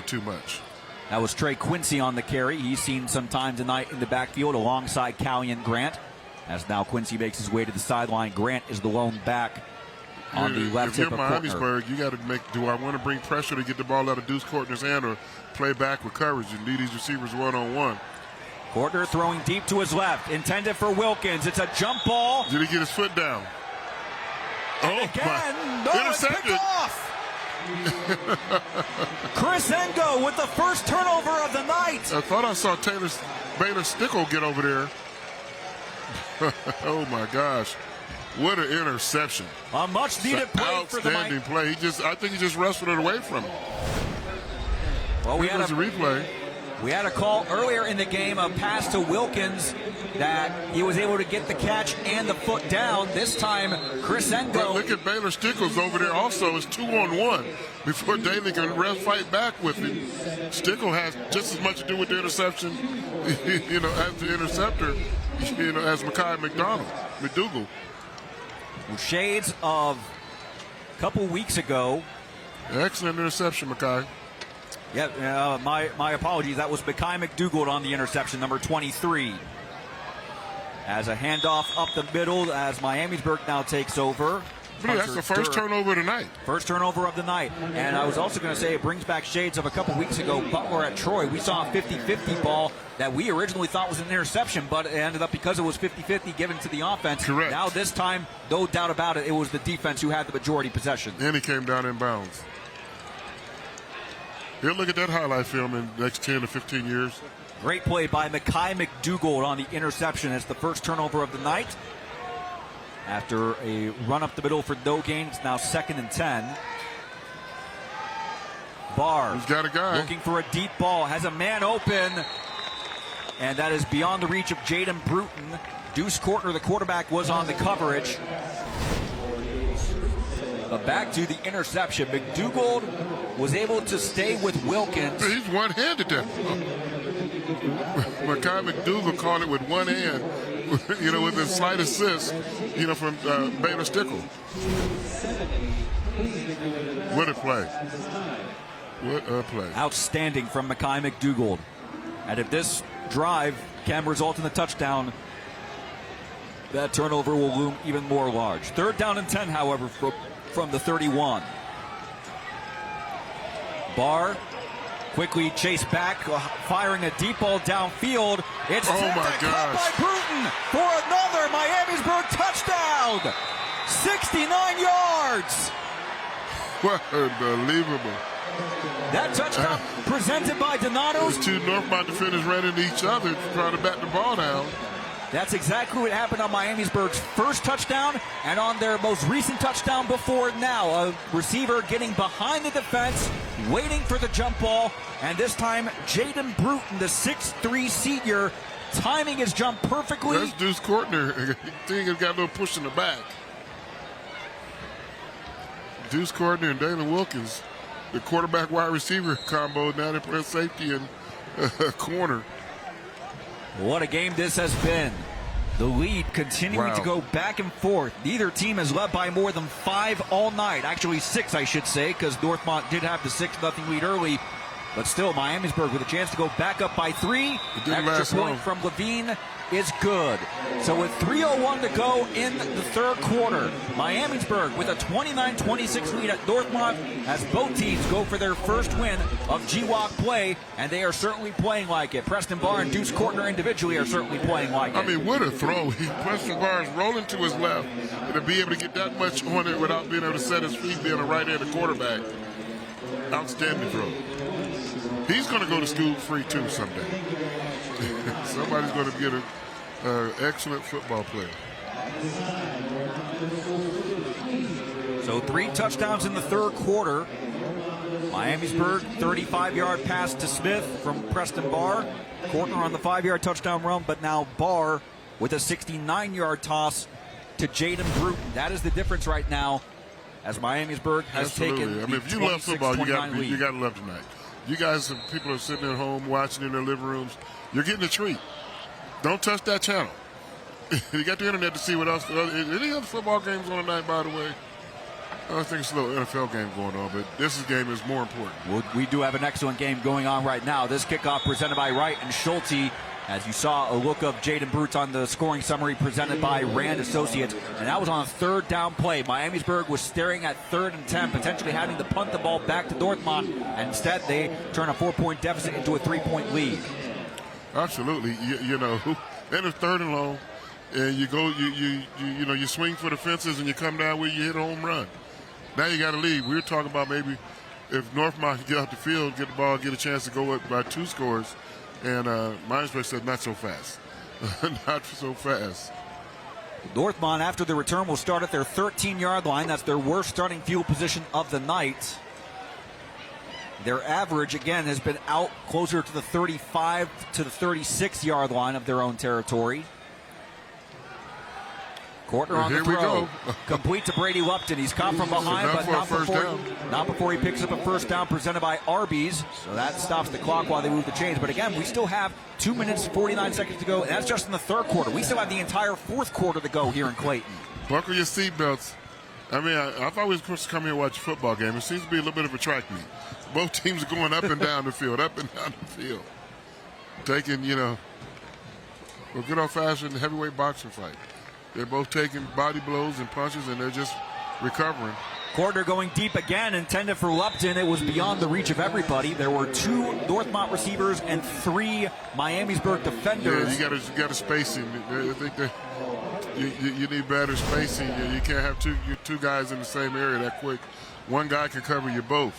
too much. That was Trey Quincy on the carry. He's seen some time tonight in the backfield alongside Callie and Grant. As now Quincy makes his way to the sideline, Grant is the lone back on the left hip of Kortner. If you're Miamisburg, you got to do I want to bring pressure to get the ball out of Deuce Kortner's hand or play back with coverage and lead these receivers one-on-one? Kortner throwing deep to his left, intended for Wilkins. It's a jump ball. Did he get his foot down? And again, no, it's picked off. Chris Engo with the first turnover of the night. I thought I saw Baylor Stickle get over there. Oh my gosh, what an interception! A much needed play for the outstanding play. I think he just wrestled it away from him. Well, we had a replay. We had a call earlier in the game, a pass to Wilkins that he was able to get the catch and the foot down. This time, Chris Engo. But look at Baylor Stickles over there also. It's 2-on-1 before Daly can fight back with him. Stickle has just as much to do with the interception, as the interceptor, as Mekhi McDougal. Well, shades of a couple weeks ago. Excellent interception, Mekhi. Yeah, my apologies. That was Mekhi McDougal on the interception, number 23. As a handoff up the middle, as Miamisburg now takes over. That's the first turnover tonight. First turnover of the night. And I was also going to say it brings back shades of a couple weeks ago, Butler at Troy. We saw a 50-50 ball that we originally thought was an interception, but it ended up, because it was 50-50, given to the offense. Correct. Now this time, no doubt about it, it was the defense who had the majority possession. And he came down in bounds. He'll look at that highlight film in the next 10 to 15 years. Great play by Mekhi McDougal on the interception. It's the first turnover of the night. After a run up the middle for no gain, it's now 2nd and 10. Barr. He's got a guy. Looking for a deep ball. Has a man open. And that is beyond the reach of Jaden Bruton. Deuce Kortner, the quarterback, was on the coverage. But back to the interception. McDougal was able to stay with Wilkins. He's one-handed there. Mekhi McDougal caught it with one hand, with a slight assist, from Baylor Stickle. What a play. What a play. Outstanding from Mekhi McDougal. And if this drive can result in a touchdown, that turnover will loom even more large. 3rd down and 10, however, from the 31. Barr quickly chased back, firing a deep ball downfield. It's caught by Bruton for another Miamisburg touchdown. 69 yards. What unbelievable. That touchdown presented by Donatos. Those two Northmont defenders ran into each other trying to bat the ball down. That's exactly what happened on Miamisburg's first touchdown and on their most recent touchdown before now. A receiver getting behind the defense, waiting for the jump ball, and this time Jaden Bruton, the 6'3 senior, timing his jump perfectly. That's Deuce Kortner. I think he's got a little push in the back. Deuce Kortner and Dalen Wilkins, the quarterback wide receiver combo, now they play safety and corner. What a game this has been. The lead continuing to go back and forth. Neither team has led by more than 5 all night. Actually 6, I should say, because Northmont did have the 6-0 lead early. But still, Miamisburg with a chance to go back up by 3. Extra point from Levine is good. So with 3:01 to go in the third quarter, Miamisburg with a 29-26 lead at Northmont as both teams go for their first win of GWOC play, and they are certainly playing like it. Preston Barr and Deuce Kortner individually are certainly playing like it. I mean, what a throw. Preston Barr is rolling to his left, and to be able to get that much on it without being able to set his feet, being a right-handed quarterback. Outstanding throw. He's going to go to school free too someday. Somebody's going to get an excellent football player. So 3 touchdowns in the third quarter. Miamisburg, 35-yard pass to Smith from Preston Barr. Cortner on the 5-yard touchdown run, but now Barr with a 69-yard toss to Jaden Bruton. That is the difference right now, as Miamisburg has taken. I mean, if you love football, you got to love tonight. You guys, people are sitting at home watching in their living rooms. You're getting a treat. Don't touch that channel. You got the internet to see what else. Any other football games on tonight, by the way? I think it's a little NFL game going on, but this game is more important. Well, we do have an excellent game going on right now. This kickoff presented by Wright and Schulte. As you saw, a look of Jaden Brutes on the scoring summary presented by Rand Associates. And that was on a third down play. Miamisburg was staring at 3rd and 10, potentially having to punt the ball back to Northmont. And instead, they turn a 4-point deficit into a 3-point lead. Absolutely. You know, and it's 3rd and long. And you go, you swing for the fences and you come down where you hit a home run. Now you got to leave. We were talking about maybe if Northmont could get out the field, get the ball, get a chance to go up by 2 scores. And Miamisburg said, not so fast. Not so fast. Northmont, after the return, will start at their 13-yard line. That's their worst starting field position of the night. Their average, again, has been out closer to the 35 to the 36-yard line of their own territory. Cortner on the throw. Complete to Brady Lupton. He's caught from behind, but not before he picks up a first down presented by Arby's. So that stops the clock while they move the chains. But again, we still have 2 minutes, 49 seconds to go, and that's just in the third quarter. We still have the entire fourth quarter to go here in Clayton. Buckle your seatbelts. I mean, I thought we were supposed to come here and watch a football game. It seems to be a little bit of a track meet. Both teams are going up and down the field, Taking, a good old-fashioned heavyweight boxing fight. They're both taking body blows and punches, and they're just recovering. Cortner going deep again, intended for Lupton. It was beyond the reach of everybody. There were 2 Northmont receivers and 3 Miamisburg defenders. Yeah, you got to spacing. I think that you need better spacing. You can't have two guys in the same area that quick. One guy can cover you both.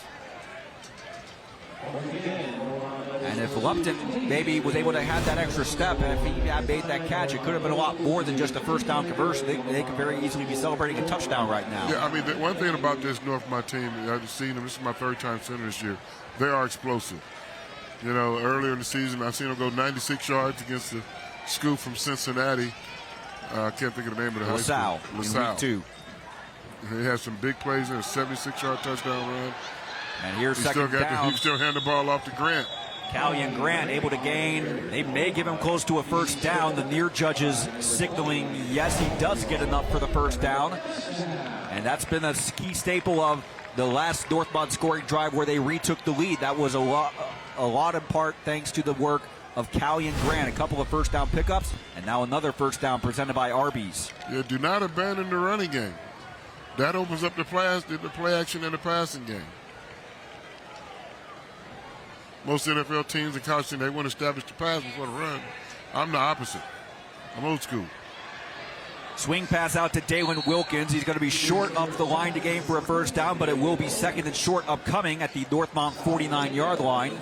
And if Lupton maybe was able to have that extra step, and if he had made that catch, it could have been a lot more than just a first down conversion. They could very easily be celebrating a touchdown right now. Yeah, I mean, the one thing about this Northmont team, I've seen them, this is my 3rd time seeing this year, they are explosive. Earlier in the season, I've seen them go 96 yards against the school from Cincinnati. I can't think of the name of the high school. LaSalle. Week 2. They had some big plays in a 76-yard touchdown run. And here's second down. He still hand the ball off to Grant. Callion Grant able to gain. They may give him close to a first down. The near judges signaling, yes, he does get enough for the first down. And that's been a key staple of the last Northmont scoring drive where they retook the lead. That was a lot in part thanks to the work of Callion Grant. A couple of first down pickups, and now another first down presented by Arby's. Yeah, do not abandon the running game. That opens up the play action and the passing game. Most NFL teams and college teams, they want to establish the pass before the run. I'm the opposite. I'm old school. Swing pass out to Dalen Wilkins. He's going to be short of the line to gain for a first down, but it will be second and short upcoming at the Northmont 49-yard line.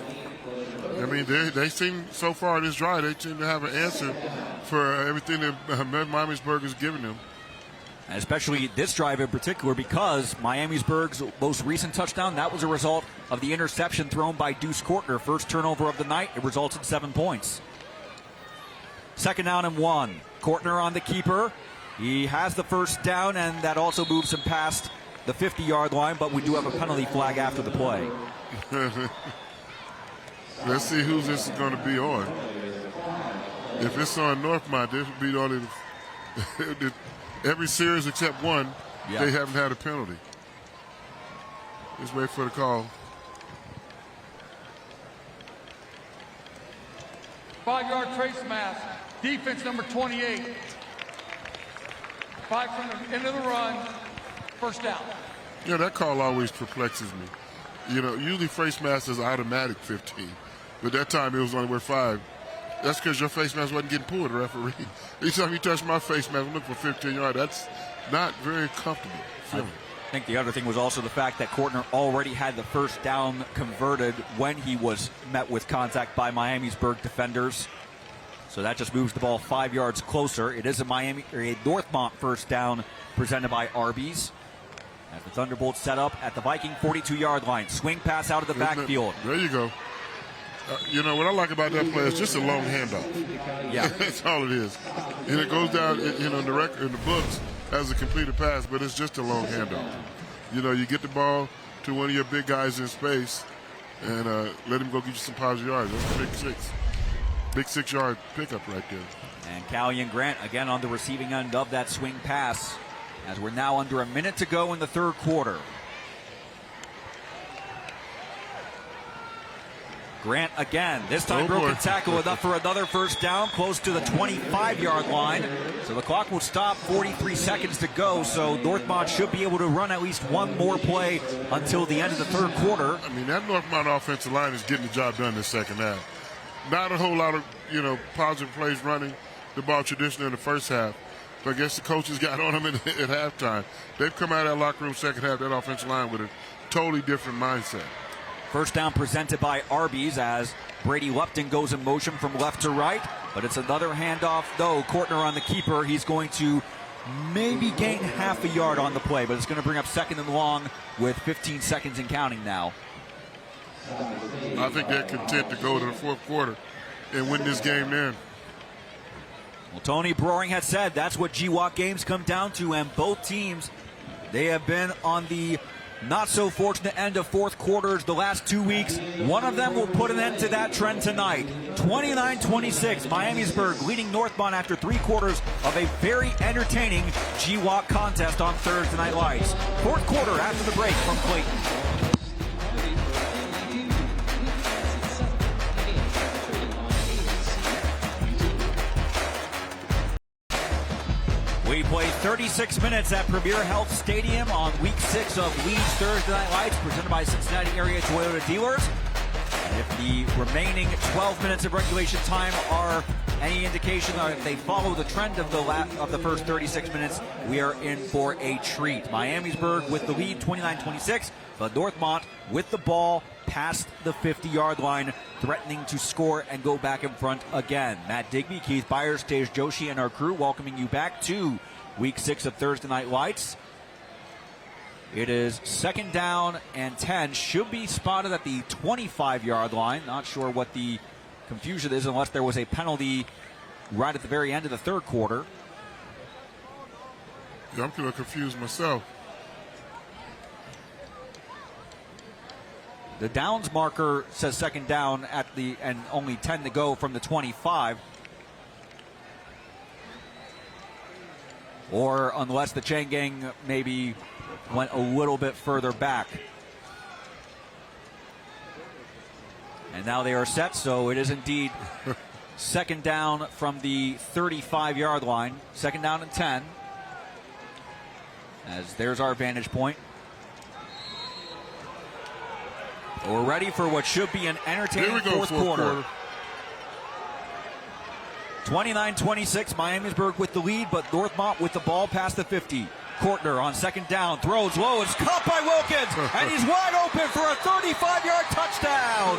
I mean, they seem, so far in this drive, they seem to have an answer for everything that Miamisburg has given them. And especially this drive in particular, because Miamisburg's most recent touchdown, that was a result of the interception thrown by Deuce Cortner. First turnover of the night. It results in 7 points. 2nd down and 1. Cortner on the keeper. He has the first down, and that also moves him past the 50-yard line, but we do have a penalty flag after the play. Let's see who this is going to be on. If it's on Northmont, this would be on every series except one. Yep. They haven't had a penalty. Let's wait for the call. 5-yard trace mask. Defense number 28. 5 from the end of the run. First down. Yeah, that call always perplexes me. Usually face mask is automatic 15. But that time it was only worth 5. That's because your face mask wasn't getting pulled, the referee. Each time you touch my face mask, I'm looking for 15 yards. That's not very comfortable feeling. I think the other thing was also the fact that Kortner already had the first down converted when he was met with contact by Miamisburg defenders. So that just moves the ball 5 yards closer. It is a Northmont first down presented by Arby's. As the Thunderbolts set up at the Viking 42-yard line. Swing pass out of the backfield. There you go. You know, what I like about that play is just a long handoff. Yeah. That's all it is. And it goes down, you know, in the books as a completed pass, but it's just a long handoff. You know, you get the ball to one of your big guys in space and let him go get you some positive yards. That's a big six. Big 6-yard pickup right there. And Callian Grant again on the receiving end of that swing pass as we're now under a minute to go in the third quarter. Grant again, this time broken tackle enough for another first down, close to the 25-yard line. So the clock will stop, 43 seconds to go. So Northmont should be able to run at least one more play until the end of the third quarter. I mean, that Northmont offensive line is getting the job done this second half. Not a whole lot of, you know, positive plays running the ball traditionally in the first half. But I guess the coaches got on them at halftime. They've come out of that locker room second half, that offensive line, with a totally different mindset. First down presented by Arby's as Brady Lupton goes in motion from left to right. But it's another handoff, though. Kortner on the keeper. He's going to maybe gain half a yard on the play, but it's going to bring up second and long with 15 seconds and counting now. I think they're content to go to the fourth quarter and win this game then. Well, Tony Broering had said that's what GWOC games come down to, and both teams, they have been on the not so fortunate end of fourth quarters the last 2 weeks. One of them will put an end to that trend tonight. 29-26, Miamisburg leading Northmont after 3 quarters of a very entertaining GWOC contest on Thursday Night Lights. Fourth quarter after the break from Clayton. We play 36 minutes at Premier Health Stadium on Week 6 of League's Thursday Night Lights, presented by Cincinnati Area Toyota Dealers. And if the remaining 12 minutes of regulation time are any indication that if they follow the trend of the first 36 minutes, we are in for a treat. Miamisburg with the lead, 29-26, but Northmont with the ball past the 50-yard line, threatening to score and go back in front again. Matt Digby, Keith Byers, Tej Joshi, and our crew welcoming you back to Week 6 of Thursday Night Lights. It is second down and 10. Should be spotted at the 25-yard line. Not sure what the confusion is unless there was a penalty right at the very end of the third quarter. Yeah, I'm kind of confused myself. The downs marker says second down at the and only 10 to go from the 25. Or unless the chain gang maybe went a little bit further back. And now they are set, so it is indeed second down from the 35-yard line. Second down and 10. As there's our vantage point. We're ready for what should be an entertaining fourth quarter. 29-26, Miamisburg with the lead, but Northmont with the ball past the 50. Kortner on second down, throws low, it's caught by Wilkins, and he's wide open for a 35-yard touchdown.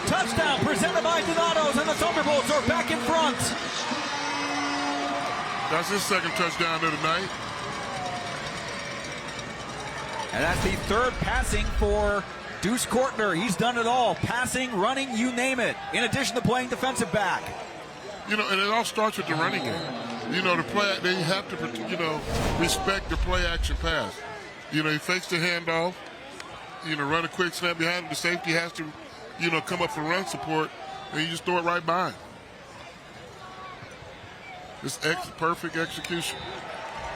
Touchdown presented by Donatos, and the Thunderbolts are back in front. That's his second touchdown of the night. And that's the third passing for Deuce Kortner. He's done it all. Passing, running, you name it. In addition to playing defensive back. You know, and it all starts with the running game. You know, the play, they have to, you know, respect the play action pass. You know, he fakes the handoff, you know, run a quick snap behind him. The safety has to, you know, come up for run support, and you just throw it right by him. It's perfect execution.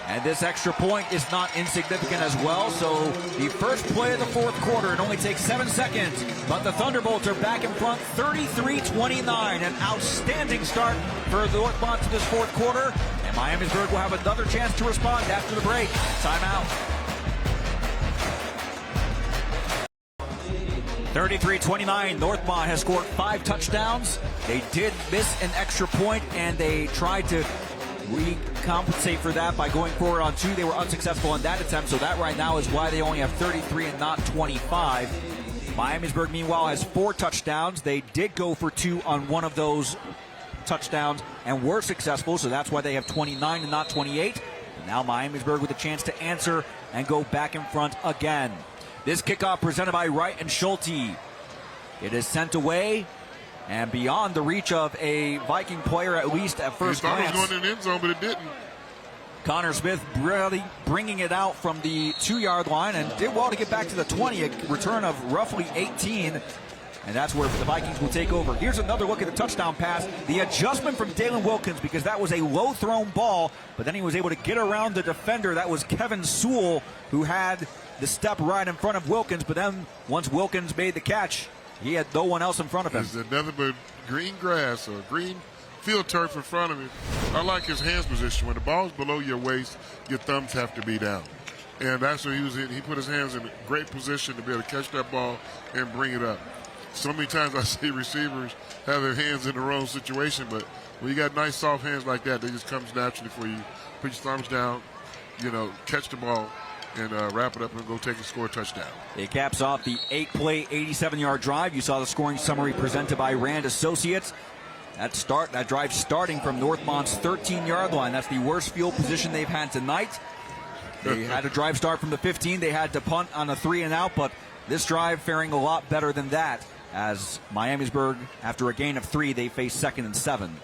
And this extra point is not insignificant as well. So the first play of the fourth quarter, it only takes 7 seconds. But the Thunderbolts are back in front, 33-29. An outstanding start for the Northmont to this fourth quarter. And Miamisburg will have another chance to respond after the break. Timeout. 33-29, Northmont has scored 5 touchdowns. They did miss an extra point, and they tried to compensate for that by going forward on 2. They were unsuccessful on that attempt, so that right now is why they only have 33 and not 25. Miamisburg, meanwhile, has 4 touchdowns. They did go for 2 on one of those touchdowns and were successful, so that's why they have 29 and not 28. And now Miamisburg with a chance to answer and go back in front again. This kickoff presented by Wright and Schulte. It is sent away and beyond the reach of a Viking player, at least at first glance. He thought it was going in the end zone, but it didn't. Connor Smith really bringing it out from the 2-yard line and did well to get back to the 20, a return of roughly 18. And that's where the Vikings will take over. Here's another look at the touchdown pass. The adjustment from Dalen Wilkins, because that was a low-thrown ball, but then he was able to get around the defender. That was Kevin Sewell, who had the step right in front of Wilkins. But then once Wilkins made the catch, he had no one else in front of him. There's nothing but green grass or green field turf in front of him. I like his hands position. When the ball's below your waist, your thumbs have to be down. And that's what he was in. He put his hands in a great position to be able to catch that ball and bring it up. So many times I see receivers have their hands in the wrong situation, but when you got nice soft hands like that, they just comes naturally for you. Put your thumbs down, catch the ball, and wrap it up and go take and score a touchdown. It caps off the 8-play, 87-yard drive. You saw the scoring summary presented by Rand Associates. That drive starting from Northmont's 13-yard line. That's the worst field position they've had tonight. They had a drive start from the 15. They had to punt on a 3-and-out, but this drive faring a lot better than that. As Miamisburg, after a gain of 3, they face 2nd and 7.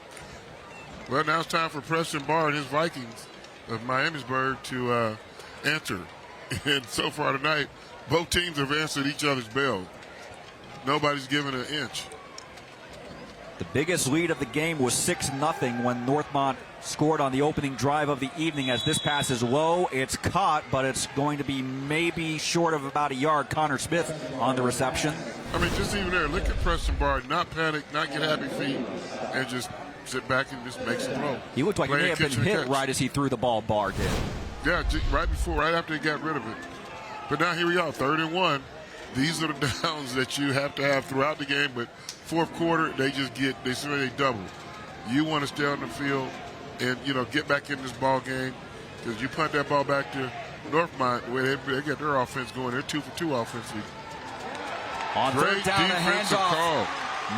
Well, now it's time for Preston Barr and his Vikings of Miamisburg to answer. And so far tonight, both teams have answered each other's bell. Nobody's given an inch. The biggest lead of the game was 6-0 when Northmont scored on the opening drive of the evening. As this pass is low, it's caught, but it's going to be maybe short of about a yard. Connor Smith on the reception. I mean, just even there, look at Preston Barr, not panic, not get happy feet, and just sit back and just make some throw. He looked like he may have been hit right as he threw the ball, Barr did. Yeah, right after he got rid of it. But now here we are, 3rd and 1. These are the downs that you have to have throughout the game, but fourth quarter, they double. You want to stay on the field and, get back in this ball game, because you punt that ball back to Northmont, the way they get their offense going. They're 2 for 2 offensively. On Great 3rd down, a handoff. Call.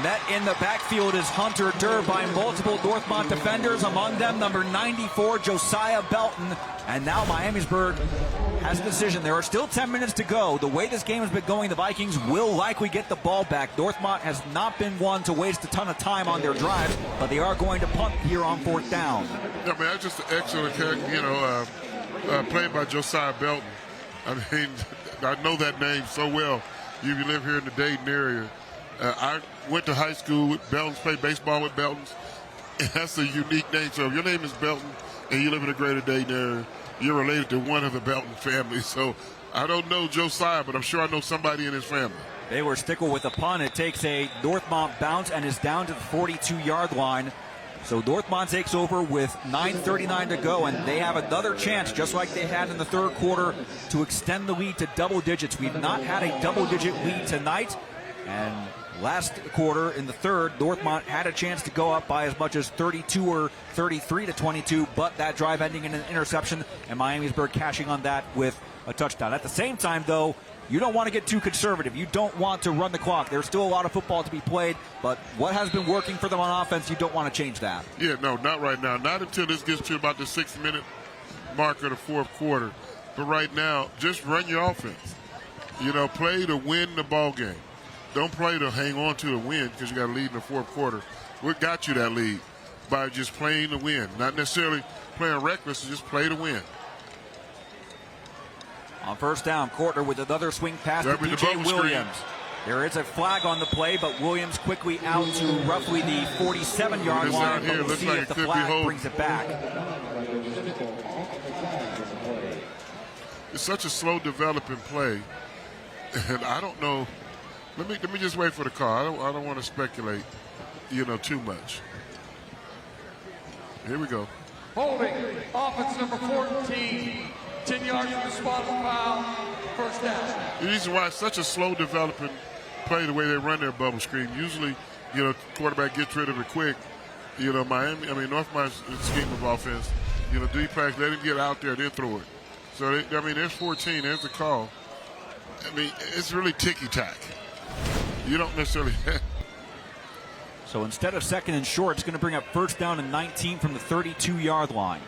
Met in the backfield is Hunter Durr by multiple Northmont defenders, among them number 94, Josiah Belton. And now Miamisburg has a decision. There are still 10 minutes to go. The way this game has been going, the Vikings will likely get the ball back. Northmont has not been one to waste a ton of time on their drives, but they are going to punt here on 4th down. Yeah, man, that's just an excellent, play by Josiah Belton. I mean, I know that name so well. You live here in the Dayton area. I went to high school with Beltons, played baseball with Beltons. And that's a unique name. So if your name is Belton and you live in the greater Dayton area, you're related to one of the Belton families. So I don't know Josiah, but I'm sure I know somebody in his family. They were stickled with a punt. It takes a Northmont bounce and is down to the 42-yard line. So Northmont takes over with 9:39 to go, and they have another chance, just like they had in the 3rd quarter, to extend the lead to double digits. We've not had a double-digit lead tonight, and last quarter in the 3rd, Northmont had a chance to go up by as much as 32 or 33 to 22, but that drive ending in an interception, and Miamisburg cashing on that with a touchdown. At the same time, though, you don't want to get too conservative. You don't want to run the clock. There's still a lot of football to be played, but what has been working for them on offense, you don't want to change that. Yeah, no, not right now. Not until this gets to about the 6-minute mark of the 4th quarter. But right now, just run your offense. Play to win the ball game. Don't play to hang on to the win because you got a lead in the 4th quarter. What got you that lead? By just playing to win. Not necessarily playing reckless, just play to win. On 1st down, Kortner with another swing pass to DJ Williams. There is a flag on the play, but Williams quickly out to roughly the 47-yard line. But we'll see if the flag brings it back. It's such a slow developing play, and I don't know. Let me just wait for the call. I don't want to speculate, too much. Here we go. Holding, offense number 14. 10 yards from the spot of foul, 1st down. The reason why it's such a slow developing play, the way they run their bubble screen. Usually, quarterback gets rid of it quick. Northmont's scheme of offense, deep pass, let him get out there, then throw it. So, there's 14. There's the call. It's really ticky-tack. You don't necessarily So instead of second and short, it's going to bring up first down and 19 from the 32-yard line.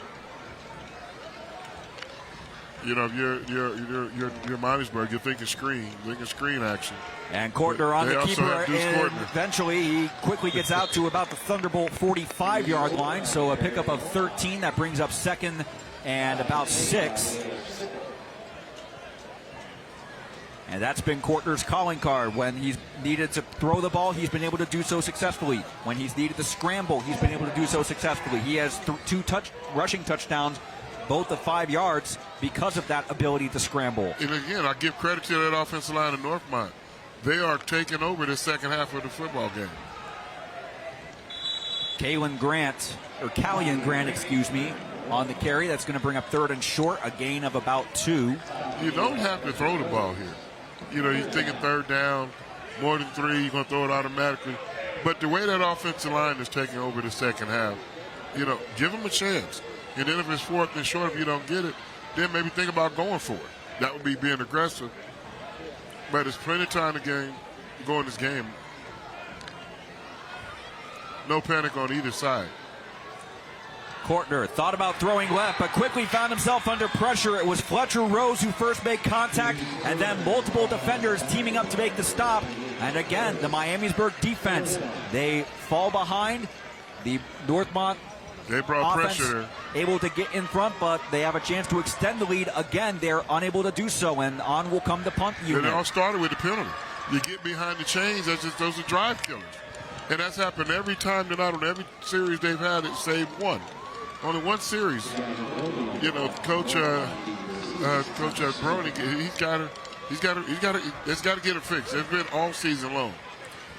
You're Miamisburg, you're thinking screen action. And Kortner on they the also keeper, have Deuce and Kortner. eventually he quickly gets out to about the Thunderbolt 45-yard line, so a pickup of 13. That brings up second and about 6. And that's been Kortner's calling card. When he's needed to throw the ball, he's been able to do so successfully. When he's needed to scramble, he's been able to do so successfully. He has 2 rushing touchdowns, both of 5 yards, because of that ability to scramble. And again, I give credit to that offensive line of Northmont. They are taking over the second half of the football game. Callian Grant, on the carry. That's going to bring up third and short, a gain of about 2. You don't have to throw the ball here. You're thinking third down, more than 3, you're going to throw it automatically. But the way that offensive line is taking over the second half, give them a chance. And then if it's fourth and short, if you don't get it, then maybe think about going for it. That would be being aggressive. But there's plenty of time to go in this game. No panic on either side. Kortner thought about throwing left, but quickly found himself under pressure. It was Fletcher Rose who first made contact, and then multiple defenders teaming up to make the stop. And again, the Miamisburg defense, they fall behind. The Northmont They brought offense pressure. Able to get in front, but they have a chance to extend the lead. Again, they're unable to do so, and on will come the punt unit. It all started with the penalty. You get behind the chains, those are drive killers. And that's happened every time tonight on every series they've had, it saved one. Only one series. Coach Brony, it's got to get it fixed. It's been all season long.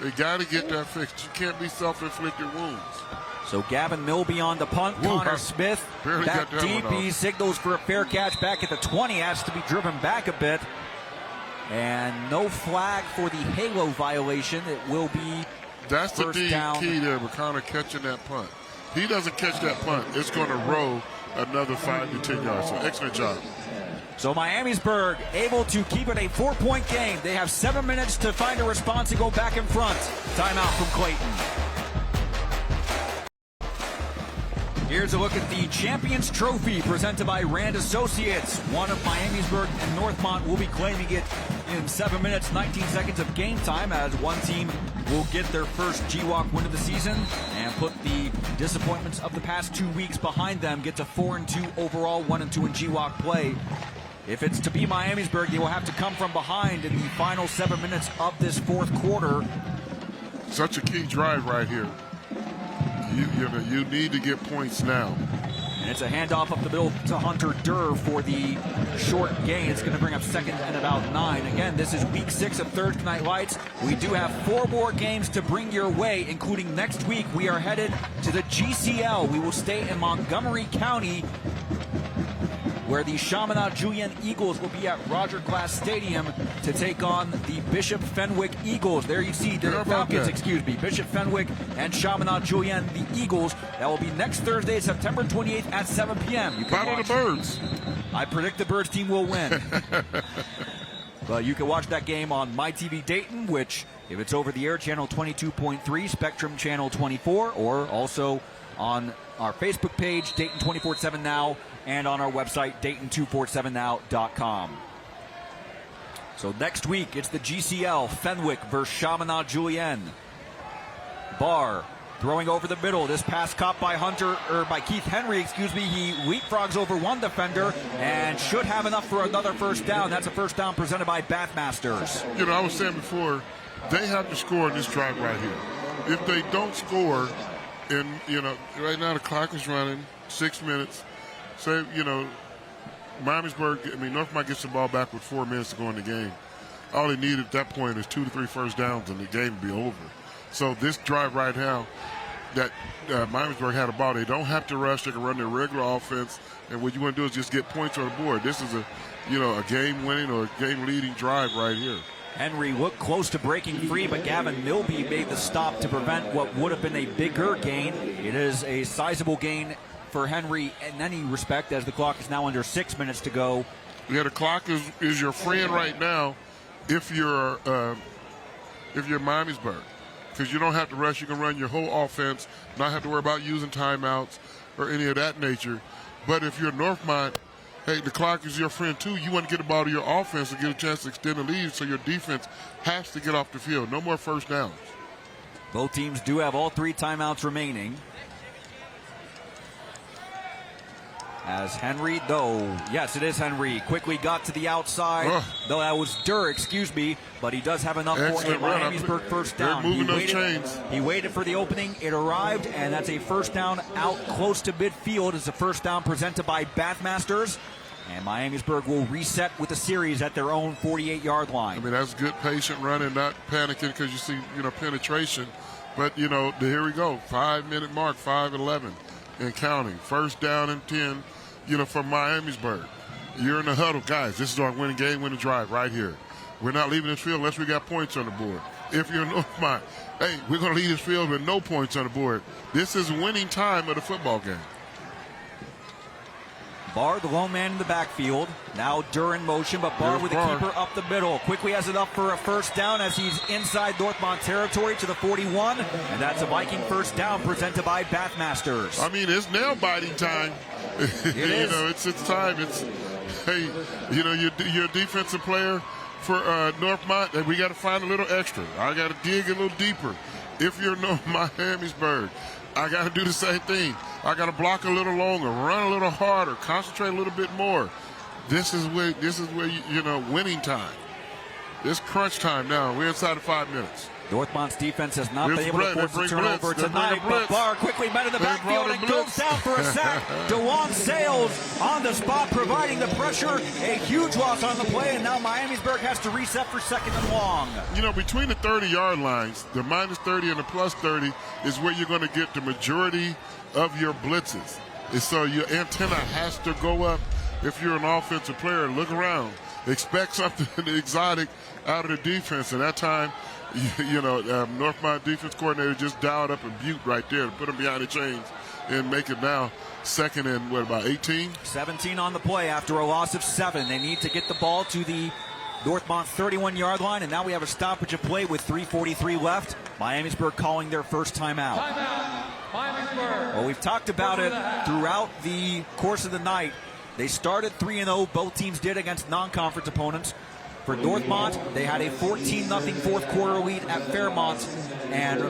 They got to get that fixed. You can't be self-inflicted wounds. So Gavin Milby on the punt. Connor Smith back deep. He signals for a fair catch back at the 20. Has to be driven back a bit. And no flag for the halo violation. It will be That's the first down. key there with Connor catching that punt. He doesn't catch that punt, it's going to roll another 5 to 10 yards. So excellent job. So Miamisburg able to keep it a 4-point game. They have 7 minutes to find a response and go back in front. Timeout from Clayton. Here's a look at the Champions Trophy presented by Rand Associates. One of Miamisburg and Northmont will be claiming it in 7 minutes, 19 seconds of game time, as one team will get their first GWAC win of the season and put the disappointments of the past 2 weeks behind them, get to 4-2 overall, 1-2 in GWAC play. If it's to be Miamisburg, they will have to come from behind in the final 7 minutes of this fourth quarter. Such a key drive right here. You need to get points now. And it's a handoff up the middle to Hunter Durr for the short gain. It's going to bring up second and about 9. Again, this is week 6 of Thursday Night Lights. We do have 4 more games to bring your way, including next week. We are headed to the GCL. We will stay in Montgomery County, where the Chaminade Julienne Eagles will be at Roger Glass Stadium to take on the Bishop Fenwick Eagles. There you see the Falcons, Bishop Fenwick and Chaminade Julienne, the Eagles. That will be next Thursday, September 28th at 7 p.m. Battle the Birds. I predict the Birds team will win. But you can watch that game on MyTV Dayton, which, if it's over the air, channel 22.3, Spectrum channel 24, or also on our Facebook page, Dayton 24/7 Now, and on our website, Dayton247now.com. So next week, it's the GCL, Fenwick versus Chaminade Julienne. Barr throwing over the middle. This pass caught by Keith Henry, He leapfrogs over one defender and should have enough for another first down. That's a first down presented by Bathmasters. I was saying before, they have to score in this drive right here. If they don't score, and, right now the clock is running, 6 minutes. Say, Northmont gets the ball back with 4 minutes to go in the game. All they need at that point is 2 to 3 first downs, and the game will be over. So this drive right now, that Miamisburg had a ball, they don't have to rush. They can run their regular offense, and what you want to do is just get points on the board. This is a game-winning or game-leading drive right here. Henry looked close to breaking free, but Gavin Milby made the stop to prevent what would have been a bigger gain. It is a sizable gain for Henry in any respect, as the clock is now under 6 minutes to go. Yeah, the clock is your friend right now if you're Miamisburg, because you don't have to rush. You can run your whole offense, not have to worry about using timeouts or any of that nature. But if you're Northmont, hey, the clock is your friend too. You want to get the ball to your offense and get a chance to extend the lead, so your defense has to get off the field. No more first downs. Both teams do have all 3 timeouts remaining. As Henry, though, yes, it is Henry, quickly got to the outside. Though that was Durr, excuse me, but he does have enough for a Miamisburg first down. They're moving those chains. He waited for the opening. It arrived, and that's a first down out close to midfield. It's a first down presented by Bathmasters. And Miamisburg will reset with a series at their own 48-yard line. I mean, that's good patient running, not panicking because you see, penetration. But, here we go. 5-minute mark, 5:11 and counting. First down and 10. For Miamisburg. You're in the huddle. Guys, this is our winning game, winning drive right here. We're not leaving this field unless we got points on the board. If you're Northmont, hey, we're going to leave this field with no points on the board. This is winning time of the football game. Barr, the lone man in the backfield. Now Durr in motion, but Barr with a keeper up the middle. Quickly has it up for a first down as he's inside Northmont territory to the 41. And that's a Viking first down presented by Bathmasters. I mean, it's nail-biting time. It is. It's time. Hey, you're a defensive player for Northmont, and we got to find a little extra. I got to dig a little deeper. If you're Miamisburg, I got to do the same thing. I got to block a little longer, run a little harder, concentrate a little bit more. This is where winning time. It's crunch time now. We're inside of 5 minutes. Northmont's defense has not been able to force a turnover tonight, but Barr quickly met in the backfield and goes down for a sack. DeJuan Sales on the spot, providing the pressure. A huge loss on the play, and now Miamisburg has to reset for second and long. Between the 30-yard lines, the minus 30 and the plus 30 is where you're going to get the majority of your blitzes. And so your antenna has to go up if you're an offensive player. Look around. Expect something exotic out of the defense. And that time, Northmont defense coordinator just dialed up a Butte right there to put him behind the chains and make it now second and, about 18? 17 on the play after a loss of 7. They need to get the ball to the Northmont 31-yard line, and now we have a stoppage of play with 3:43 left. Miamisburg calling their first timeout. Well, we've talked about it throughout the course of the night. They started 3-0. Both teams did against non-conference opponents. For Northmont, they had a 14-0 fourth quarter lead at Fairmont and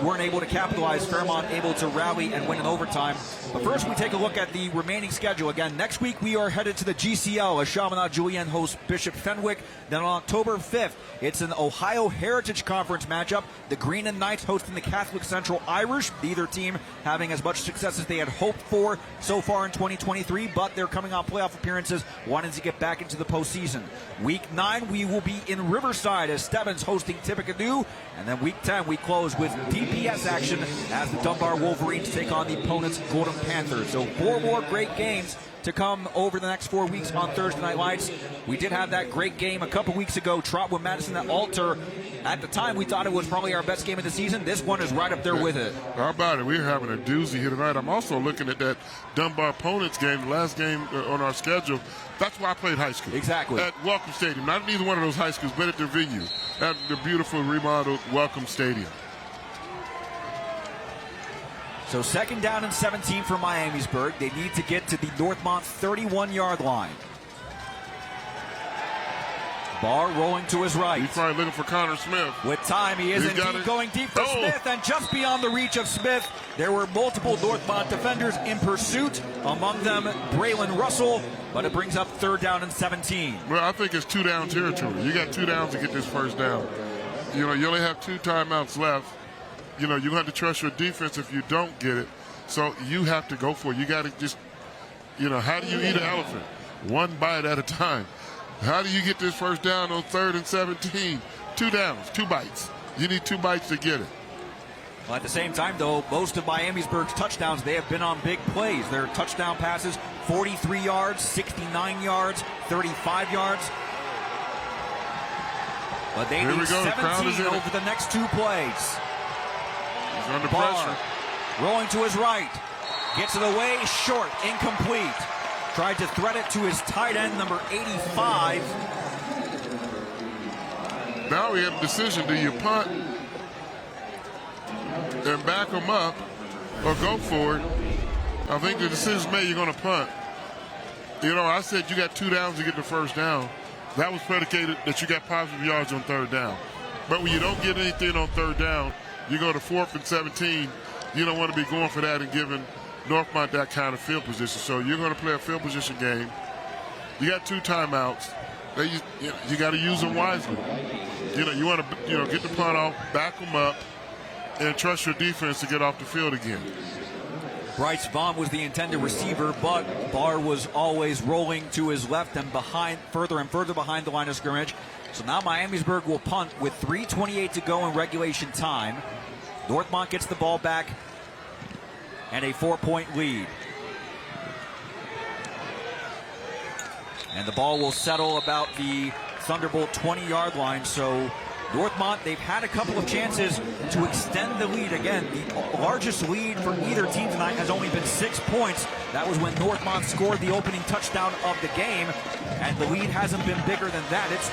weren't able to capitalize. Fairmont able to rally and win in overtime. But first, we take a look at the remaining schedule. Again, next week we are headed to the GCL as Chaminade-Julienne hosts Bishop Fenwick. Then on October 5th, it's an Ohio Heritage Conference matchup. The Green and Knights hosting the Catholic Central Irish. Neither team having as much success as they had hoped for so far in 2023, but they're coming off playoff appearances, wanting to get back into the postseason. Week 9, we will be in Riverside as Stebbins hosting Tippecanoe. And then week 10, we close with DPS action as the Dunbar Wolverines take on the opponent's Golden Panthers. So 4 more great games to come over the next 4 weeks on Thursday Night Lights. We did have that great game a couple weeks ago, Trotwood Madison at Alter. At the time, we thought it was probably our best game of the season. This one is right up there with it. How about it? We're having a doozy here tonight. I'm also looking at that Dunbar opponents game, the last game on our schedule. That's why I played high school. Exactly. At Welcome Stadium. Not either one of those high schools, but at the venue, at the beautiful remodeled Welcome Stadium. So second down and 17 for Miamisburg. They need to get to the Northmont 31-yard line. Barr rolling to his right. He's probably looking for Connor Smith. With time, he is indeed going deep for Smith, and just beyond the reach of Smith, there were multiple Northmont defenders in pursuit, among them Braylon Russell, but it brings up third down and 17. Well, I think it's 2-down territory. You got 2 downs to get this first down. You only have 2 timeouts left. You have to trust your defense if you don't get it. So you have to go for it. You got to just, how do you eat an elephant? One bite at a time. How do you get this first down on 3rd and 17? 2 downs, 2 bites. You need 2 bites to get it. Well, at the same time, though, most of Miamisburg's touchdowns, they have been on big plays. Their touchdown passes, 43 yards, 69 yards, 35 yards. But they Here we need go. The crowd is 17 in it. over the next 2 plays. He's under Barr pressure. rolling to his right. Gets it away, short, incomplete. Tried to thread it to his tight end, number 85. Now we have a decision. Do you punt and back them up or go for it? I think the decision's made. You're going to punt. You know, I said you got 2 downs to get the first down. That was predicated that you got positive yards on 3rd down. But when you don't get anything on 3rd down, you go to 4th and 17. You don't want to be going for that and giving Northmont that kind of field position. So you're going to play a field position game. You got 2 timeouts. You got to use them wisely. You want to get the punt off, back them up, and trust your defense to get off the field again. Bryce Vaughn was the intended receiver, but Barr was always rolling to his left and further and further behind the line of scrimmage. So now Miamisburg will punt with 3:28 to go in regulation time. Northmont gets the ball back and a 4-point lead. And the ball will settle about the Thunderbolt 20-yard line. So Northmont, they've had a couple of chances to extend the lead. Again, the largest lead for either team tonight has only been 6 points. That was when Northmont scored the opening touchdown of the game. And the lead hasn't been bigger than that. It's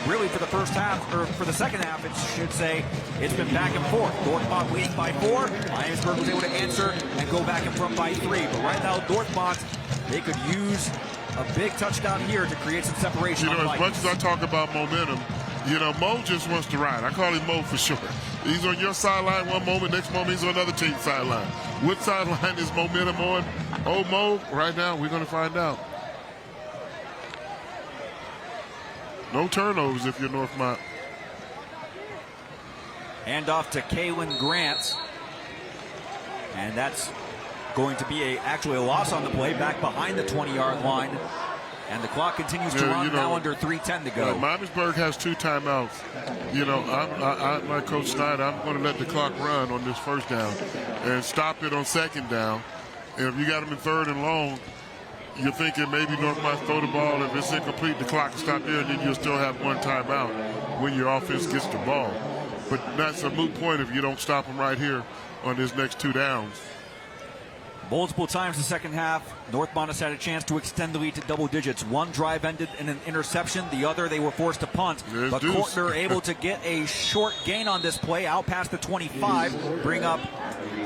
really for the first half, or for the second half, it should say, it's been back and forth. Northmont leading by 4. Miamisburg was able to answer and go back in front by 3. But right now, Northmont, they could use a big touchdown here to create some separation. As much as I talk about momentum, Mo just wants to ride. I call him Mo for sure. He's on your sideline one moment, next moment he's on another team's sideline. What sideline is momentum on? Oh, Mo, right now we're going to find out. No turnovers if you're Northmont. Hand off to Kalen Grant. And that's going to be actually a loss on the play, back behind the 20-yard line. And the clock continues to run, now under 3:10 to go. Miamisburg has 2 timeouts. I'm like Coach Snyder, I'm going to let the clock run on this first down and stop it on 2nd down. And if you got them in 3rd and long, you're thinking maybe Northmont throw the ball. If it's incomplete, the clock will stop there, and then you'll still have 1 timeout when your offense gets the ball. But that's a moot point if you don't stop them right here on this next 2 downs. Multiple times in the second half, Northmont has had a chance to extend the lead to double digits. One drive ended in an interception. The other, they were forced to punt. But Kortner able to get a short gain on this play, out past the 25, bring up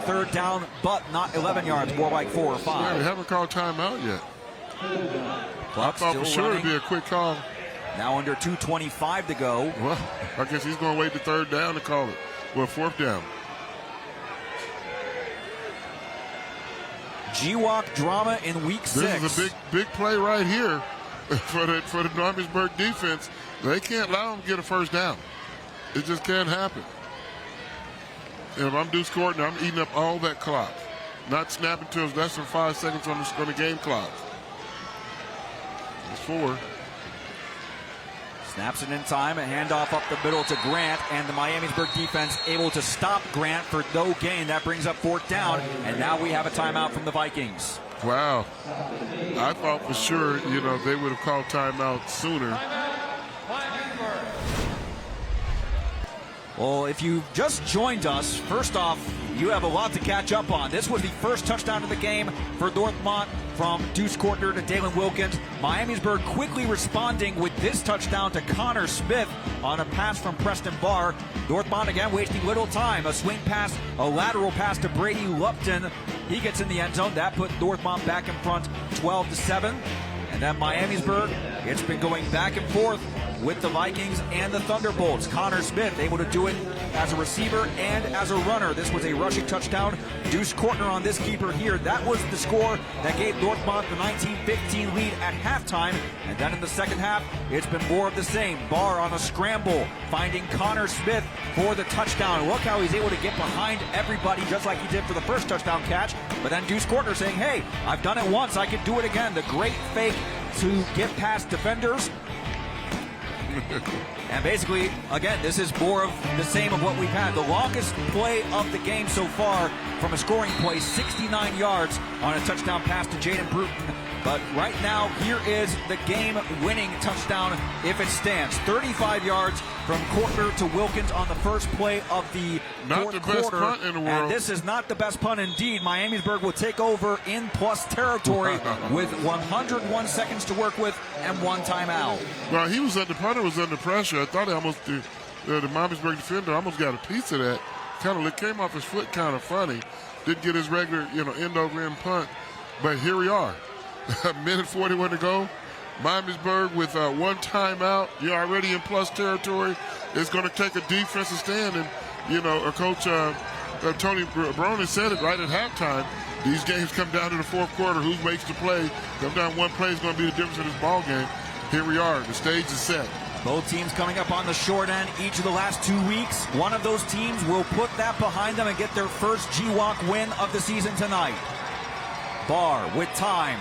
3rd down, but not 11 yards, more like 4 or 5. Yeah, they haven't called timeout yet. Clock I thought for sure it'd be a quick call. Now under 2:25 to go. Well, I guess he's going to wait to 3rd down to call it. Well, 4th down. GWOC drama in week 6. This is a big play right here for the Miamisburg defense. They can't allow them to get a 1st down. It just can't happen. And if I'm Deuce Kortner, I'm eating up all that clock. Not snapping till it's less than 5 seconds on the game clock. It's 4. Snaps it in time, a handoff up the middle to Grant, and the Miamisburg defense able to stop Grant for no gain. That brings up 4th down, and now we have a timeout from the Vikings. Wow. I thought for sure, they would have called timeout sooner. Well, if you just joined us, first off, you have a lot to catch up on. This was the first touchdown of the game for Northmont from Deuce Kortner to Dalen Wilkins. Miamisburg quickly responding with this touchdown to Connor Smith on a pass from Preston Barr. Northmont again wasting little time. A swing pass, a lateral pass to Brady Lupton. He gets in the end zone. That put Northmont back in front 12-7. And then Miamisburg, it's been going back and forth with the Vikings and the Thunderbolts. Connor Smith able to do it as a receiver and as a runner. This was a rushing touchdown. Deuce Kortner on this keeper here. That was the score that gave Northmont the 19-15 lead at halftime. And then in the second half, it's been more of the same. Barr on a scramble, finding Connor Smith for the touchdown. Look how he's able to get behind everybody just like he did for the first touchdown catch. But then Deuce Kortner saying, hey, I've done it once, I can do it again. The great fake to get past defenders. And basically, again, this is more of the same of what we've had. The longest play of the game so far from a scoring play, 69 yards on a touchdown pass to Jaden Bruton But right now, here is the game-winning touchdown if it stands. 35 yards from Cortner to Wilkins on the first play of the fourth quarter. Not the best punt in the world. And this is not the best punt indeed. Miamisburg will take over in plus territory with 101 seconds to work with and 1 timeout. Well, the punter was under pressure. I thought the Miamisburg defender almost got a piece of that. Kind of came off his foot kind of funny. Didn't get his regular, end over end punt. But here we are. A minute 41 to go. Miamisburg with 1 timeout. You're already in plus territory. It's going to take a defensive stand. And, Coach Tony Barone said it right at halftime. These games come down to the fourth quarter. Who makes the play? Come down one play is going to be the difference in this ball game. Here we are. The stage is set. Both teams coming up on the short end each of the last 2 weeks. One of those teams will put that behind them and get their first GWAC win of the season tonight. Barr with time.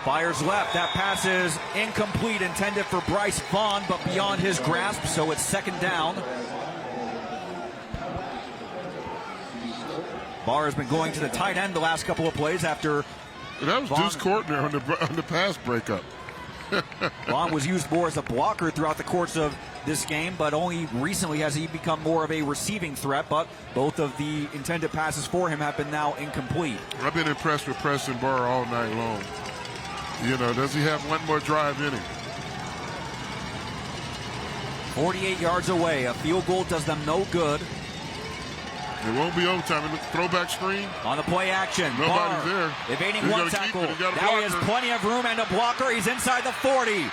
Fires left. That pass is incomplete, intended for Bryce Vaughn, but beyond his grasp, so it's second down. Barr has been going to the tight end the last couple of plays after. That was Deuce Cortner on the pass breakup. Vaughn was used more as a blocker throughout the course of this game, but only recently has he become more of a receiving threat. But both of the intended passes for him have been now incomplete. I've been impressed with Preston Barr all night long. Does he have one more drive in him? 48 yards away. A field goal does them no good. It won't be overtime. Throwback screen. On the play action. Nobody's there. Evading one tackle. Now he has plenty of room and a blocker. He's inside the 40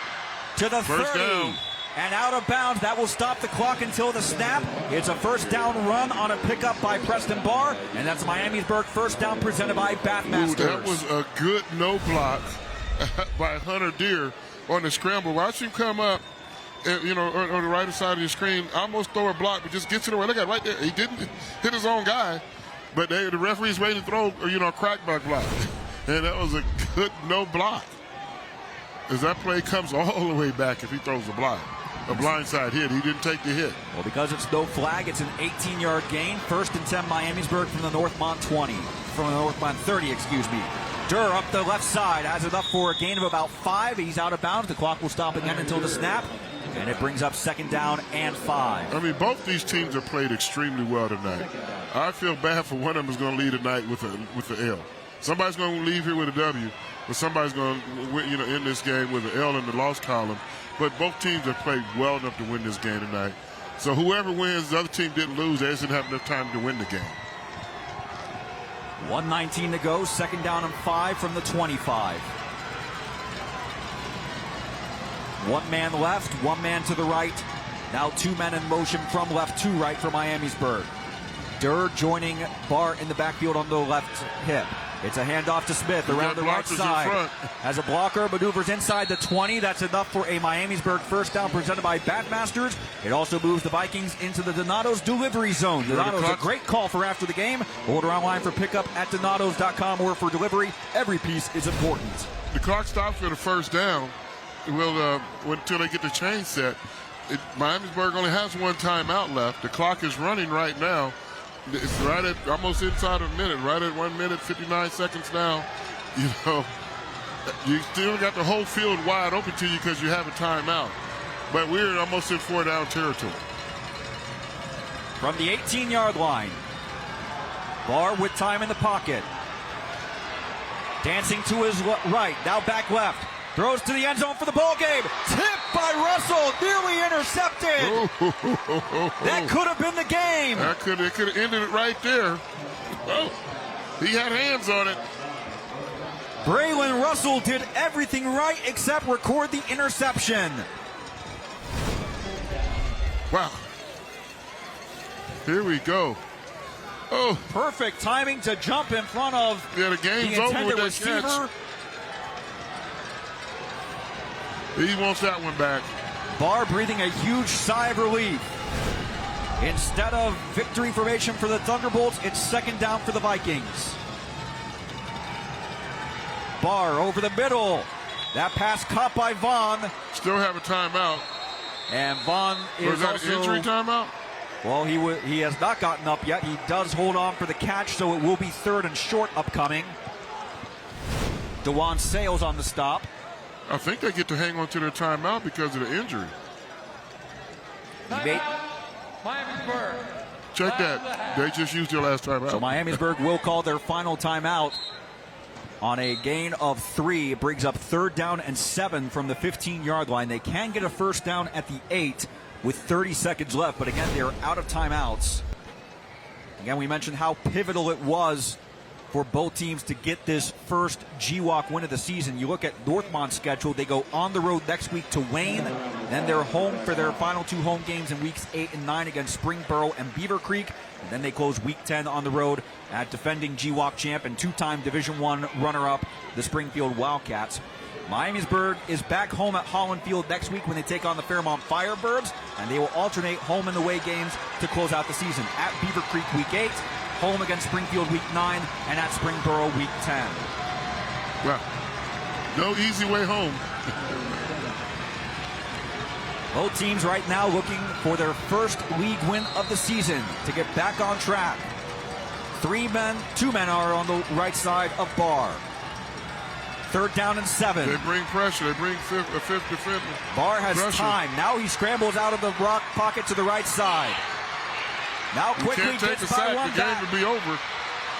to the 30. Down. And out of bounds. That will stop the clock until the snap. It's a first down run on a pickup by Preston Barr. And that's Miamisburg first down presented by Bathmasters. That was a good no block by Hunter Deere on the scramble. Watch him come up. On the right side of your screen, almost throw a block, but just gets it away. Look at it right there. He didn't hit his own guy, but the referee's waiting to throw, a crackback block. And that was a good no block. As that play comes all the way back if he throws a block. A blindside hit. He didn't take the hit. Well, because it's no flag, it's an 18-yard gain. 1st and 10 Miamisburg from the Northmont 20. From the Northmont 30, excuse me. Durr up the left side has enough for a gain of about 5. He's out of bounds. The clock will stop again until the snap. And it brings up second down and 5. I mean, both these teams have played extremely well tonight. I feel bad for one of them is going to lead tonight with the L. Somebody's going to leave here with a W, but somebody's going to end this game with an L in the loss column. But both teams have played well enough to win this game tonight. So whoever wins, the other team didn't lose. They just didn't have enough time to win the game. 1:19 to go. Second down and 5 from the 25. One man left, one man to the right. Now 2 men in motion from left to right for Miamisburg. Durr joining Barr in the backfield on the left hip. It's a handoff to Smith around the right side. Has a blocker, maneuvers inside the 20. That's enough for a Miamisburg first down presented by Bathmasters. It also moves the Vikings into the Donato's delivery zone. Donato's a great call for after the game. Order online for pickup at donatos.com or for delivery. Every piece is important. The clock stops for the first down. Until they get the chain set. Miamisburg only has 1 timeout left. The clock is running right now. It's right at almost inside of a minute, right at 1 minute, 59 seconds now. You still got the whole field wide open to you because you have a timeout. But we're almost in 4-down territory. From the 18-yard line, Barr with time in the pocket. Dancing to his right, now back left. Throws to the end zone for the ball game. Tipped by Russell, nearly intercepted. That could have been the game. It could have ended it right there. Oh, he had hands on it. Braylon Russell did everything right except record the interception. Wow. Here we go. Oh, perfect timing to jump in front of the game's over with that receiver. Catch. He wants that one back. Barr breathing a huge sigh of relief. Instead of victory formation for the Thunderbolts, it's second down for the Vikings. Barr over the middle. That pass caught by Vaughn. Still have a timeout. And Vaughn is that also... an injury timeout? Well, he has not gotten up yet. He does hold on for the catch, so it will be 3rd and short upcoming. DeJuan Sales on the stop. I think they get to hang on to their timeout because of the injury. Miamisburg. Check that. They just used their last timeout. So Miamisburg will call their final timeout on a gain of 3. It brings up 3rd down and 7 from the 15-yard line. They can get a first down at the 8 with 30 seconds left, but again, they're out of timeouts. Again, we mentioned how pivotal it was for both teams to get this first GWAC win of the season. You look at Northmont's schedule. They go on the road next week to Wayne. Then they're home for their final 2 home games in weeks 8 and 9 against Springboro and Beaver Creek. And then they close week 10 on the road at defending GWAC champ and 2-time Division I runner-up, the Springfield Wildcats. Miamisburg is back home at Holland Field next week when they take on the Fairmont Firebirds, and they will alternate home and away games to close out the season. At Beaver Creek week 8, home against Springfield week 9, and at Springboro week 10. Well, no easy way home. Both teams right now looking for their first league win of the season to get back on track. 2 men are on the right side of Barr. 3rd down and 7. They bring pressure. They bring a fifth defender. Barr has pressure. time. Now he scrambles out of the rock pocket to the right side. Now quickly gets by one back. The game would be over.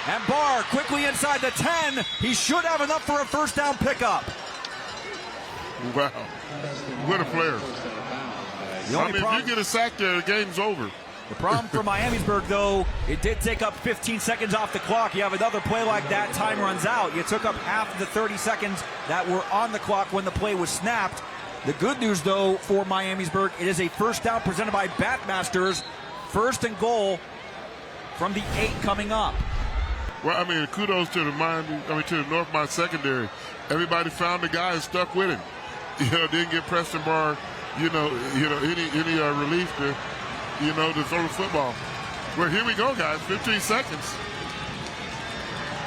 And Barr quickly inside the 10. He should have enough for a first down pickup. Wow. What a player. If you get a sack there, the game's over. The problem for Miamisburg, though, it did take up 15 seconds off the clock. You have another play like that, time runs out. You took up half of the 30 seconds that were on the clock when the play was snapped. The good news, though, for Miamisburg, it is a first down presented by Batmasters. 1st and goal from the 8 coming up. Well, kudos to the Northmont secondary. Everybody found the guy and stuck with him. Didn't get Preston Barr, any relief to, to throw the football. Well, here we go, guys. 15 seconds.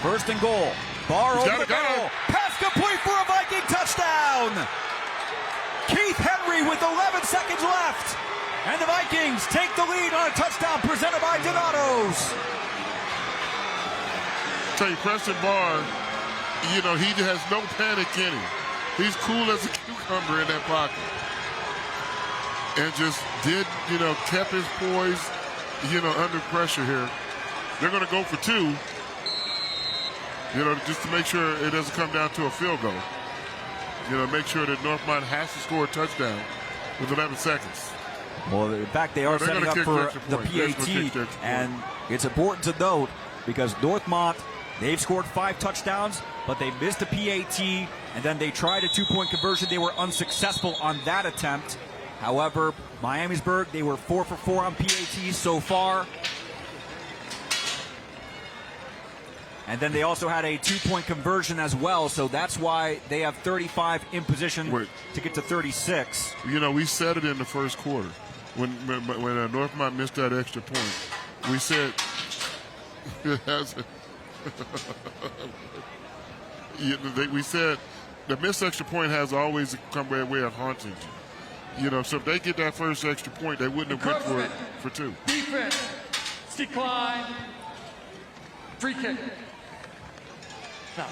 1st and goal. Barr over the middle. Pass complete for a Viking touchdown. Keith Henry with 11 seconds left. And the Vikings take the lead on a touchdown presented by Donatos. Tell you, Preston Barr, he has no panic in him. He's cool as a cucumber in that pocket. And just kept his poise, under pressure here. They're going to go for 2, just to make sure it doesn't come down to a field goal. Make sure that Northmont has to score a touchdown with 11 seconds. Well, in fact, they are setting up for the PAT, and it's important to note because Northmont, they've scored 5 touchdowns, but they missed the PAT, and then they tried a 2-point conversion. They were unsuccessful on that attempt. However, Miamisburg, they were 4 for 4 on PATs so far. And then they also had a 2-point conversion as well, so that's why they have 35 in position to get to 36. We said it in the first quarter when Northmont missed that extra point. We said we said the missed extra point has always come by way of haunting you. So if they get that first extra point, they wouldn't have went for 2. Defense, decline, free kick. No.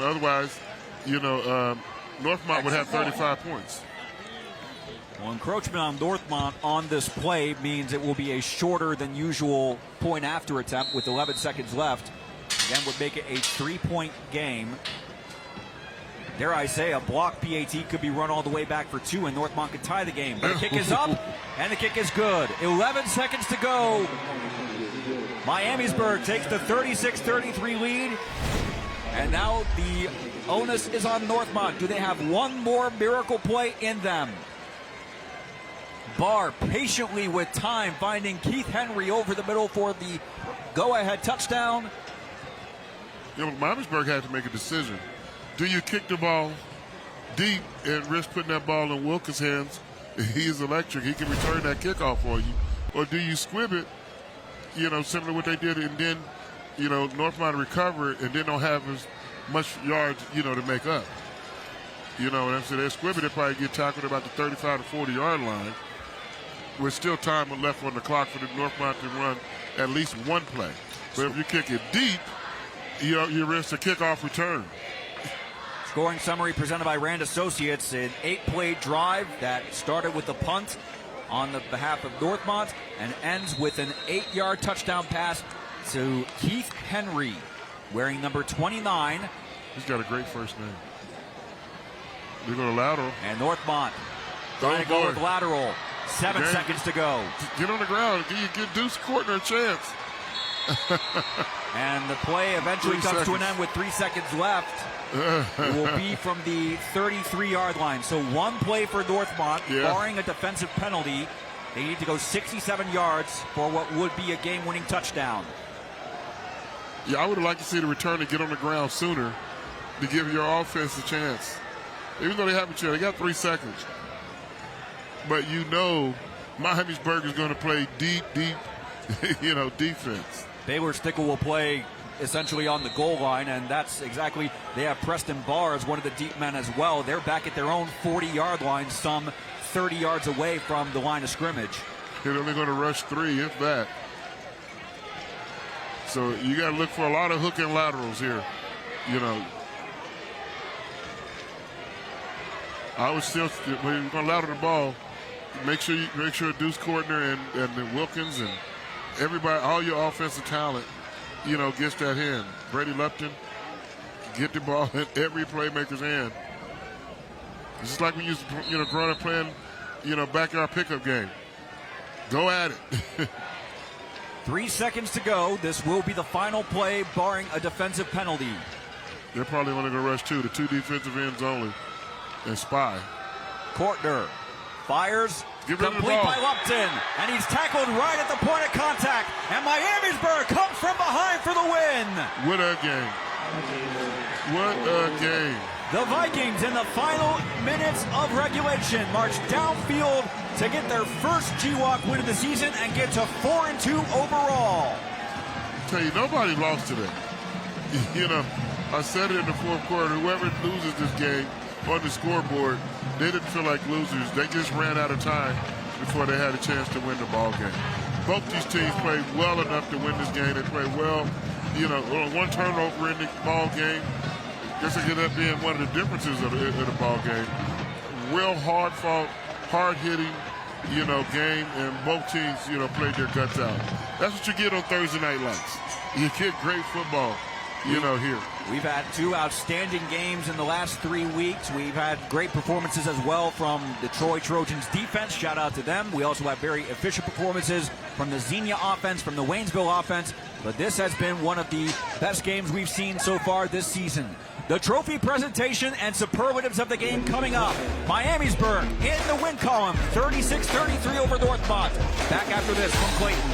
Otherwise, Northmont would have 35 points. Well, encroachment on Northmont on this play means it will be a shorter than usual point after attempt with 11 seconds left. Again, would make it a 3-point game. Dare I say, a block PAT could be run all the way back for 2, and Northmont could tie the game. But the kick is up, and the kick is good. 11 seconds to go. Miamisburg takes the 36-33 lead. And now the onus is on Northmont. Do they have one more miracle play in them? Barr patiently with time, finding Keith Henry over the middle for the go-ahead touchdown. Miamisburg had to make a decision. Do you kick the ball deep and risk putting that ball in Wilkes' hands? He is electric. He can return that kickoff for you. Or do you squib it, similar to what they did, and then, Northmont recover it and then don't have as much yards, to make up. And if they squib it, they probably get tackled about the 35 to 40-yard line. With still time left on the clock for the Northmont to run at least one play. But if you kick it deep, you risk a kickoff return. Scoring summary presented by Rand Associates. An 8-play drive that started with the punt on the behalf of Northmont and ends with an 8-yard touchdown pass to Keith Henry, wearing number 29. He's got a great first name. They're going to lateral. And Northmont trying to go with lateral. 7 seconds to go. Get on the ground. Give Deuce Courtner a chance. And the play eventually comes to an end with 3 seconds left. It will be from the 33-yard line. So one play for Northmont, barring a defensive penalty. They need to go 67 yards for what would be a game-winning touchdown. Yeah, I would have liked to see the return to get on the ground sooner to give your offense a chance. Even though they have a chance, they got 3 seconds. But you know Miamisburg is going to play deep, defense. Baylor Stickle will play essentially on the goal line, and that's exactly, they have Preston Barr as one of the deep men as well. They're back at their own 40-yard line, some 30 yards away from the line of scrimmage. They're only going to rush 3, if that. So you got to look for a lot of hook and laterals here. I would still, when you're going to lateral the ball, make sure Deuce Courtner and Wilkins and everybody, all your offensive talent, gets that hand. Brady Lupton, get the ball in every playmaker's hand. It's just like we used to, growing up playing, backyard pickup game. Go at it. 3 seconds to go. This will be the final play, barring a defensive penalty. They're probably going to go rush 2, the 2 defensive ends only, and spy. Courtner fires. Complete by Lupton, and he's tackled right at the point of contact, and Miamisburg comes from behind for the win. What a game. What a game. The Vikings in the final minutes of regulation march downfield to get their first GWAC win of the season and get to 4-2 overall. I tell you, nobody lost today. I said it in the fourth quarter, whoever loses this game on the scoreboard, they didn't feel like losers. They just ran out of time before they had a chance to win the ball game. Both these teams played well enough to win this game. They played well, one turnover in the ball game. I guess it ended up being one of the differences of the ball game. Real hard-fought, hard-hitting, game, and both teams, played their guts out. That's what you get on Thursday night lights. You get great football, here. We've had 2 outstanding games in the last 3 weeks. We've had great performances as well from the Troy Trojans defense. Shout out to them. We also have very efficient performances from the Xenia offense, from the Waynesville offense. But this has been one of the best games we've seen so far this season. The trophy presentation and superlatives of the game coming up. Miamisburg in the win column, 36-33 over Northmont. Back after this from Clayton.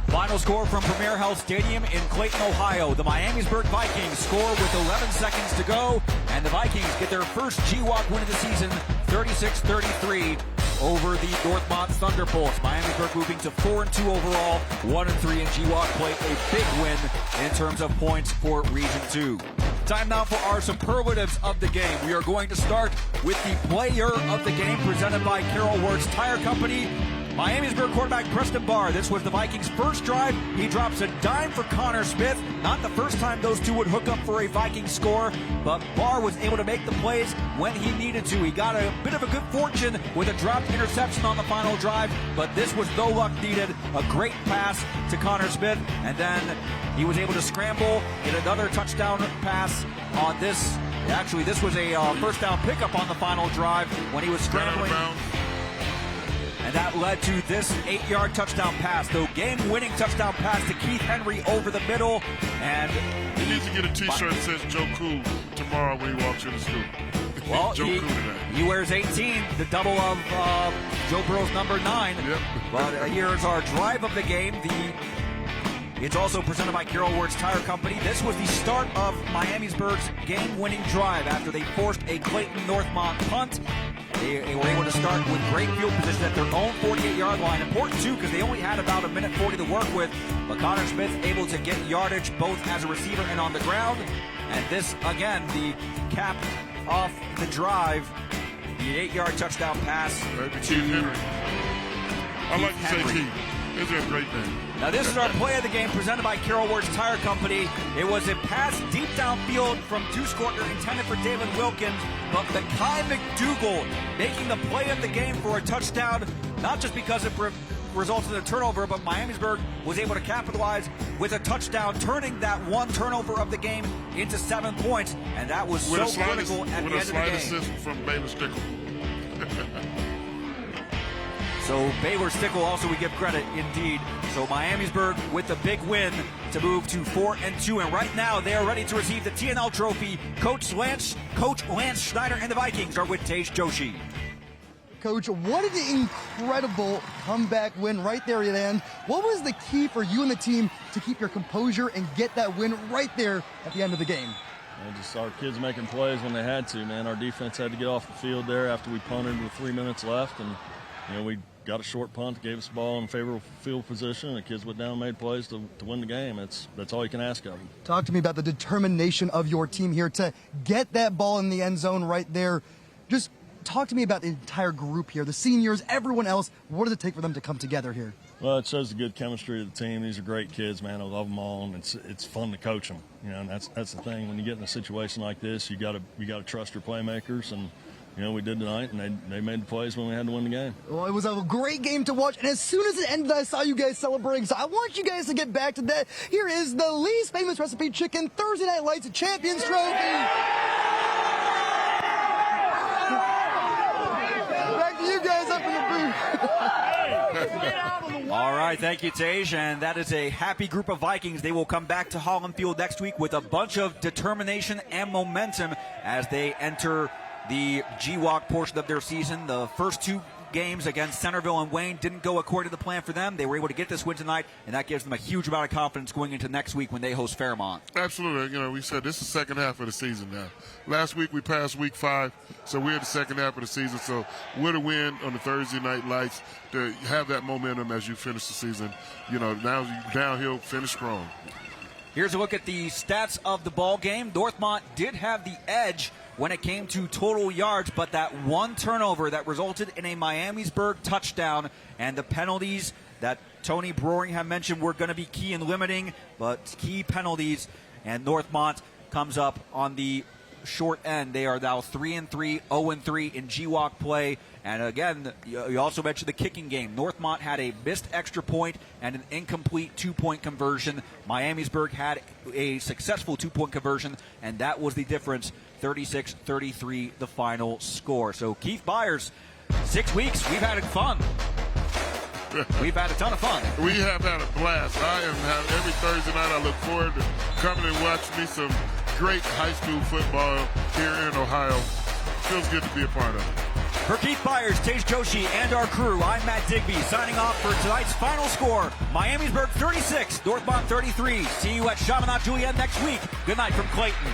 Final score from Premier Health Stadium in Clayton, Ohio. The Miamisburg Vikings score with 11 seconds to go, and the Vikings get their first GWAC win of the season, 36-33 over the Northmont Thunderbolts. Miamisburg moving to 4-2 overall, 1-3 in GWAC play. A big win in terms of points for Region 2. Time now for our superlatives of the game. We are going to start with the player of the game presented by Carol Wirtz Tire Company. Miamisburg quarterback Preston Barr. This was the Vikings' first drive. He drops a dime for Connor Smith. Not the first time those two would hook up for a Viking score, but Barr was able to make the plays when he needed to. He got a bit of a good fortune with a dropped interception on the final drive, but this was no luck needed. A great pass to Connor Smith, and then he was able to scramble, get another touchdown pass on this. Actually, this was a first down pickup on the final drive when he was scrambling. And that led to this 8-yard touchdown pass, though game-winning touchdown pass to Keith Henry over the middle. And he needs to get a T-shirt that says Joe Cool tomorrow when he walks in the school. Well, he wears 18, the double of Joe Burrow's number 9. Yep. But here's our drive of the game. It's also presented by Carol Wirtz Tire Company. This was the start of Miamisburg's game-winning drive after they forced a Clayton Northmont punt. They were able to start with great field position at their own 48-yard line. Important, too, because they only had about a minute 40 to work with. But Connor Smith able to get yardage both as a receiver and on the ground. And this, again, the cap off the drive. The 8-yard touchdown pass to Henry. I like to say Keith. It's a great thing. Now this is our play of the game presented by Carol Ward's Tire Company. It was a pass deep downfield from Deuce Cortner intended for David Wilkins, but Mekhi McDougal making the play of the game for a touchdown, not just because it resulted in a turnover, but Miamisburg was able to capitalize with a touchdown, turning that one turnover of the game into 7 points, and that was so critical at the end of the game. With a slight assist from Baylor Stickle. So Baylor Stickle also we give credit indeed. So Miamisburg with the big win to move to 4-2, and right now they are ready to receive the TNL trophy. Coach Lance Schneider and the Vikings are with Tej Joshi. Coach, what an incredible comeback win right there at the end. What was the key for you and the team to keep your composure and get that win right there at the end of the game? Just our kids making plays when they had to, man. Our defense had to get off the field there after we punted with 3 minutes left, and we got a short punt, gave us the ball in favorable field position, and the kids went down and made plays to win the game. That's all you can ask of them. Talk to me about the determination of your team here to get that ball in the end zone right there. Just talk to me about the entire group here, the seniors, everyone else. What does it take for them to come together here? Well, it shows the good chemistry of the team. These are great kids, man. I love them all, and it's fun to coach them. And that's the thing. When you get in a situation like this, you got to trust your playmakers, and we did tonight, and they made the plays when we had to win the game. Well, it was a great game to watch, and as soon as it ended, I saw you guys celebrating, so I want you guys to get back to that. Here is the least famous recipe chicken Thursday Night Lights Champions Trophy. Back to you guys up in the booth. All right, thank you, Tej. And that is a happy group of Vikings. They will come back to Holland Field next week with a bunch of determination and momentum as they enter the GWAC portion of their season. The first 2 games against Centerville and Wayne didn't go according to the plan for them. They were able to get this win tonight, and that gives them a huge amount of confidence going into next week when they host Fairmont. Absolutely. We said this is the second half of the season now. Last week we passed week 5, so we're in the second half of the season. So with a win on the Thursday Night Lights to have that momentum as you finish the season, now you downhill, finish strong. Here's a look at the stats of the ball game. Northmont did have the edge when it came to total yards, but that one turnover that resulted in a Miamisburg touchdown, and the penalties that Tony Broeringham mentioned were going to be key in limiting, but key penalties, and Northmont comes up on the short end. They are now 3-3, 0-3 in GWAC play. And again, you also mentioned the kicking game. Northmont had a missed extra point and an incomplete 2-point conversion. Miamisburg had a successful 2-point conversion, and that was the difference. 36-33 the final score. So Keith Byers, 6 weeks, we've had fun. We've had a ton of fun. We have had a blast. Every Thursday night I look forward to coming and watching me some great high school football here in Ohio. Feels good to be a part of it. For Keith Byers, Tej Joshi, and our crew, I'm Matt Digby, signing off for tonight's final score. Miamisburg 36, Northmont 33. See you at Chaminade Julienne next week. Good night from Clayton.